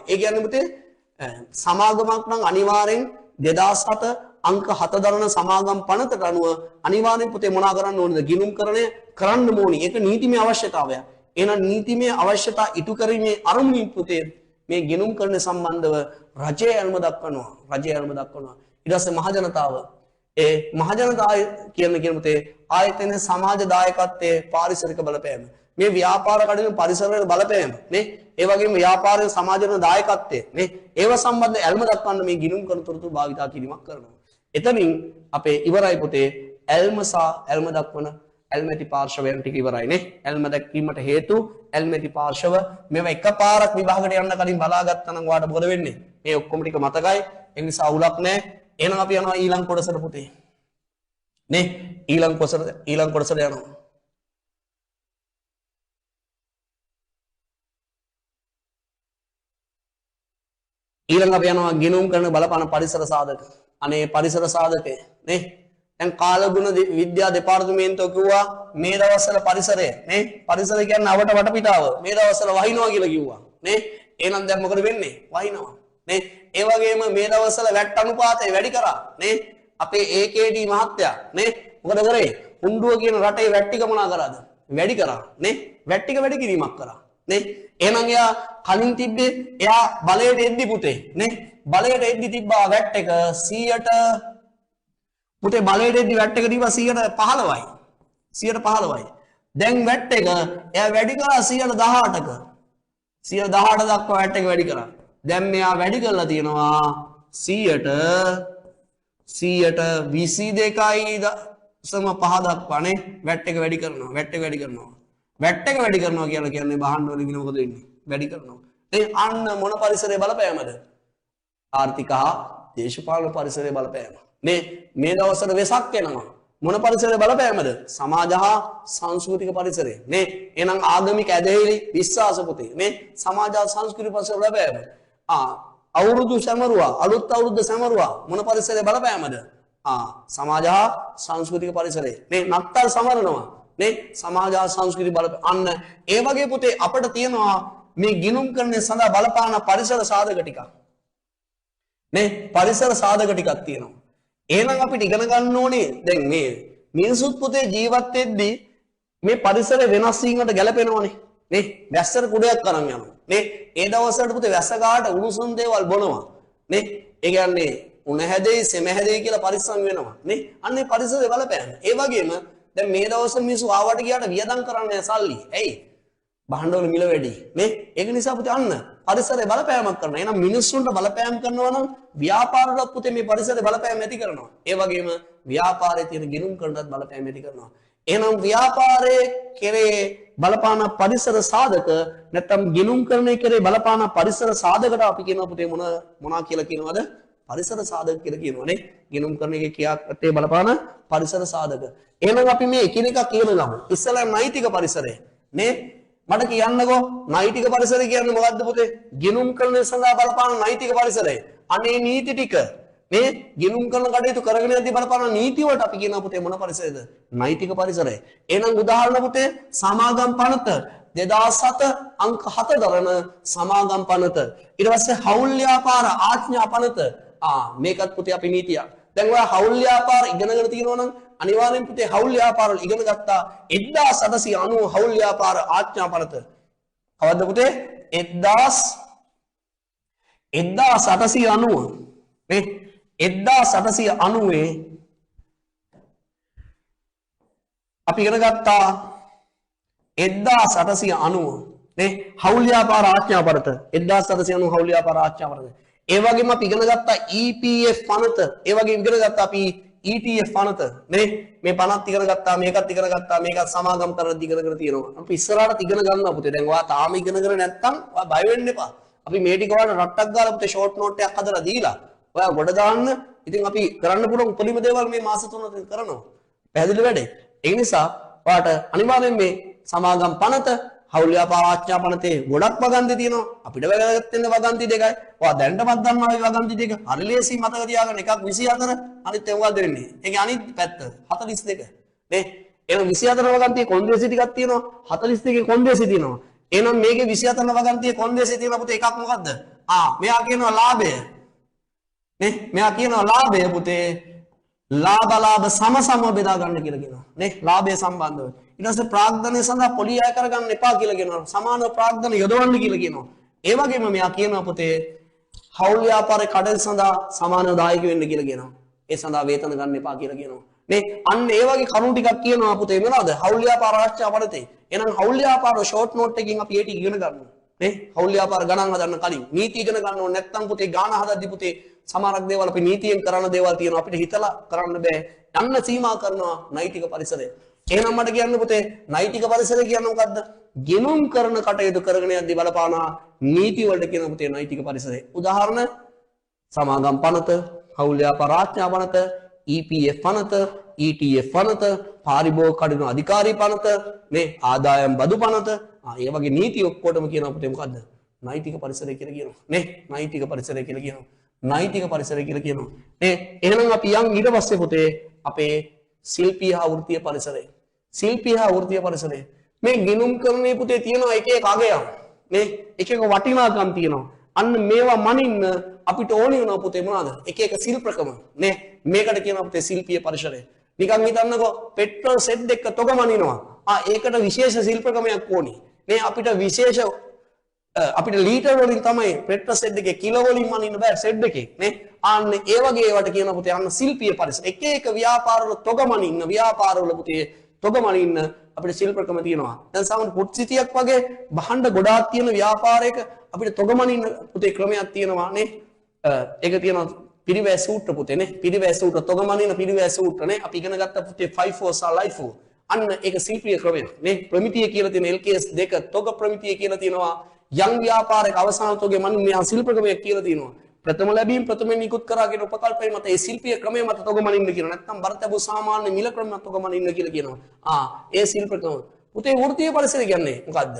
ඒ කියන්නේ පුතේ සමාගමක් නම් අනිවාර්යෙන් 2007 අංක 7 දරන සමාගම් පනතට අනුව අනිවාර්යෙන් පුතේ මොනා කරන්න ඕනද ගිණුම් කරන්න ඕනි ඒක නීතිමය අවශ්‍යතාවයක් එහෙනම් නීතිමය අවශ්‍යතා ඉටු කිරීමේ අරමුණින් පුතේ මේ ගිණුම් කරන සම්බන්ධව රජය අනුම දක්වනවා ඊට පස්සේ මහජනතාව ඒ මහජනතාවය කියන පුතේ ආයතන සමාජ දායකත්වයේ පාරිසරික බලපෑම. මේ ව්‍යාපාර කඩන පරිසරවල බලපෑම නේ. ඒ වගේම ව්‍යාපාරයේ සමාජන දායකත්වයේ නේ. ඒව සම්බන්ධ ඇල්ම දක්වන්න මේ ගිණුම් කරන තොරතුරු භාවිතා කිරීමක් කරනවා. එතනින් අපේ ඉවරයි පුතේ ඇල්ම සහ ඇල්ම දක්වන ඇල්මැති පාර්ශවයන් ටික ඉවරයි නේ. ඇල්ම දැක්වීමට හේතු ඇල්මැති පාර්ශව මේවා එකපාරක් විභාගයට යන්න කලින් බලාගත්තා නම් ඔයාලට මොකද වෙන්නේ? මේ ඔක්කොම ටික මතකයි. ඒ නිසා අවුලක් නැහැ. එහෙනම් අපි යනවා ඊළඟ කොටසට පුතේ. නේ ඊළඟ කොටසට යනවා. ඊළඟ අපි යනවා ගිණුම් කරන බලපාන පරිසර සාධක. අනේ පරිසර සාධකේ නේ දැන් කාලගුණ විද්‍යා දෙපාර්තමේන්තුව කිව්වා මේ දවස්වල පරිසරය නේ පරිසරය කියන්නේ අවට වටපිටාව මේ දවස්වල වහිනවා කියලා කිව්වා නේ. එහෙනම් දැන් මොකද වෙන්නේ? වහිනවා නේ. ඒ වගේම මේ දවස්වල වැට් අනුපාතය වැඩි කරා නේ. අපේ AKD මහත්තයා නේ මොකද කරේ? උණ්ඩුව කියන රටේ වැට් ටික මොනා කරාද? වැඩි කරා නේ. වැට් ටික වැඩි කිරීමක් කරා නේ. එහෙනම් එයා කලින් තිබ්බේ එයා බලයට එද්දි පුතේ නේ බලයට එද්දි තිබ්බා වැට් එක 100ට පුතේ බලයට එද්දි වැට් එක තිබ්බා 115යි 115යි. දැන් වැට් එක එයා වැඩි කරා 118ක 118 දක්වා වැට් එක වැඩි කරා. දැන් මෙයා වැඩි කරලා තියෙනවා 100ට 22.5 දක්වා නේ වැට් එක වැඩි කරනවා වැට් එක වැඩි කරනවා. වැට් එක වැඩි කරනවා කියලා කියන්නේ බහන්න වලින් මොකද වෙන්නේ? වැඩි කරනවා. ඒ අන්න මොන පරිසරයේ බලපෑමද? ආර්ථික හා දේශපාලන පරිසරයේ බලපෑම. මේ දවස්වල වෙසක් එනවා. මොන පරිසරයේ බලපෑමද? සමාජ හා සංස්කෘතික පරිසරය. නේ එහෙනම් ආගමික ඇදහිලි විශ්වාස පුතේ. නේ සමාජ හා සංස්කෘතික පරිසරයේ බලපෑම. අවුරුදු සැමරුවා අලුත් අවුරුද්ද සැමරුවා මොන පරිසරයේ බලපෑමද? සමාජ හා සංස්කෘතික පරිසරයේ. නේ නත්තල් සමරනවා. නේ සමාජ සංස්කෘති බලපෑම. අන්න ඒ වගේ පුතේ අපිට තියෙනවා මේ ගිණුම් කරන්නේ සඳහා බලපාන පරිසර සාධක ටිකක්. නේ පරිසර සාධක ටිකක් තියෙනවා. එහෙනම් අපිට ඉගෙන ගන්න ඕනේ දැන් මේ මිනිසුත් පුතේ ජීවත් වෙද්දී මේ පරිසර වෙනස් වීමකට ගැලපෙනවනේ. නේ වැස්සට කුඩයක් අරන් යනවා. නේ ඒ දවස්වලට පුතේ වැස්ස ගාට උණුසුම් දේවල් බොනවා. නේ ඒ කියන්නේ උණ හැදෙයි සෙම හැදෙයි කියලා පරිස්සම් වෙනවා. නේ අන්නේ පරිසරේ බලපෑම. ඒ වගේම දැන් මේ දවස්වල මිනිස්සු ආවට ගියාට වියදම් කරන්නේ සල්ලි. ඇයි? භාණ්ඩවල මිල වැඩි. නේ? ඒක නිසා පුතේ අන්න පරිසරයේ බලපෑමක් කරනවා. එහෙනම් මිනිස්සුන්ට බලපෑම් කරනවා නම් ව්‍යාපාරවලත් පුතේ මේ පරිසරයේ බලපෑම් ඇති කරනවා. ඒ වගේම ව්‍යාපාරයේ තියෙන ගිණුම් කරනවත් බලපෑම් ඇති කරනවා. එහෙනම් ව්‍යාපාරයේ කෙරේ බලපාන පරිසර සාධක නැත්නම් ගිණුම් කරන්නේ කෙරේ බලපාන පරිසර සාධකට අපි කියනවා පුතේ මොනවා කියලා කියනවද? පරිසර සාධක කියලා කියනවානේ. ගිණුම් කරන එකේ ක්‍රියාත්මකයේ බලපාන පරිසර සාධක. එහෙනම් අපි මේ එකිනෙක කියන ගමු. ඉස්සලා නෛතික පරිසරය. නේ? මට කියන්නකෝ නෛතික පරිසරය කියන්නේ මොකද්ද පුතේ? ගිණුම් කරන සඳහා බලපාන නෛතික පරිසරය. අනේ නීති ටික. මේ ගිණුම් කරන කටයුතු කරගෙන යද්දී බලපාන නීති වලට අපි කියනවා පුතේ මොන පරිසරයද? නෛතික පරිසරය. එහෙනම් උදාහරණ පුතේ සමාගම් පනත 2007 අංක 7 දරන සමාගම් පනත. ඊට පස්සේ හවුල් ව්‍යාපාර ආඥා පනත. මේකත් පුතේ අපි නීතියක්. දැන් ඔයා හවුල් ව්‍යාපාර ඉගෙනගෙන තියෙනවා නම් අනිවාර්යෙන් පුතේ හවුල් ව්‍යාපාර වල ඉගෙන ගත්තා 1790 හවුල් ව්‍යාපාර ආඥා පනත. කවද්ද පුතේ? 1890 නේ 1890 අපි ඉගෙන ගත්තා 1890 නේ හවුල් ව්‍යාපාර ආඥා පනත 1890 හවුල් ව්‍යාපාර ආඥා පනත. ඒ වගේම අපි ඉගෙන ගත්තා EPF පනත. ඒ වගේම ඉගෙන ගත්තා අපි ETF පනත. නේ මේ පනත් ඉගෙන ගත්තා මේකත් ඉගෙන ගත්තා මේකත් සමාගම් කරද්දී ඉගෙනගෙන තියෙනවා. අපි ඉස්සරහට ඉගෙන ගන්නවා පුතේ. දැන් ඔයා තාම ඉගෙනගෙන නැත්තම් ඔයා බය වෙන්න එපා. අපි මේ ටික ඔයාලට රට්ටක් ගාලා පුතේ ෂෝට් නෝට් එකක් හදලා දීලා ඔයා ගොඩ දාන්න. ඉතින් අපි කරන්න පුළුවන් උපරිම දේවල් මේ මාස 3 කරනවා. පැහැදිලි වැඩේ. ඒ නිසා ඔයාට අනිවාර්යෙන් මේ සමාගම් පනත හවුල් ව්‍යාපාර ආඥා පනතේ ගොඩක් වගන්ති තියෙනවා. අපිට වැදගත් වෙන වගන්ති දෙකයි. ඔයා දැනටමත් දන්නවා මේ වගන්ති දෙක. හරි ලේසි මතක තියාගන්න. එකක් 24 අනිත් එක මොකක්ද වෙන්නේ? ඒකේ අනිත් පැත්ත 42. නේ? එහෙනම් 24 වගන්තියේ කොන්දේසි ටිකක් තියෙනවා. 42 කොන්දේසි තියෙනවා. එහෙනම් මේකේ 24 වගන්තියේ කොන්දේසි තියෙන පුතේ එකක් මොකද්ද? මෙයා කියනවා ලාභය. නේ? මෙයා කියනවා ලාභය පුතේ ලාභ සම බෙදා ගන්න කියලා කියනවා. නේ? ලාභය සම්බන්ධව. ඊට පස්සේ ප්‍රාග්ධනය සඳහා පොලි අය කරගන්න එපා කියලා කියනවා. සමානව ප්‍රාග්ධන යොදවන්න කියලා කියනවා. ඒ වගේම මෙයා කියනවා පුතේ හවුල් ව්‍යාපාරේ කඩන සඳහා සමානව දායක වෙන්න කියලා කියනවා. ඒ සඳහා වේතන ගන්න එපා කියලා කියනවා. නේ අන්න ඒ වගේ කරුණු ටිකක් කියනවා පුතේ මොනවද? හවුල් ව්‍යාපාර ආරක්ෂා පනතේ. එහෙනම් හවුල් ව්‍යාපාර ෂෝට් නෝට් එකකින් අපි ඒ ටික ඉගෙන ගන්නවා. නේ හවුල් ව්‍යාපාර ගණන් හදන්න කලින් නීති ඉගෙන ගන්න ඕනේ. නැත්නම් පුතේ ගාන හදද්දි පුතේ සමහරක් දේවල් අපි නීතියෙන් කරන දේවල් තියෙනවා අපිට හිතලා කරන්න බෑ. යන්න සීමා කරනවා නෛතික පරිසරය. එහෙනම් මට කියන්න පුතේ නෛතික පරිසරය කියන්නේ මොකද්ද? ගෙනුම් කරන කටයුතු කරගෙන යද්දී බලපානා නීති වලට කියන පුතේ නෛතික පරිසරය. උදාහරණ සමාගම් පනත, හවුල් ව්‍යාපාර ආරක්ෂා පනත, EPF පනත, ETF පනත, පාරිභෝගික කඩින අධිකාරී පනත, මේ ආදායම් බදු පනත, ඒ වගේ නීති ඔක්කොටම කියනවා පුතේ මොකද්ද? නෛතික පරිසරය කියලා කියනවා. නේ නෛතික පරිසරය කියලා කියනවා. නෛතික පරිසරය කියලා කියනවා. නේ එහෙනම් අපි යන් ඊට පස්සේ පුතේ අපේ ශිල්පීය හා වෘත්තීය පරිසරය. ශිල්පීය හා වෘත්තීය පරිසරය. මේ ගිනුම් කරන්නේ පුතේ තියෙනවා එක එක අගයන්. නේ එක එක වටිනාකම් තියෙනවා. අන්න මේවා මනින්න අපිට ඕනේ වෙනවා පුතේ මොනවාද? එක එක ශිල්පකම. නේ මේකට කියනවා පුතේ ශිල්පීය පරිසරය. නිකන් හිතන්නකෝ පෙට්‍රල් සෙට් එක තොග මනිනවා. ඒකට විශේෂ ශිල්පකමක් ඕනේ. නේ අපිට විශේෂ අපිට ලීටර් වලින් තමයි පෙට්‍රල් සෙට් එකේ කිලෝ වලින් මනින්න බෑ සෙට් එකේ. නේ අන්න ඒ වගේ ඒවට කියනවා පුතේ අන්න ශිල්පීය පරිසරය. එක එක ව්‍යාපාරවල තොග මනින්න ව්‍යාපාරවල පුතේ තොග මනින්න අපිට ශිල්පකම තියෙනවා. දැන් සාමාන්‍ය පුත් සිටියක් වගේ භාණ්ඩ ගොඩාක් තියෙන ව්‍යාපාරයක අපිට තොග මනින්න පුතේ ක්‍රමයක් තියෙනවා නේ. ඒක තියෙනවා පිරිවැය සූත්‍ර පුතේ නේ. පිරිවැය සූත්‍ර තොග මනින්න පිරිවැය සූත්‍ර නේ. අපි ඉගෙන ගත්ත පුතේ 5-4 සහ LIFO. අන්න ඒක ශිල්පීය ක්‍රමයක් නේ. ප්‍රමිතිය කියලා තියෙන LKS 2 තොග ප්‍රමිතිය කියලා තියෙනවා. යම් ව්‍යාපාරයක අවසාන තොගේ මනින්න යම් ශිල්පකමක් කියලා තියෙනවා. ප්‍රථම ලැබීම් ප්‍රථමයෙන් නිකුත් කරාගෙන උපකල්පය මත ඒ ශිල්පීය ක්‍රමය මත තොග මනින්න කියනවා. නැත්නම් බරතබු සාමාන්‍ය මිල ක්‍රම මත තොග මනින්න කියලා කියනවා. ඒ ශිල්පකම. පුතේ වෘත්තීය පරිසරය කියන්නේ මොකද්ද?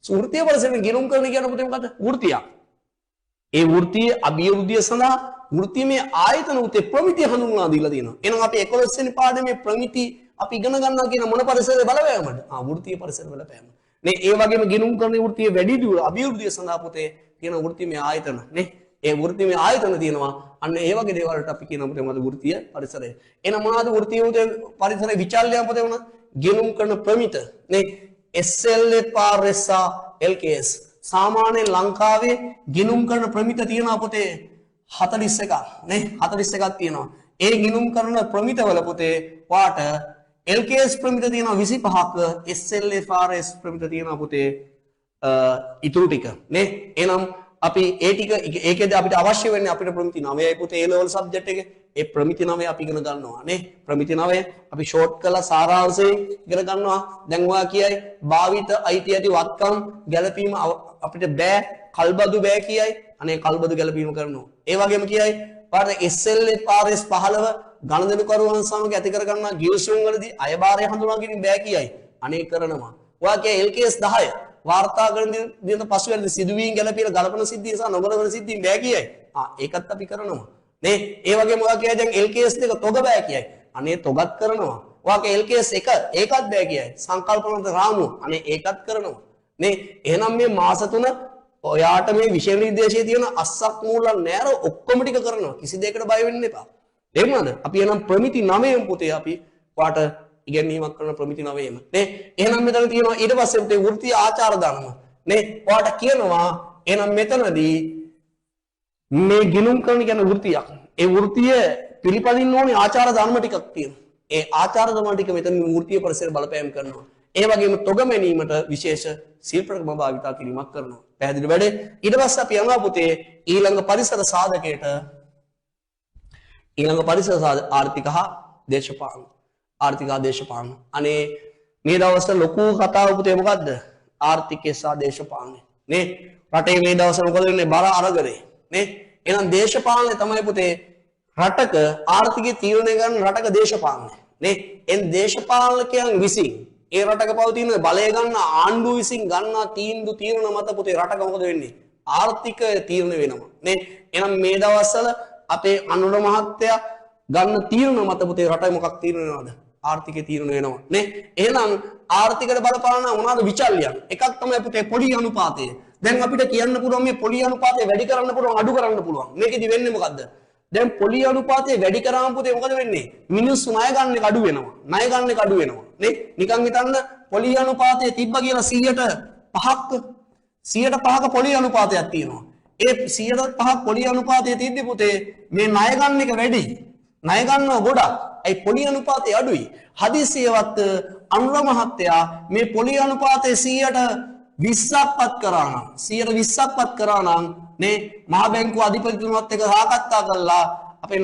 වෘත්තීය පරිසරයෙන් ගිණුම් කරන කියන්නේ පුතේ මොකද්ද? වෘත්තිය. ඒ වෘත්තීය අභිවෘද්ධිය සඳහා වෘත්තීයමය ආයතන උතේ ප්‍රමිතිය හඳුන්වා දීලා තියෙනවා. එහෙනම් අපි 11 වෙනි පාඩමේ ප්‍රමිති අපි ඉගෙන ගන්නවා කියන මොන පරිසරයේ බලපෑමද? වෘත්තීය පරිසර බලපෑම. නේ ඒ වගේම ගිණුම් කරන වෘත්තීය වැඩි දියුණු අභිවෘද්ධිය සඳහා පුතේ තියෙන වෘත්තීයමය ආයතන නේ. ඒ වෘත්තීයමය ආයතන තියෙනවා. අන්න ඒ වගේ දේවල් වලට අපි කියන පුතේ මොනවද වෘත්තීය පරිසරය. එහෙනම් මොනවද වෘත්තීය පරිසරයේ විචල්‍යයන් පුතේ මොනවද? ගිණුම් කරන ප්‍රමිත නේ SLFRS LKS සාමාන්‍ය ලංකාවේ ගිණුම් කරන ප්‍රමිත තියෙනවා පුතේ 41ක් නේ 41ක් තියෙනවා. ඒ ගිණුම් කරන ප්‍රමිතවල පුතේ වාට LKS ප්‍රමිත තියෙනවා 25ක SLFRS ප්‍රමිත තියෙනවා පුතේ ඉතුරු ටික නේ. එහෙනම් අපි ඒ ටික ඒකේදී අපිට අවශ්‍ය වෙන්නේ අපිට ප්‍රමිති 9යි පුතේ A level subject එකේ. ඒ ප්‍රමිති 9 අපි ඉගෙන ගන්නවා නේ. ප්‍රමිති 9 අපි ෂෝට් කරලා සාරාංශයෙන් ඉගෙන ගන්නවා. දැන් ඔයා කියයි භාවිත අයිති ඇති වත්කම් ගැලපීම අපිට බෑ කල්බදු බෑ කියයි. අනේ කල්බදු ගැලපීම කරනවා. ඒ වගේම කියයි පාඩ SLFRS 15 ගණදෙනුකරුවන් සමග ඇති කර ගන්නා ගිවිසුම් වලදී අයභාරය හඳුනා ගැනීම බෑ කියයි. අනේ කරනවා. ඔයා කිය LKS 10 වාර්තාකරන දින පසුවෙන්ද සිදුවීම් ගැලපීලා ගලපන සිද්ධිය සහ නොගලපන සිද්ධීන් බෑ කියයි. ඒකත් අපි කරනවා. නේ ඒ වගේම ඔයා කියයි දැන් LKS 2 තොග බෑ කියයි. අනේ තොගත් කරනවා. ඔයා කිය LKS 1 ඒකත් බෑ කියයි. සංකල්පනත රාමුව අනේ ඒකත් කරනවා. නේ එහෙනම් මේ මාස 3 ඔයාට මේ විෂය නිර්දේශයේ තියෙන අස්සක් මූලක් නෑර ඔක්කොම ටික කරනවා. කිසි දෙයකට බය වෙන්න එපා. තේරුණාද? අපි එනම් ප්‍රමිති 9න් පුතේ අපි ඔයාට ඉගෙනීමක් කරන ප්‍රමිති 9ෙම. නේ එහෙනම් මෙතන තියෙනවා ඊට පස්සේ පුතේ වෘත්තීය ආචාර ධර්ම. නේ ඔයාට කියනවා එහෙනම් මෙතනදී මේ ගිණුම් කරන කියන වෘත්තියක්. ඒ වෘත්තිය පිළිපදින්න ඕනේ ආචාර ධර්ම ටිකක් තියෙනවා. ඒ ආචාර ධර්ම ටික මෙතන වෘත්තීය පරිසර බලපෑම් කරනවා. ඒ වගේම තොග මැනීමට විශේෂ ශිල්පකම භාවිතා කිරීමක් කරනවා. පැහැදිලි වැඩේ. ඊට පස්සේ අපි යනවා පුතේ ඊළඟ පරිසර සාධකයට. ඊළඟ පරිසර ආර්ථික හා දේශපාලන. ආර්ථික හා දේශපාලන. අනේ මේ දවස්වල ලොකු කතාව පුතේ මොකද්ද? ආර්ථිකය සහ දේශපාලනය. නේ රටේ මේ දවස්වල මොකද වෙන්නේ? බර අරගලේ. නේ එහෙනම් දේශපාලනය තමයි පුතේ රටක ආර්ථිකය තීරණය කරන රටක දේශපාලනය. නේ එන් දේශපාලකයන් විසින් ඒ රටක පවතින බලය ගන්න ආණ්ඩුව විසින් ගන්නා තීරණ මත පුතේ රටක මොකද වෙන්නේ? ආර්ථිකය තීරණය වෙනවා. නේ එහෙනම් මේ දවස්වල අපේ අනුර මහත්තයා ගන්න තීරණ මත පුතේ රටේ මොකක් තීරණය වෙනවද? ආර්ථිකය තීරණය වෙනවා. නේ එහෙනම් ආර්ථිකයට බලපාන මොනවාද විචල්‍යයන්? එකක් තමයි පුතේ පොලි අනුපාතය. දැන් අපිට කියන්න පුළුවන් මේ පොලි අනුපාතය වැඩි කරන්න පුළුවන් අඩු කරන්න පුළුවන්. මේකෙදි වෙන්නේ මොකද්ද? දැන් පොලි අනුපාතය වැඩි කරාම පුතේ මොකද වෙන්නේ? මිනිස්සු ණය ගන්න එක අඩු වෙනවා. ණය ගන්න එක අඩු වෙනවා. නේ නිකන් හිතන්න පොලි අනුපාතය තිබ්බ කියලා 100%ක පොලි අනුපාතයක් තියෙනවා. ඒ 100%ක් පොලි අනුපාතය තියද්දි පුතේ මේ ණය ගන්න එක වැඩි. ණය ගන්නවා ගොඩක්. ඒ පොලි අනුපාතය අඩුයි. හදිසියවත් අනුර මහත්තයා මේ පොලි අනුපාතය 120ක්පත් කරා නම් 120ක්පත් කරා නම් නේ මහ බැංකුව අධිපතිතුමත් එක්ක සාකච්ඡා කළා අපේ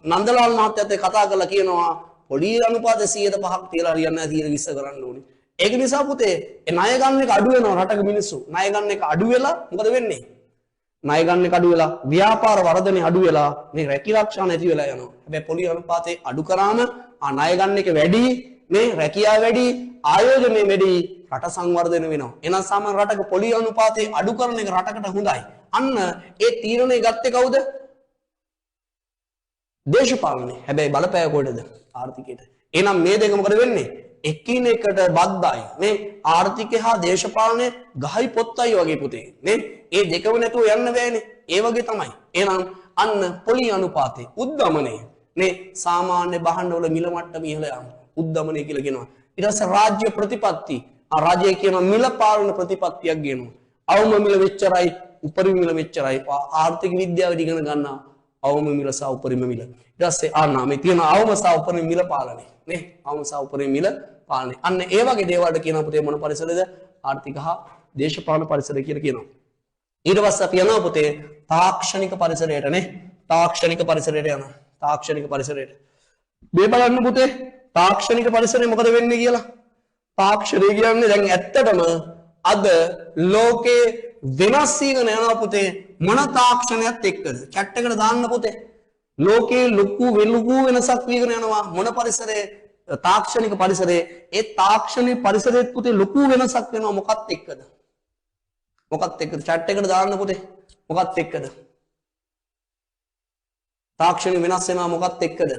නන්දලාල් මහත්තයාත් එක්ක කතා කරලා කියනවා පොලි අනුපාතය 105ක් තියලා හරියන්නේ නැහැ 120 කරන්න ඕනේ. ඒක නිසා පුතේ ඒ ණය ගන්න එක අඩු වෙනවා රටක මිනිස්සු. ණය ගන්න එක අඩු වෙලා මොකද වෙන්නේ? ණය ගන්න එක අඩු වෙලා ව්‍යාපාර වර්ධනය අඩු වෙලා මේ රැකිරක්ෂා නැති වෙලා යනවා. හැබැයි පොලි අනුපාතේ අඩු කරාම ණය ගන්න එක වැඩි මේ රැකියාව වැඩි ආයෝජනය වැඩි රට සංවර්ධනය වෙනවා. එහෙනම් සාමාන්‍ය රටක පොලි අනුපාතේ අඩු කරන එක රටකට හොඳයි. අන්න ඒ තීරණය ගත්තේ කවුද? දේශපාලනය. හැබැයි බලපෑව කොහෙද? ආර්ථිකයට. එහෙනම් මේ දෙක මොකද වෙන්නේ? එකිනෙකට බද්ධයි. මේ ආර්ථිකය හා දේශපාලනය ගහයි පොත්තයි වගේ පුතේ. නේ? ඒ දෙකම නැතුව යන්න බෑනේ. ඒ වගේ තමයි. එහෙනම් අන්න පොලි අනුපාතේ උද්දමනය. නේ සාමාන්‍ය භාණ්ඩ වල මිල මට්ටම ඉහළ යාම. උද්දමනය කියලා කියනවා. ඊට පස්සේ රාජ්‍ය ප්‍රතිපත්ති. රාජ්‍ය කියන මිල පාලන ප්‍රතිපත්තියක් ගේනවා. අවම මිල මෙච්චරයි, උපරිම මිල මෙච්චරයි. ආර්ථික විද්‍යාව ඉගෙන ගන්නවා. අවම මිල සහ උපරිම මිල. ඊට පස්සේ මේ තියෙන අවම සහ උපරිම මිල පාලනය. නේ? අවම සහ උපරිම මිල පාලනය. අන්න ඒ වගේ දේවල්ට කියනවා පුතේ මොන පරිසරද? ආර්ථික හා දේශපාලන පරිසරය කියලා කියනවා. ඊට පස්සේ අපි යනවා පුතේ තාක්ෂණික පරිසරයට නේ. තාක්ෂණික පරිසරයට යනවා. තාක්ෂණික පරිසරයට. මේ බලන්න පුතේ තාක්ෂණික පරිසරය මොකද වෙන්නේ කියලා. තාක්ෂණය කියන්නේ දැන් ඇත්තටම අද ලෝකේ වෙනස් වීගෙන යනවා පුතේ මොන තාක්ෂණයත් එක්කද? chat එකට දාන්න පුතේ. ලෝකේ ලොකු වෙනසක් වීගෙන යනවා මොන පරිසරයේ තාක්ෂණික පරිසරයේ ඒ තාක්ෂණික පරිසරයේත් පුතේ ලොකු වෙනසක් වෙනවා මොකක්ද එක්කද? මොකක්ද එක්කද? chat එකට දාන්න පුතේ. මොකක්ද එක්කද? තාක්ෂණය වෙනස් වෙනවා මොකක්ද එක්කද?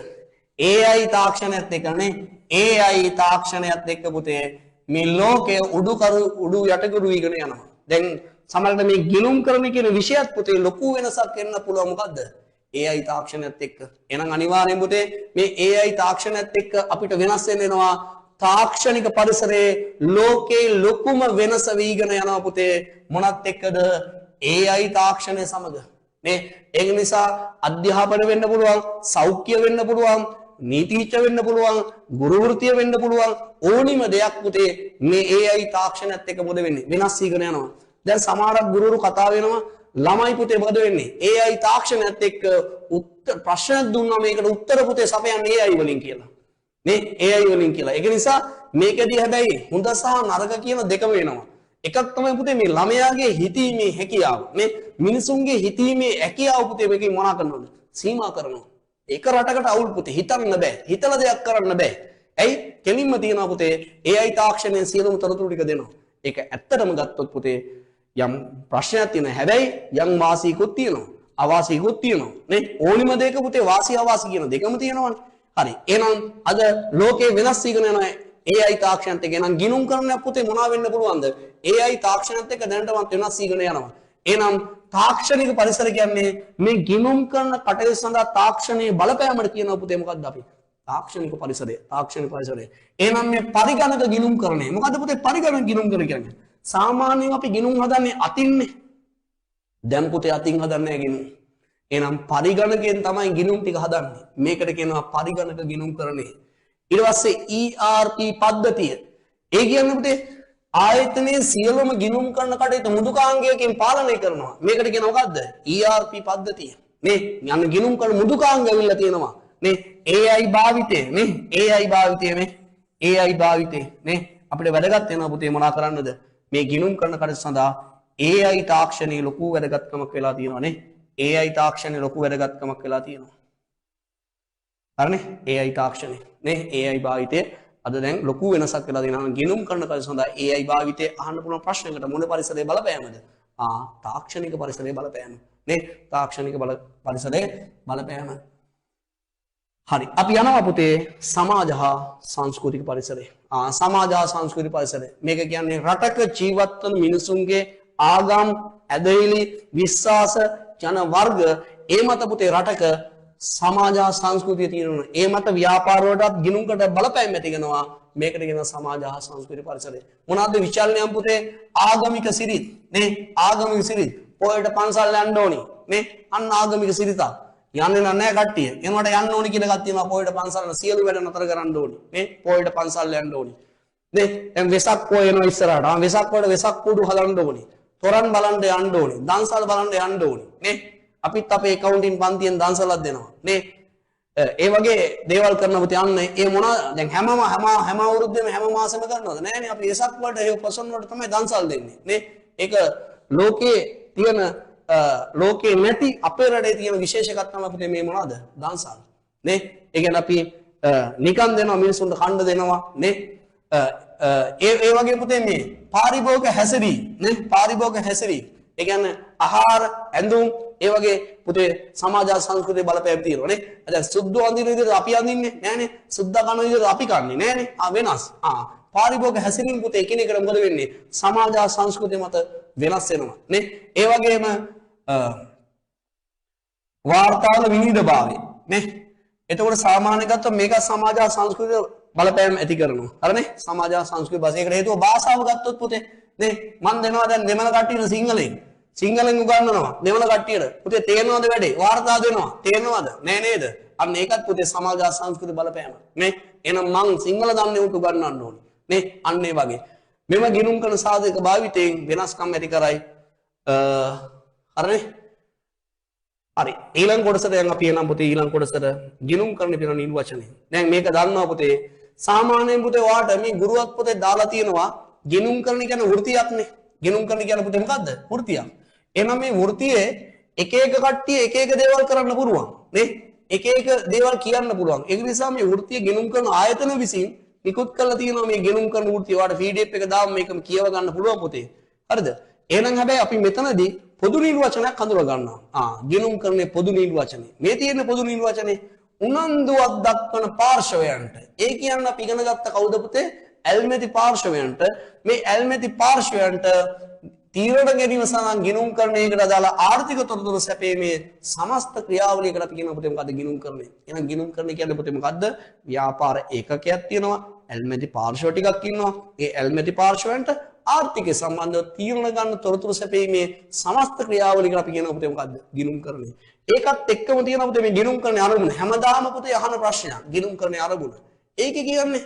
AI තාක්ෂණයත් එක්කනේ. AI තාක්ෂණයත් එක්ක පුතේ මේ ලෝකයේ උඩු යටකුරු වීගෙන යනවා. දැන් සමහරවිට මේ ගිණුම් කරන කියන විෂයත් පුතේ ලොකු වෙනසක් එන්න පුළුවන් මොකද්ද? AI තාක්ෂණයත් එක්ක. එහෙනම් අනිවාර්යෙන් පුතේ මේ AI තාක්ෂණයත් එක්ක අපිට වෙනස් වෙනවා තාක්ෂණික පරිසරයේ ලෝකේ ලොකුම වෙනස වීගෙන යනවා පුතේ මොනත් එක්කද? AI තාක්ෂණය සමග. නේ ඒක නිසා අධ්‍යාපන වෙන්න පුළුවන්, සෞඛ්‍ය වෙන්න පුළුවන්, නීතිඥ වෙන්න පුළුවන්, ගුරු වෘත්තිය වෙන්න පුළුවන් ඕනිම දෙයක් පුතේ මේ AI තාක්ෂණයත් එක්ක මොකද වෙන්නේ? වෙනස් වීගෙන යනවා. දැන් සමහරක් ගුරුවරු කතා වෙනවා ළමයි පුතේ මොකද වෙන්නේ? AI තාක්ෂණයත් එක්ක ප්‍රශ්න දුන්නා මේකට උත්තර පුතේ සපයන්නේ AI වලින් කියලා. නේ AI වලින් කියලා. ඒක නිසා මේකදී හැබැයි හොඳ සහ නරක කියන දෙකම වෙනවා. එකක් තමයි පුතේ මේ ළමයාගේ හිතීමේ හැකියාව. මේ මිනිසුන්ගේ හිතීමේ හැකියාව පුතේ මේකේ මොනා කරනවද? සීමා කරනවා. ඒක රටකට අවුල් පුතේ හිතන්න බෑ. හිතලා දෙයක් කරන්න බෑ. ඇයි? කෙලින්ම තියනවා පුතේ AI තාක්ෂණයෙන් සියලුම තොරතුරු ටික දෙනවා. ඒක ඇත්තටම ගත්තොත් පුතේ යම් ප්‍රශ්නයක් තියෙනවා. හැබැයි යම් වාසියකුත් තියෙනවා. අවාසියකුත් තියෙනවා. නේ ඕනිම දෙයක පුතේ වාසිය අවාසිය කියන දෙකම තියෙනවනේ. හරි. එහෙනම් අද ලෝකේ වෙනස් වීගෙන යනවා AI තාක්ෂණයත් එක්ක. එහෙනම් ගිණුම් කරන්නක් පුතේ මොනවා වෙන්න පුළුවන්ද? AI තාක්ෂණයත් එක්ක දැනටමත් වෙනස් වීගෙන යනවා. එහෙනම් තාක්ෂණික පරිසර කියන්නේ මේ ගිණුම් කරන කටයුතු සඳහා තාක්ෂණයේ බලපෑමට කියනවා පුතේ මොකක්ද අපි? තාක්ෂණික පරිසරය. තාක්ෂණික පරිසරය. එහෙනම් මේ පරිගණක ගිණුම් කරන්නේ මොකද්ද පුතේ පරිගණක ගිණුම් කරන කියන්නේ? සාමාන්‍යයෙන් අපි ගිණුම් හදන්නේ අතින්නේ. දැන් පුතේ අතින් හදන්නේ නැහැ ගිණුම්. එහෙනම් පරිගණකයෙන් තමයි ගිණුම් ටික හදන්නේ. මේකට කියනවා පරිගණක ගිණුම් කරන්නේ. ඊට පස්සේ ERP පද්ධතිය. ඒ කියන්නේ පුතේ ආයතනයේ සියලුම ගිණුම් කරන කටයුතු මෘදුකාංගයකින් පාලනය කරනවා. මේකට කියනවා මොකද්ද? ERP පද්ධතිය. මේ යන ගිණුම් කරන මෘදුකාංග ඇවිල්ලා තියෙනවා. මේ AI භාවිතය නේ AI භාවිතය AI භාවිතය නේ අපිට වැදගත් වෙනවා පුතේ මොනා කරන්නද? මේ ගිණුම් කරන කටයුතු සඳහා AI තාක්ෂණයේ ලොකු වැදගත්කමක් වෙලා තියෙනවා නේ. AI තාක්ෂණයේ ලොකු වැදගත්කමක් වෙලා තියෙනවා. හරිනේ? AI තාක්ෂණය නේ AI භාවිතය අද දැන් ලොකු වෙනසක් වෙලා තියෙනවා. ගිණුම් කරන කටයුතු සඳහා AI භාවිතය අහන්න පුළුවන් ප්‍රශ්නයකට මොන පරිසරයේ බලපෑමද? තාක්ෂණික පරිසරයේ බලපෑම නේ. තාක්ෂණික පරිසරයේ බලපෑම. හරි. අපි යනවා පුතේ සමාජ හා සංස්කෘතික පරිසරය. සමාජ හා සංස්කෘතික පරිසරය. මේක කියන්නේ රටක ජීවත් වන මිනිසුන්ගේ ආගම්, ඇදහිලි, විශ්වාස, ජන වර්ග ඒ මත පුතේ රටක සමාජ හා සංස්කෘතිය තියෙනවා. ඒ මත ව්‍යාපාර වලටත් ගිණුම්කට බලපෑම් ඇති කරනවා. මේකට කියනවා සමාජ හා සංස්කෘතික පරිසරය. මොනවාද විචලනයන් පුතේ? ආගමික සිරිත් නේ. ආගමික සිරිත්. පොයට පන්සල් යන්න ඕනි නේ. අන්න ආගමික සිරිත. යන්නේ නැහැ කට්ටිය. එනකොට යන්න ඕනි කියලා එකක් තියෙනවා. පොයට පන්සල් සියලු වැඩ නතර කරන්න ඕනි. නේ පොයට පන්සල් යන්න ඕනි. නේ දැන් වෙසක් පොය එනවා ඉස්සරහට. වෙසක් වල වෙසක් කුඩු හදන්න ඕනි. තොරන් බලන්න යන්න ඕනි. දන්සල් බලන්න යන්න ඕනි. නේ අපිත් අපේ accounting පන්තියෙන් දන්සලක් දෙනවා. නේ ඒ වගේ දේවල් කරන පුතේ යන්න ඒ මොනවා දැන් හැම අවුරුද්දෙම හැම මාසෙම කරනවද? නෑනේ අපි වෙසක් වලට ඒ පොසොන් වලට තමයි දන්සල් දෙන්නේ. නේ ඒක ලෝකයේ තියෙන ලෝකේ නැති අපේ රටේ තියෙන විශේෂකම් තමයි අපිට මේ මොනවද දන්සල් නේ ඒ කියන්නේ අපි නිකන් දෙනවා මිනිස්සුන්ට කන්න දෙනවා නේ ඒ වගේ පුතේ මේ පාරිභෝගික හැසිරී නේ පාරිභෝගික හැසිරී ඒ කියන්නේ ආහාර ඇඳුම් ඒ වගේ පුතේ සමාජ සංස්කෘතිය බලපෑම් තියෙනවා නේ දැන් සුද්ධ අඳින විදිහට අපි අඳින්නේ නෑනේ සුද්ධ කන විදිහට අපි කන්නේ නෑනේ වෙනස් පාරිභෝගික හැසිරීම පුතේ එකිනෙකට මොකද වෙන්නේ සමාජ සංස්කෘතිය මත වෙනස් වෙනවා නේ ඒ වගේම වාර්තාවල විනිවිදභාවය නේ එතකොට සාමාන්‍ය ගත්තොත් මේක සමාජ සංස්කෘතිය බලපෑම් ඇති කරනවා හරිනේ සමාජ සංස්කෘතිය බස් ඒකට හේතුව භාෂාව ගත්තොත් පුතේ නේ මන් දෙනවා දැන් දෙමළ කට්ටියට සිංහලෙන් උගන්වනවා දෙමළ කට්ටියට පුතේ තේරෙනවද වැඩේ වාර්තා දෙනවා තේරෙනවද නෑ නේද අන්න ඒකත් පුතේ සමාජ සංස්කෘතිය බලපෑම නේ එහෙනම් මං සිංහල දන්නේ උට උගන්වන්න ඕනේ නේ අන්න ඒ වගේ මෙම ගිණුම් කරන සාධක භාවිතයෙන් වෙනස්කම් ඇති කරයි හරිනේ හරි ඊළඟ කොටසට දැන් අපි එනම් පුතේ ඊළඟ කොටසට ගිණුම් කරන පින නිර්වචනය දැන් මේක දන්නවා පුතේ සාමාන්‍යයෙන් පුතේ ඔයාට මේ ගුරුවත් පොතේ දාලා තියෙනවා ගිණුම් කරන කියන්නේ වෘත්තියක්නේ ගිණුම් කරන කියන්නේ පුතේ මොකද්ද වෘත්තියක් එහෙනම් මේ වෘත්තියේ එක එක කට්ටිය එක එක දේවල් කරන්න පුළුවන් නේ එක එක දේවල් කියන්න පුළුවන් ඒ නිසා මේ වෘත්තිය ගිණුම් කරන ආයතන විසින් නිකුත් කරලා තියෙනවා මේ ගිණුම් කරන වෘත්තිය ඔයාට PDF එක දාම මේකම කියව ගන්න පුළුවන් පුතේ හරිද එහෙනම් හැබැයි අපි මෙතනදී පොදු නිර්වචනයක් හඳුනා ගන්නවා. ගිණුම් කරන්නේ පොදු නිර්වචනේ. මේ තියෙන පොදු නිර්වචනේ උනන්දුවක් දක්වන පාර්ශවයන්ට. ඒ කියන්නේ අපි ඉගෙන ගත්ත කවුද පුතේ? ඇල්මැති පාර්ශවයන්ට. මේ ඇල්මැති පාර්ශවයන්ට තීරණ ගැනීම සඳහා ගිණුම් කරන්නේකට අදාළ ආර්ථික තොරතුරු සැපීමේ සමස්ත ක්‍රියාවලියකට අපි කියනවා පුතේ මොකද්ද ගිණුම් කරන්නේ? එහෙනම් ගිණුම් කරන්නේ කියන්නේ පුතේ මොකද්ද? ව්‍යාපාර ඒකකයක් තියෙනවා. ඇල්මැති පාර්ශව ටිකක් ඉන්නවා. ඒ ඇල්මැති පාර්ශවයන්ට ආර්ථිකය සම්බන්ධව තීරණ ගන්න තොරතුරු සැපීමේ සමස්ත ක්‍රියාවලියකට අපි කියනවා පුතේ මොකද්ද? ගිණුම් කරන්නේ. ඒකත් එක්කම තියෙනවා පුතේ මේ ගිණුම් කරන්නේ අරමුණ. හැමදාම පුතේ අහන ප්‍රශ්නයක්. ගිණුම් කරන්නේ අරමුණ. ඒකේ කියන්නේ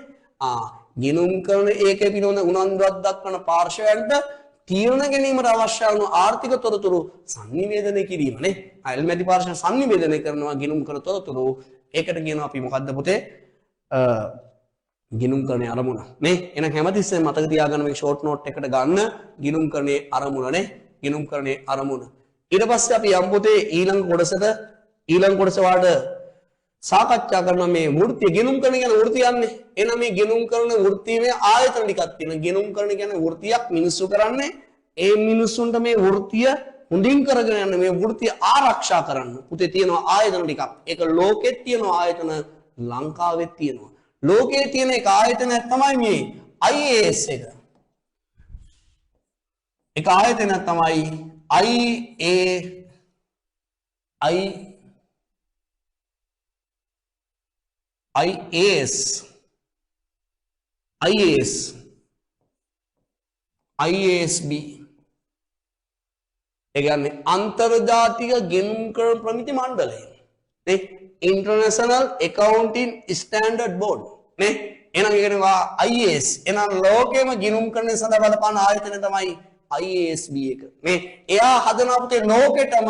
ගිණුම් කරන ඒකේ පිනොන උනන්දුවක් දක්වන පාර්ශවයන්ට තීරණ ගැනීමට අවශ්‍ය වන ආර්ථික තොරතුරු sannivedana කිරීම නේ. ඇල්මැති පාර්ශව sannivedana කරනවා ගිණුම් කරන තොරතුරු. ඒකට කියනවා අපි මොකද්ද පුතේ? ගිණුම් කරන්නේ අරමුණ නේ එහෙනම් හැමතිස්සෙම මතක තියාගන්න මේ ෂෝට් නෝට් එකට ගන්න ගිණුම් කරන්නේ අරමුණ නේ ගිණුම් කරන්නේ අරමුණ ඊට පස්සේ අපි යම් පොතේ ඊළඟ කොටස වලට සාකච්ඡා කරන මේ වෘත්ති ගිණුම් කරන කියන වෘත්තියන්නේ එහෙනම් මේ ගිණුම් කරන වෘත්තියේ ආයතන ටිකක් තියෙනවා ගිණුම් කරන කියන්නේ වෘත්තියක් මිනිස්සු කරන්නේ ඒ මිනිස්සුන්ට මේ වෘත්තිය හොඳින් කරගෙන යන්න මේ වෘත්තිය ආරක්ෂා කරන්න පුතේ තියෙනවා ආයතන ටිකක් ඒක ලෝකෙත් තියෙනවා ආයතන ලංකාවෙත් තියෙනවා ලෝකයේ තියෙන එක ආයතනයක් තමයි මේ IAS එක. එක ආයතනයක් තමයි IASB. ඒ කියන්නේ අන්තර්ජාතික ගිණුම් කරන ප්‍රමිති මණ්ඩලය. නේ International Accounting Standard Board නේ එහෙනම් කියනවා IAS එහෙනම් ලෝකෙම ගිණුම් කරන සඳහා බලපාන ආයතනය තමයි IASB එක නේ එයා හදනවා පුතේ ලෝකෙටම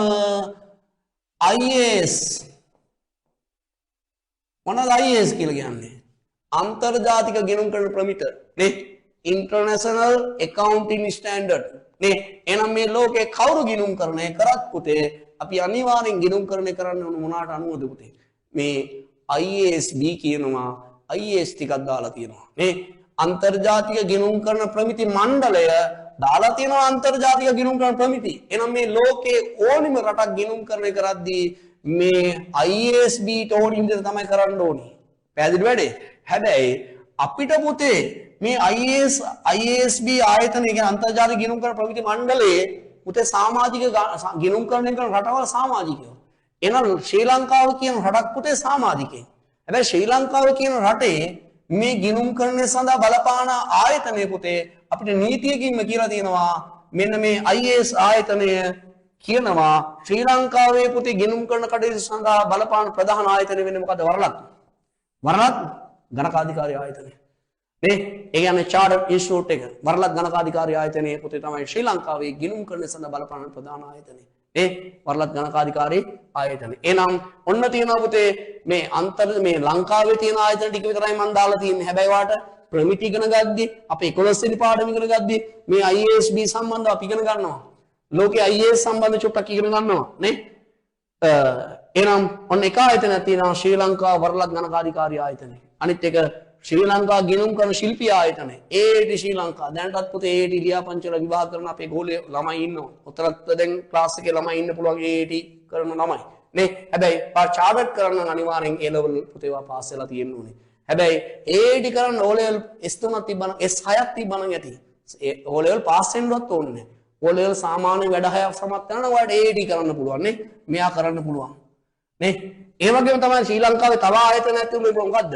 IAS මොනවද IAS කියලා කියන්නේ අන්තර්ජාතික ගිණුම් කරන ප්‍රමිත නේ International Accounting Standard නේ එහෙනම් මේ ලෝකේ කවුරු ගිණුම් කරන්නේ කරත් පුතේ අපි අනිවාර්යෙන් ගිණුම් කරන්නේ කරන්න ඕන මොනවාට අනුවද පුතේ මේ IASB කියනවා IAS ටිකක් දාලා තියෙනවා නේ අන්තර්ජාතික ගිණුම් කරන ප්‍රමිති මණ්ඩලය දාලා තියෙනවා අන්තර්ජාතික ගිණුම් කරන ප්‍රමිති එහෙනම් මේ ලෝකේ ඕනිම රටක් ගිණුම් කරන කරද්දී මේ IASB ට ඕනින් විදිහට තමයි කරන්න ඕනේ පැහැදිලි වැඩේ හැබැයි අපිට පුතේ මේ IASB ආයතනය කියන්නේ අන්තර්ජාතික ගිණුම් කරන ප්‍රමිති මණ්ඩලයේ පුතේ සමාජික ගිණුම් කරන රටවල් සමාජිකයෝ එහෙනම් ශ්‍රී ලංකාව කියන රටක් පුතේ සමාජිකයෝ හැබැයි ශ්‍රී ලංකාව කියන රටේ මේ ගිණුම් කරන්නේ සඳහා බලපාන ආයතනය පුතේ අපිට නීතියකින්ම කියලා තියෙනවා මෙන්න මේ IAS ආයතනය කියනවා ශ්‍රී ලංකාවේ පුතේ ගිණුම් කරන කටයුතු සඳහා බලපාන ප්‍රධාන ආයතන වෙන්නේ මොකද්ද? වරලත් ගණකාධිකාරී ආයතනය. නේ ඒ කියන්නේ චාර්ටර්ඩ් ඉන්ස්ටිටියුට් එක වරලත් ගණකාධිකාරී ආයතනයේ පුතේ තමයි ශ්‍රී ලංකාවේ ගිණුම් කරන සඳහා බලපාන ප්‍රධාන ආයතනය. නේ වරලත් ගණකාධිකාරී ආයතනය. එහෙනම් ඔන්න තියෙනවා පුතේ මේ මේ ලංකාවේ තියෙන ආයතන ටික විතරයි මම දාලා තියෙන්නේ. හැබැයි වාට ප්‍රමිති ඉගෙන ගද්දි අපි 11 වෙනි පාඩම ඉගෙන ගද්දි මේ IASB සම්බන්ධව අපි ඉගෙන ගන්නවා. ලෝකයේ IAS සම්බන්ධ චුට්ටක් ඉගෙන ගන්නවා නේ. එහෙනම් ඔන්න එක ආයතනයක් තියෙනවා ශ්‍රී ලංකා වරලත් ගණකාධිකාරී ආයතනය. අනිත් එක ශ්‍රී ලංකා ගිණුම් කරන ශිල්පී ආයතනය. AAT ශ්‍රී ලංකා. දැනටත් පුතේ AAT ලියාපදිංචි වල විවාහ කරන අපේ ගෝලයේ ළමයි ඉන්නවා. උතරත් දැන් ක්ලාස් එකේ ළමයි ඉන්න පුළුවන් AAT කරන ළමයි. නේ. හැබැයි චාර්ටර්ඩ් කරන්න අනිවාර්යෙන් A level පුතේවා පාස් වෙලා තියෙන්න ඕනේ. හැබැයි AAT කරන්න O level S3ක් තිබ්බනම් S6ක් තිබ්බනම් ඇති. O level පාස් වෙන්නවත් ඕනේ නැහැ. O level සාමාන්‍ය වැඩ හයක් සමත් කරනවා ඔයාලට AAT කරන්න පුළුවන් නේ. මෙයා කරන්න පුළුවන්. නේ. ඒ වගේම තමයි ශ්‍රී ලංකාවේ තව ආයතනයක් තිබුණේ මොකද්ද?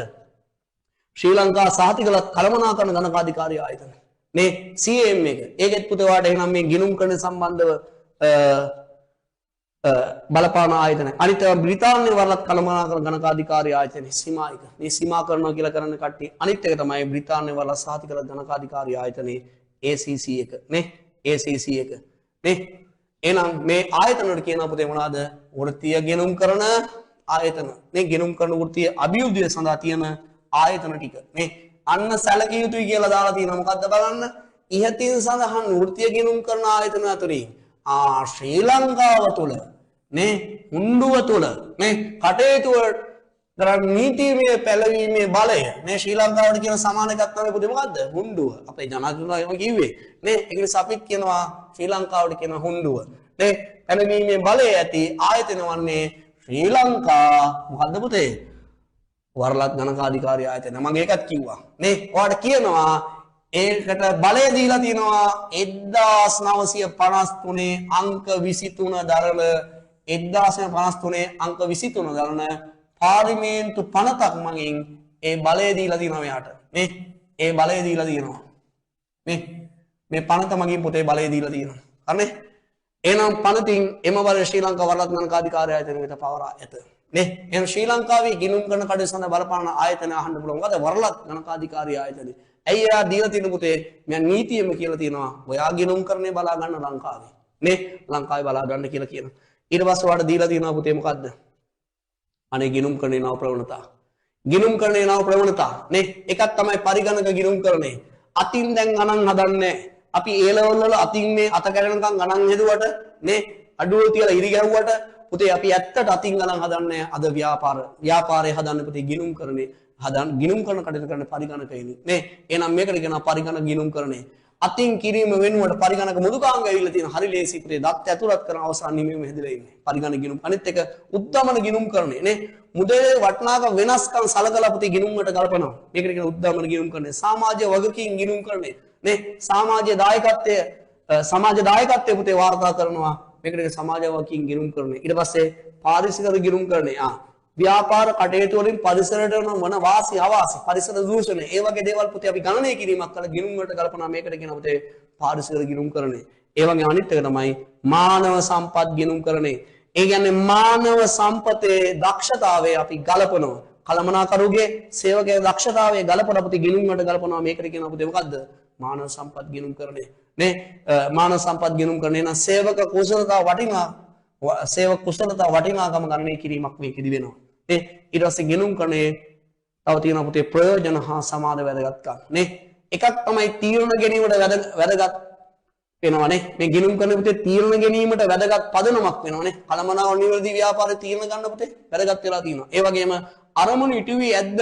ශ්‍රී ලංකා සහතිකලත් කළමනාකරණ ගණකාධිකාරී ආයතන. නේ CAM එක. ඒකෙත් පුතේ ඔයාලට එහෙනම් මේ ගිණුම් කරන සම්බන්ධව බලපාන ආයතන. අනිත් ඒවා බ්‍රිතාන්‍ය වරලත් කළමනාකරණ ගණකාධිකාරී ආයතන සීමා එක. මේ සීමා කරනවා කියලා කරන්න කට්ටිය. අනිත් එක තමයි බ්‍රිතාන්‍ය වරලත් සහතිකලත් ගණකාධිකාරී ආයතනයේ ACC එක. නේ ACC එක. නේ එහෙනම් මේ ආයතන වල කියනවා පුතේ මොනවාද? වෘත්තීය ගිණුම් කරන ආයතන. මේ ගිණුම් කරන වෘත්තීය අභිවෘද්ධිය සඳහා තියෙන ආයතන ටික නේ අන්න සැලකිය යුතුයි කියලා දාලා තියෙනවා. මොකද්ද බලන්න? ඉහතින් සඳහන් වෘත්තීය ගිණුම් කරන ආයතන අතරින් ශ්‍රී ලංකාව තුල නේ හුඬුව තුල මේ කටයුතු වල නීතිමය පැලවීමේ බලය නේ ශ්‍රී ලංකාවට කියන සමාන එකක් තමයි පුතේ මොකද්ද? හුඬුව. අපේ ජනාධිපතිතුමා කිව්වේ නේ ඒක නිසා අපිත් කියනවා ශ්‍රී ලංකාවට කියන හුඬුව. නේ පැලවීමේ බලය ඇති ආයතන වන්නේ ශ්‍රී ලංකා මොකද්ද පුතේ? වරලත් ගණකාධිකාරී ආයතන. මම ඒකත් කිව්වා. නේ ඔයාලට කියනවා ඒකට බලය දීලා තියෙනවා 1953 අංක 23 දරන 1953 අංක 23 දරන පාර්ලිමේන්තු පනතක් මගින් ඒ බලය දීලා තියෙනවා මෙයාට. නේ ඒ බලය දීලා තියෙනවා. නේ මේ පනත මගින් පුතේ බලය දීලා තියෙනවා. හරිනේ? එහෙනම් පනතින් එම වර ශ්‍රී ලංකා වරලත් ගණකාධිකාරී ආයතන වෙත පවරා ඇත. නේ එහෙනම් ශ්‍රී ලංකාවේ ගිණුම් කරන කඩේ සඳහා බලපාන ආයතන අහන්න පුළුවන්. මොකද වරලත් ගණකාධිකාරී ආයතනය. ඇයි එයා දීලා තියෙන පුතේ මම නීතියෙම කියලා තියෙනවා. ඔයා ගිණුම් කරන්නේ බලා ගන්න ලංකාවේ. නේ ලංකාවේ බලා ගන්න කියලා කියනවා. ඊට පස්සේ ඔයාලට දීලා තියෙනවා පුතේ මොකද්ද? අනේ ගිණුම් කරන්නේ නව ප්‍රවණතා. ගිණුම් කරන්නේ නව ප්‍රවණතා. නේ එකක් තමයි පරිගණක ගිණුම් කරන්නේ. අතින් දැන් ගණන් හදන්නේ. අපි A level වල අතින් මේ අත කැරෙනකන් ගණන් හෙදුවට නේ අඩුව තියලා ඉරි ගැහුවට පුතේ අපි ඇත්තට අතින් ගණන් හදන්නේ අද ව්‍යාපාරය හදන්න පුතේ ගිණුම් කරන්නේ ගිණුම් කරන කටයුතු කරන පරිගණකයනි නේ එහෙනම් මේකට කියනවා පරිගණක ගිණුම් කරන්නේ අතින් කිරීම වෙනුවට පරිගණක මුදුකාංග ඇවිල්ලා තියෙන හරි ලේසි පුතේ දත් ඇතුළත් කරන අවසාන නිමීම හැදලා ඉන්නේ පරිගණක ගිණුම් අනිත් එක උද්දමන ගිණුම් කරන්නේ නේ මුදලේ වටිනාකම වෙනස්කම් සලකලා පුතේ ගිණුම් වලට කල්පනවා මේකට කියන උද්දමන ගිණුම් කරන්නේ සමාජීය වගකීම් ගිණුම් කරන්නේ නේ සමාජීය දායකත්වයේ පුතේ වාර්තා කරනවා මේකට සමාජ වකින් ගිණුම් කරන්නේ ඊට පස්සේ පාරිසරික ගිණුම් කරන්නේ ව්‍යාපාර කටයුතු වලින් පරිසරයට වන වාසි අවාසි පරිසර දූෂණ ඒ වගේ දේවල් පුතේ අපි ගණනය කිරීමක් කරලා ගිණුම් වලට කල්පනා මේකට කියනවා පුතේ පාරිසරික ගිණුම් කරන්නේ ඒ වගේ අනිත් එක තමයි මානව සම්පත් ගිණුම් කරන්නේ ඒ කියන්නේ මානව සම්පතේ දක්ෂතාවය අපි ගලපනවා කළමනාකරුගේ සේවකයේ දක්ෂතාවය ගලපන පුතේ ගිණුම් වලට ගලපනවා මේකට කියනවා පුතේ මොකද්ද මානව සම්පත් ගිණුම් කරන්නේ නේ මානව සම්පත් ගිණුම් කරන්නේ නම් සේවක කුසලතා වටිනාකම ගණනය කිරීමක් මේකෙදි වෙනවා නේ ඊට පස්සේ ගිණුම් කරන්නේ තව තියෙනවා පුතේ ප්‍රයෝජන හා සමාද වැදගත්කම් නේ එකක් තමයි තීරණ ගැනීමට වැදගත් වෙනවනේ මේ ගිණුම් කරන පුතේ තීරණ ගැනීමට වැදගත් පදනමක් වෙනවනේ කලමනාව නිවැරදි ව්‍යාපාරේ තීරණ ගන්න පුතේ වැදගත් වෙලා තියෙනවා ඒ වගේම අරමුණු ඉටුවී ඇද්ද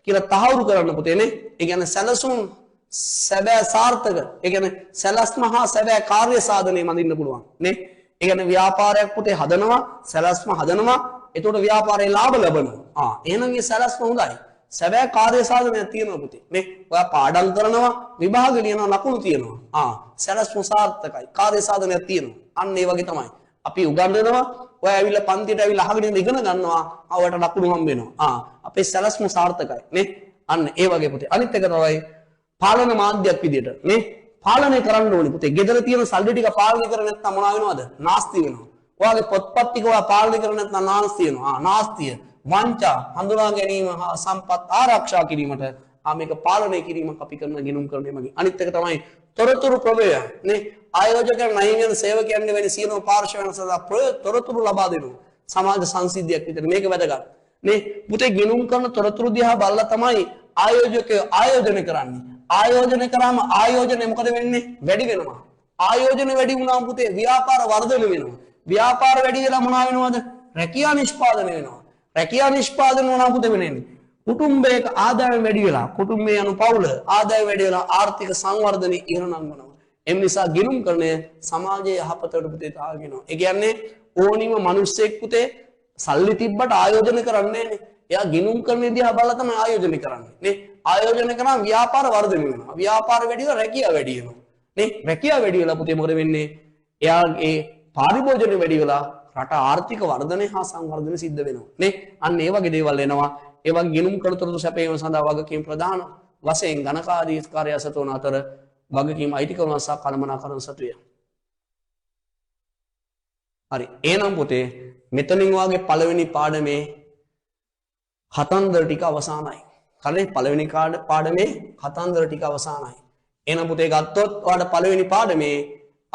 කියලා තහවුරු කරන්න පුතේ නේ ඒ කියන්නේ සැලසුම් සැබෑ සාර්ථක ඒ කියන්නේ සැලැස්ම හා සැබෑ කාර්ය සාධනය මඳින්න පුළුවන් නේ ඒ කියන්නේ ව්‍යාපාරයක් පුතේ හදනවා සැලැස්ම හදනවා එතකොට ව්‍යාපාරේ ලාභ ලබනවා එහෙනම් මේ සැලැස්ම හොඳයි සැබෑ කාර්ය සාධනයක් තියෙනවා පුතේ නේ ඔයා පාඩම් කරනවා විභාග ලියනවා ලකුණු තියෙනවා සැලැස්ම සාර්ථකයි කාර්ය සාධනයක් තියෙනවා අන්න ඒ වගේ තමයි අපි උගන්වනවා ඔයා ඇවිල්ලා පන්තියට ඇවිල්ලා අහගෙන ඉගෙන ගන්නවා ඔයාට ලකුණු හම්බ වෙනවා අපේ සැලැස්ම සාර්ථකයි නේ අන්න ඒ වගේ පුතේ අනිත් එක තමයි පාලන මාධ්‍යයක් විදියට නේ පාලනය කරන්න ඕනේ පුතේ. ගෙදර තියෙන සල්ලි ටික පාලනය කරන්නේ නැත්නම් මොනවා වෙනවද? නාස්ති වෙනවා. ඔයාගේ පොත්පත් ටික ඔයා පාලනය කරන්නේ නැත්නම් නාස්ති වෙනවා. නාස්තිය, වංචා, හඳුනා ගැනීම හා සම්පත් ආරක්ෂා කිරීමට මේක පාලනය කිරීමක් අපි කරන ගිණුම් කරන්නේ මගින්. අනිත් එක තමයි තොරතුරු ප්‍රවේය නේ. ආයෝජකයන් නැහිම යන සේවකයන්ගේ වෙන සියලුම පාර්ශවයන් සදා තොරතුරු ලබා දෙනවා. සමාජ සංසිද්ධියක් විදිහට මේක වැදගත්. නේ පුතේ ගිණුම් කරන තොරතුරු දිහා බලලා තමයි ආයෝජකයෝ ආයෝජනය කරන්නේ. ආයෝජනය කරාම ආයෝජනය මොකද වෙන්නේ? වැඩි වෙනවා. ආයෝජන වැඩි වුණාම පුතේ ව්‍යාපාර වර්ධනය වෙනවා. ව්‍යාපාර වැඩි වෙලා මොනවා වෙනවද? රැකියා නිෂ්පාදනය වෙනවා. රැකියා නිෂ්පාදනය වුණාම පුතේ වෙන්නේ කුටුම්බයක ආදායම වැඩි වෙලා කුටුම්බයේ යන පවුල ආදායම වැඩි වෙලා ආර්ථික සංවර්ධනය ඉහළ නංවනවා. එම නිසා ගිණුම් කරණය සමාජයේ යහපතට පුතේ තාගෙනවා. ඒ කියන්නේ ඕනිම මිනිස්සෙක් පුතේ සල්ලි තිබ්බට ආයෝජන කරන්නේ නැහැ. එයා ගිණුම් කරන්නේ දිහා බලලා තමයි ආයෝජනය කරන්නේ. නේ ආයෝජනය කරාම ව්‍යාපාර වර්ධනය වෙනවා. ව්‍යාපාර වැඩි වෙලා රැකියාව වැඩි වෙනවා. නේ රැකියාව වැඩි වෙලා පුතේ මොකද වෙන්නේ? එයාගේ පාරිභෝජනය වැඩි වෙලා රට ආර්ථික වර්ධනය හා සංවර්ධනය සිද්ධ වෙනවා. නේ අන්න ඒ වගේ දේවල් එනවා. ඒ වගේ ගිණුම් කරතොරතුරු සැපයීම සඳහා වගකීම් ප්‍රදාන වශයෙන් ගණකාධිකාරිය සතු වන අතර වගකීම් අයිතිකරුවන් සහ කළමනාකරුවන් සතුය. හරි එහෙනම් පුතේ මෙතනින් වාගේ පළවෙනි පාඩමේ කතන්දර ටික අවසానයි. හරි පළවෙනි පාඩමේ කතන්දර ටික අවසానයි. එහෙනම් පුතේ ගත්තොත් ඔයාලට පළවෙනි පාඩමේ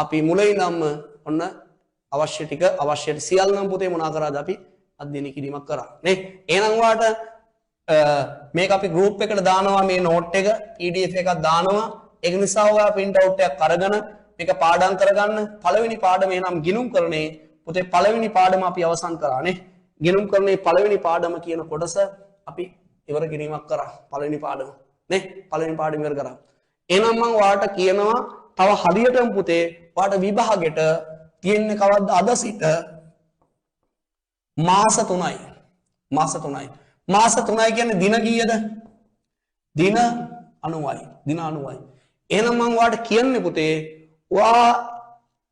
අපි මුලින්ම ඔන්න අවශ්‍ය ටික අවශ්‍ය සියල්ලම පුතේ මොනා කරාද අපි අධ්‍යයනය කිරීමක් කරා නේ. එහෙනම් ඔයාලට මේක අපි ගෲප් එකට දානවා මේ නෝට් එක PDF එකක් දානවා. ඒක නිසා ඔයා print out එකක් අරගෙන මේක පාඩම් කරගන්න. පළවෙනි පාඩමේ නම් ගිණුම් කරන්නේ පුතේ පළවෙනි පාඩම අපි අවසන් කරා නේ. ගිණුම් කරන්නේ පළවෙනි පාඩම කියන කොටස අපි ඉවර කිරීමක් කරා. පළවෙනි පාඩම නේ පළවෙනි පාඩම ඉවර කරා. එහෙනම් මම ඔයාලට කියනවා තව හරියටම පුතේ ඔයාලට විභාගෙට තියෙන්නේ කවද්ද අද සිට මාස 3යි. මාස 3යි. මාස 3යි කියන්නේ දින කීයද? දින 90යි. දින 90යි. එහෙනම් මම ඔයාලට කියන්නේ පුතේ ඔයා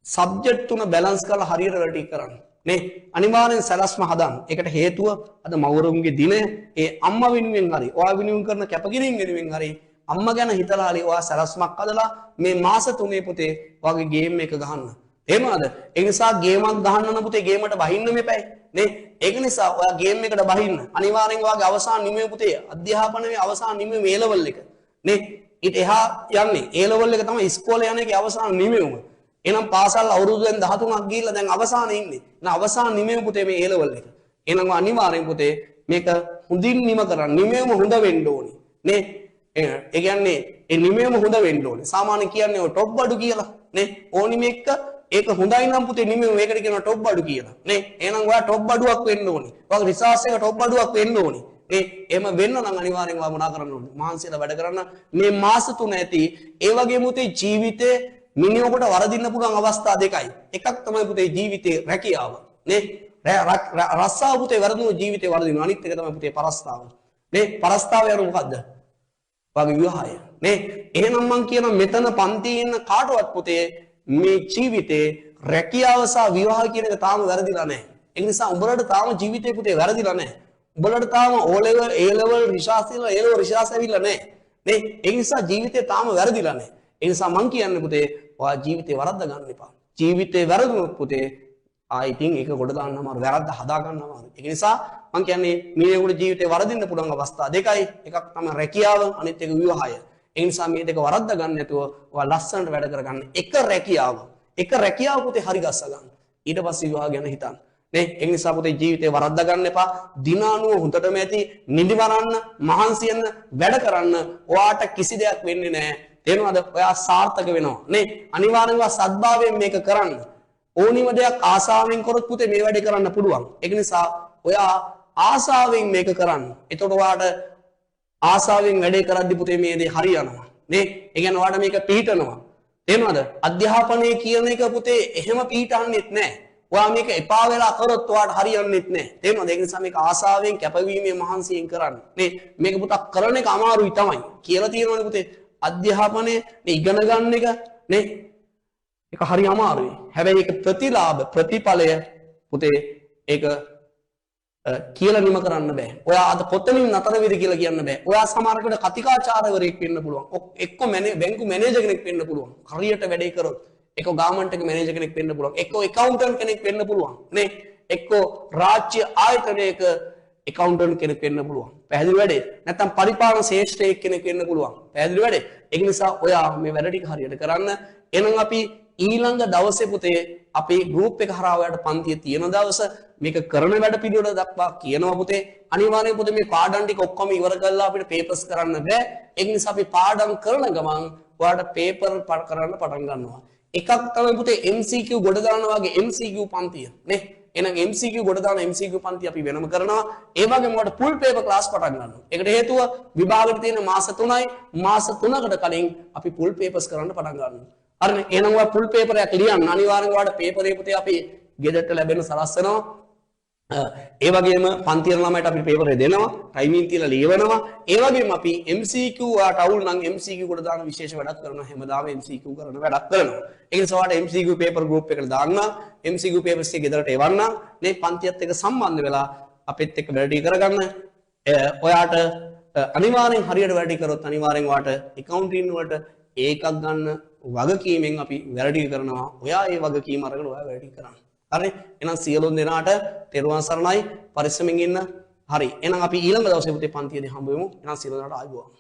සබ්ජෙක්ට් තුන බැලන්ස් කරලා හරියට වැඩ ටික කරන්න. නේ අනිවාර්යෙන් සලස්ම හදන්න. ඒකට හේතුව අද මවුරුන්ගේ දිනය ඒ අම්මා වෙනුවෙන් හරි ඔයා වෙනුවෙන් කරන කැපකිරීම වෙනුවෙන් හරි අම්මා ගැන හිතලා හරි ඔයා සලස්මක් හදලා මේ මාස 3 පුතේ ඔයාගේ ගේම් එක ගහන්න. එහෙමද? ඒ නිසා ගේමක් ගහන්න නම් පුතේ ගේමට බහින්න මෙපැයි. නේ ඒක නිසා ඔයා ගේම් එකට බහින්න. අනිවාර්යෙන් ඔයාගේ අවසාන නිමය පුතේ අධ්‍යාපනයේ අවසාන නිමය මේ ලෙවල් එක. නේ ඊට එහා යන්නේ ඒ ලෙවල් එක තමයි ඉස්කෝලේ යන එකේ අවසාන නිමයම. එහෙනම් පාසල් අවුරුද්දෙන් 13ක් ගිහිල්ලා දැන් අවසානයේ ඉන්නේ. එහෙනම් අවසාන නිමය පුතේ මේ ඒ ලෙවල් එක. එහෙනම් අනිවාර්යෙන් පුතේ මේක හොඳින් නිම කරන්න. නිමයම හොඳ වෙන්න ඕනේ. නේ ඒ කියන්නේ ඒ නිමයම හොඳ වෙන්න ඕනේ. සාමාන්‍ය කියන්නේ ඔය টොප් බඩු කියලා. නේ ඕනිම එක්ක ඒක හොඳයි නම් පුතේ නිමෙම මේකට කියනවා টොප් බඩු කියලා. නේ එහෙනම් ඔයා টොප් බඩුවක් වෙන්න ඕනේ. ඔයාගේ රිසර්ච් එක টොප් බඩුවක් වෙන්න ඕනේ. නේ එහෙම වෙන්න නම් අනිවාර්යෙන් ඔයා මොනා කරන්න ඕනේ? මහන්සියලා වැඩ කරන්න. මේ මාස 3 ඇති ඒ වගේම පුතේ ජීවිතේ මිනිහෙකුට වරදින්න පුළුවන් අවස්ථා දෙකයි. එකක් තමයි පුතේ ජීවිතේ රැකියාව. නේ රස්සාව පුතේ වරදිනු ජීවිතේ වරදිනු. අනිත් එක තමයි පුතේ පරස්තාව. නේ පරස්තාව යනු මොකද්ද? ඔයාගේ විවාහය. නේ එහෙනම් මම කියන මෙතන පන්තියේ ඉන්න කාටවත් පුතේ මේ ජීවිතේ රැකියාව සහ විවාහ කියන එක තාම වැරදිලා නැහැ. ඒ නිසා උඹලට තාම ජීවිතේ පුතේ වැරදිලා නැහැ. උඹලට තාම O level A level research A level research ඇවිල්ලා නැහැ. නේ ඒ නිසා ජීවිතේ තාම වැරදිලා නැහැ. ඒ නිසා මං කියන්නේ පුතේ ඔයා ජීවිතේ වරද්ද ගන්න එපා. ජීවිතේ වැරදුනොත් පුතේ ආයිතින් ඒක කොට දාන්න අමාරු. වැරද්ද හදා ගන්න අමාරු. ඒ නිසා මං කියන්නේ මිනිහෙකුට ජීවිතේ වරදින්න පුළුවන් අවස්ථා දෙකයි. එකක් තමයි රැකියාව අනිත් එක විවාහය. ඒ නිසා මේ දෙක වරද්දා ගන්න නැතුව ඔයා ලස්සනට වැඩ කරගන්න. එක රැකියාව පුතේ හරි ගස්ස ගන්න. ඊට පස්සේ විවාහ ගැන හිතන්න. නේ ඒ නිසා පුතේ ජීවිතේ වරද්දා ගන්න එපා. දින 90 හොඳටම ඇති නිදි වරන්න, මහන්සි වෙන්න, වැඩ කරන්න. ඔයාට කිසි දෙයක් වෙන්නේ නැහැ. තේරුණාද? ඔයා සාර්ථක වෙනවා. නේ අනිවාර්යෙන්ම සද්භාවයෙන් මේක කරන්න. ඕනිම දෙයක් ආසාවෙන් කරොත් පුතේ මේ වැඩේ කරන්න පුළුවන්. ඒක නිසා ඔයා ආසාවෙන් මේක කරන්න. එතකොට ඔයාට ආසාවෙන් වැඩේ කරද්දි පුතේ මේ දේ හරියනවා. නේ ඒ කියන්නේ ඔයාට මේක පිළිටනවා. තේරුණාද? අධ්‍යාපනයේ කියන එක පුතේ එහෙම පිළිටන්නේත් නැහැ. ඔයා මේක එපා වෙලා කරොත් ඔයාට හරියන්නේත් නැහැ. තේරුණාද? ඒ නිසා මේක ආසාවෙන් කැපවීමේ මහන්සියෙන් කරන්න. නේ මේක පුතා කරන එක අමාරුයි තමයි. කියලා තියෙනවනේ පුතේ. අධ්‍යාපනයේ ඉගෙන ගන්න එක නේ ඒක හරි අමාරුයි. හැබැයි ඒක ප්‍රතිලාභ ප්‍රතිඵලය පුතේ ඒක කියලා නිම කරන්න බෑ. ඔයා අද පොතනින් නතර වෙද කියලා කියන්න බෑ. ඔයා සමහරකට කතිකාචාර්යවරයෙක් වෙන්න පුළුවන්. එක්ක බැංකු මැනේජර් කෙනෙක් වෙන්න පුළුවන්. හරියට වැඩේ කරොත්. එක්ක ගාමන්ට් එක මැනේජර් කෙනෙක් වෙන්න පුළුවන්. එක්ක ඇකවුන්ටන්ට් කෙනෙක් වෙන්න පුළුවන්. නේ? එක්ක රාජ්‍ය ආයතනයක ඇකවුන්ටන්ට් කෙනෙක් වෙන්න පුළුවන්. පැහැදිලි වැඩේ. නැත්නම් පරිපාලන ශාස්ත්‍රයේ කෙනෙක් වෙන්න පුළුවන්. පැහැදිලි වැඩේ. ඒක නිසා ඔයා මේ වැඩ ටික හරියට කරන්න. එහෙනම් අපි ඊළඟ දවසේ පුතේ අපේ ගෲප් එක හරහා ඔයාලට පන්තිය තියෙන දවස මේක කරන වැඩ පිළිවෙල දක්වා කියනවා පුතේ. අනිවාර්යයෙන් පුතේ මේ පාඩම් ටික ඔක්කොම ඉවර කරලා අපිට පේපර්ස් කරන්න බෑ. ඒක නිසා අපි පාඩම් කරන ගමන් ඔයාලට පේපර් කරන්න පටන් ගන්නවා. එකක් තමයි පුතේ MCQ ගොඩ දානවා වගේ MCQ පන්තිය නේ. එහෙනම් MCQ ගොඩ දාන MCQ පන්ති අපි වෙනම කරනවා. ඒ වගේම ඔයාලට full paper class පටන් ගන්නවා. ඒකට හේතුව විභාගෙට තියෙන මාස 3යි. මාස 3කට කලින් අපි full papers කරන්න පටන් ගන්නවා. හරිනේ. එහෙනම් ඔයා full paper එකක් ලියන්න. අනිවාර්යෙන්ම ඔයාලට paper එක පුතේ අපි ගෙදරට ලැබෙන සලස්සනවා. ඒ වගේම පන්ති යන ළමයට අපි paper එක දෙනවා. ටයිමින් තියලා ලියවනවා. ඒ වගේම අපි MCQ ඔයාට අවුල් නම් MCQ කොට දාන විශේෂ වැඩක් කරනවා. හැමදාම MCQ කරන වැඩක් කරනවා. ඒ නිසා ඔයාට MCQ paper group එකට දාන්න. MCQ papers එක ගෙදරට එවන්න. මේ පන්තියත් එක්ක සම්බන්ධ වෙලා අපිත් එක්ක වැඩ ටික කරගන්න. ඔයාට අනිවාර්යෙන් හරියට වැඩ ටික කරොත් අනිවාර්යෙන් ඔයාට accounting වලට ඒකක් ගන්න වගකීමෙන් අපි වැඩ ටික කරනවා. ඔයා ඒ වගකීම අරගෙන ඔයා වැඩ ටික කරන්න. හරි. එහෙනම් සියලුම දෙනාට තෙරුවන් සරණයි. පරිස්සමින් ඉන්න. හරි. එහෙනම් අපි ඊළඟ දවසේ පුතේ පන්තියේදී හම්බ වෙමු. එහෙනම් සියලු දෙනාට ආයුබෝවන්.